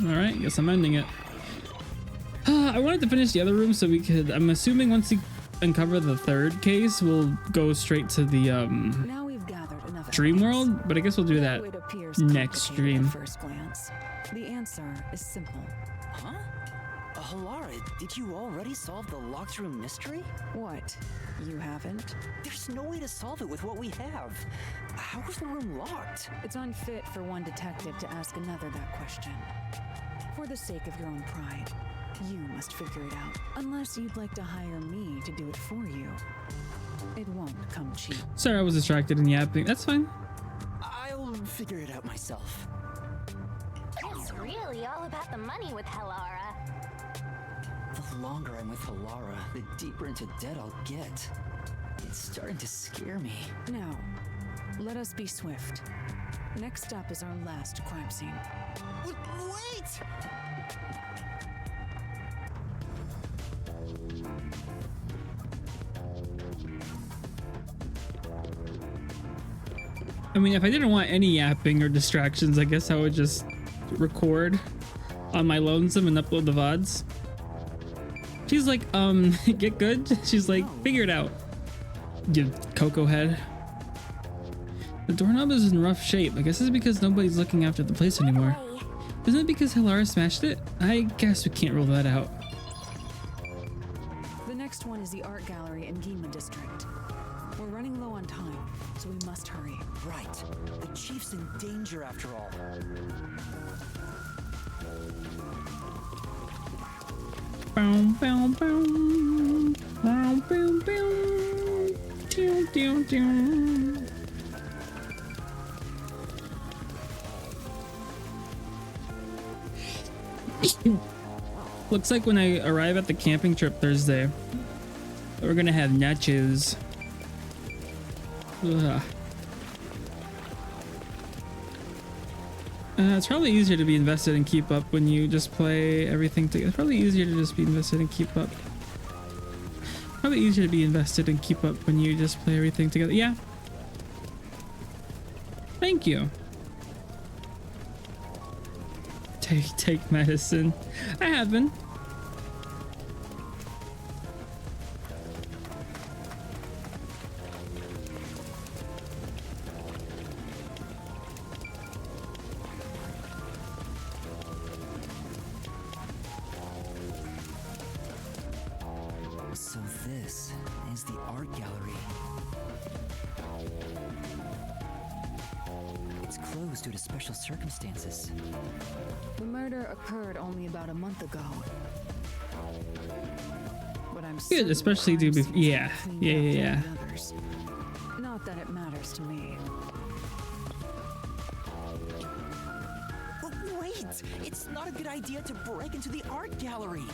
Alright, guess I'm ending it. I wanted to finish the other room so we could... I'm assuming once we uncover the third case, we'll go straight to the now we've gathered enough dream world, but I guess we'll do that it appears next complicated stream. at first glance. The answer is simple. Huh? Halara, did you already solve the locked room mystery? What? You haven't? There's no way to solve it with what we have. How was the room locked? It's unfit for one detective to ask another that question. For the sake of your own pride, you must figure it out. Unless you'd like to hire me to do it for you. It won't come cheap. Sorry, I was distracted and yapping. That's fine. I'll figure it out myself. It's really all about the money with Halara. The longer I'm with Halara, the deeper into debt I'll get. It's starting to scare me. Now, let us be swift. Next up is our last crime scene. Wait! I mean, if I didn't want any yapping or distractions, I guess I would just record on my lonesome and upload the VODs. She's like, get good? She's like, figure it out. You Kokohead. The doorknob is in rough shape. I guess it's because nobody's looking after the place anymore. Isn't it because Hilara smashed it? I guess we can't rule that out. The next one is the art gallery in Yuma district. We're running low on time, so we must hurry. Right. The chief's in danger after all. Boom, boom, boom. Boom, boom, boom. Doom, doom, doom. Looks like when I arrive at the camping trip Thursday, we're gonna have nachos. Ugh. It's probably easier to be invested and keep up when you just play everything together. It's probably easier to just be invested and keep up. Probably easier to be invested and keep up when you just play everything together. Yeah. Thank you. Take medicine. I haven't. So this is the art gallery. It's closed due to special circumstances. The murder occurred only about a month ago. But I'm Good, especially to be. Yeah. Not that it matters to me. But wait! It's not a good idea to break into the art gallery!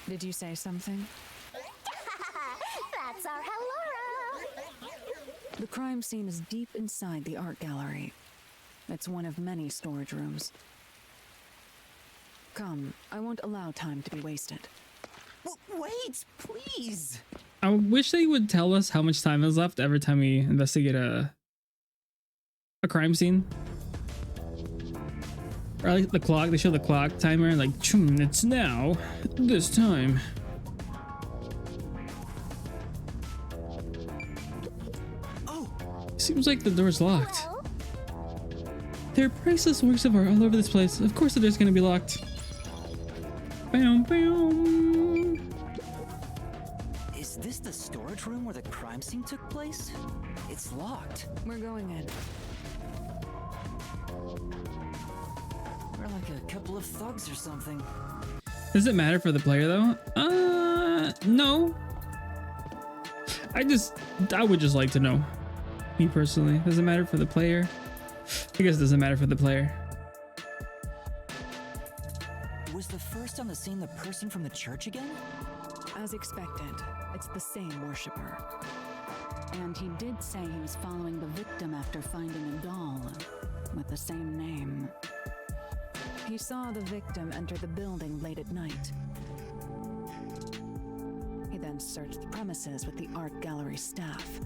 Did you say something? That's our Hilara! The crime scene is deep inside the art gallery. It's one of many storage rooms. Come, I won't allow time to be wasted. Wait, please! I wish they would tell us how much time is left every time we investigate a crime scene. Or like the clock, they show the clock timer like, it's now this time. Oh! Seems like the door's locked. There are priceless works of art all over this place. Of course the door's gonna be locked. Bam, bam. Is this the storage room where the crime scene took place? It's locked. We're going in. We're like a couple of thugs or something. Does it matter for the player though? No. I would just like to know. Me personally. Does it matter for the player? I guess it doesn't matter for the player. Was the first on the scene the person from the church again? As expected, it's the same worshiper. And he did say he was following the victim after finding a doll with the same name. He saw the victim enter the building late at night. He then searched the premises with the art gallery staff.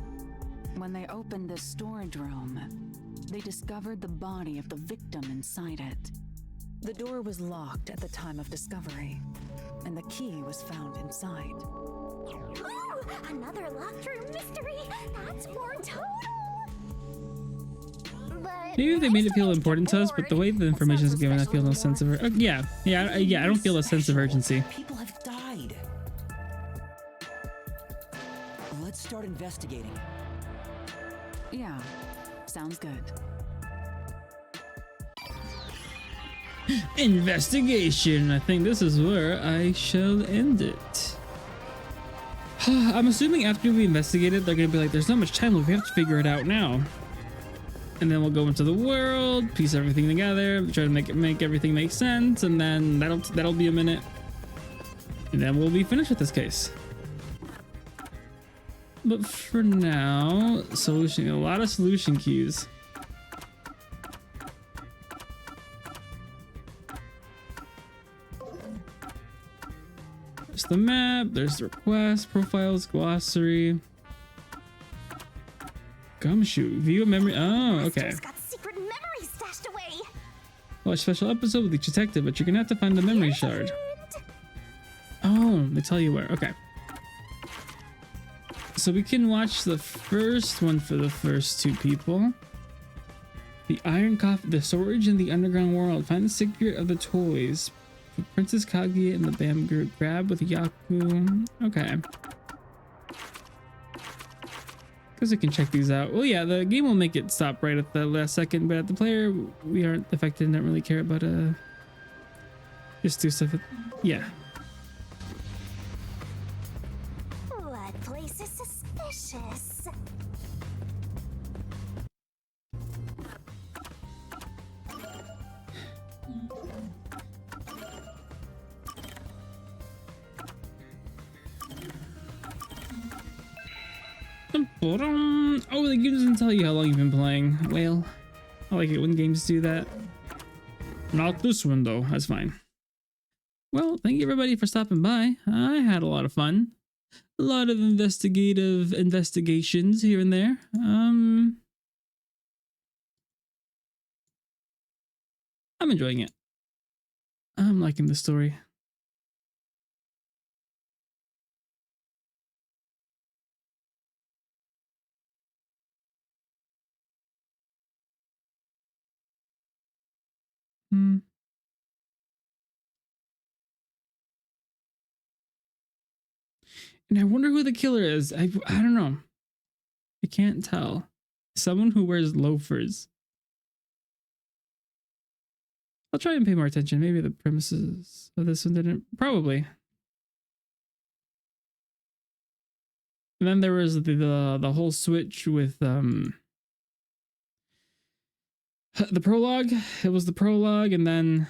When they opened the storage room, they discovered the body of the victim inside it. The door was locked at the time of discovery, and the key was found inside. Ooh, another locked room mystery! That's more total! But Maybe they made it feel important to us, but the way the information is given, I feel no sense of yeah, I don't feel a sense of urgency. People have died. Let's start investigating. Yeah, sounds good. Investigation. I think this is where I shall end it. I'm assuming after we investigate it, they're gonna be like, there's not much time left, we have to figure it out now. And then we'll go into the world, piece everything together, try to make everything make sense, and then that'll be a minute. And then we'll be finished with this case. But for now, a lot of solution keys. There's the map, there's the request, profiles, glossary. Gumshoe. View a memory. Oh, okay. Master's got secret memories stashed away. Watch special episode with each detective, but you're gonna have to find the memory shard. Oh, they tell you where. Okay. So we can watch the first one for the first two people. The Iron Coffin, the storage in the underground world. Find the secret of the toys. Princess Kaguya and the Bam group. Grab with Yaku. Okay. Because we can check these out. Well, yeah, the game will make it stop right at the last second, but at the player, we aren't affected and don't really care about just do stuff. Yeah. That place is suspicious. Oh, the game doesn't tell you how long you've been playing. Well, I like it when games do that. Not this one, though. That's fine. Well, thank you everybody for stopping by. I had a lot of fun. A lot of investigations here and there. I'm enjoying it. I'm liking the story. And I wonder who the killer is. I don't know. I can't tell. Someone who wears loafers. I'll try and pay more attention. Maybe the premises of this one didn't. Probably. And then there was the whole switch with the prologue. It was the prologue, and then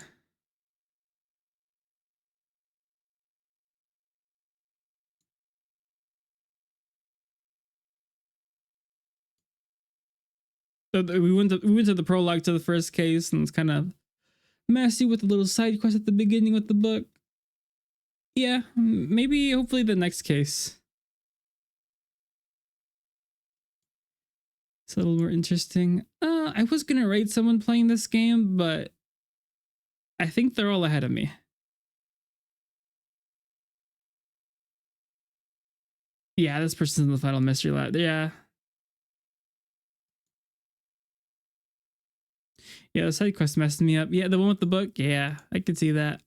we went to the prologue to the first case, and it's kind of messy with a little side quest at the beginning with the book. Yeah, maybe hopefully the next case. It's a little more interesting. I was gonna rate someone playing this game, but I think they're all ahead of me. Yeah, this person's in the final mystery lab. Yeah. Yeah, the side quest messed me up. Yeah, the one with the book. Yeah, I could see that.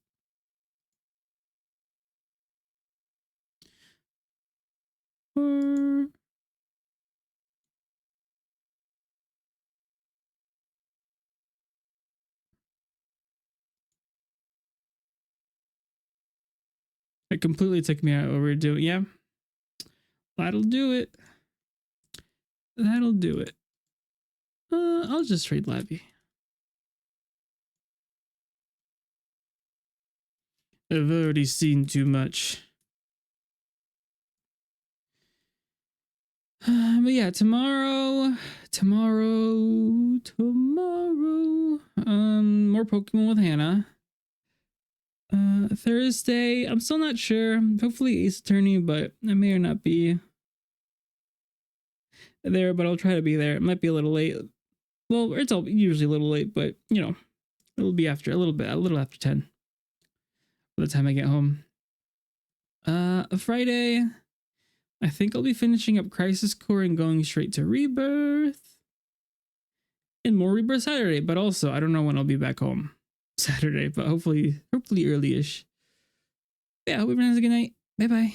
It completely took me out what we were doing. Yeah. That'll do it. That'll do it. I'll just trade Labby. I've already seen too much. But yeah, tomorrow, more Pokemon with Hannah. Thursday, I'm still not sure. Hopefully Ace Attorney, but I may or not be there, but I'll try to be there. It might be a little late. Well, it's usually a little late, but you know, it'll be after a little after 10 by the time I get home. Friday, I think I'll be finishing up Crisis Core and going straight to Rebirth. And more Rebirth Saturday, but also I don't know when I'll be back home Saturday, but hopefully early-ish. Yeah, hope everyone has a good night. Bye-bye.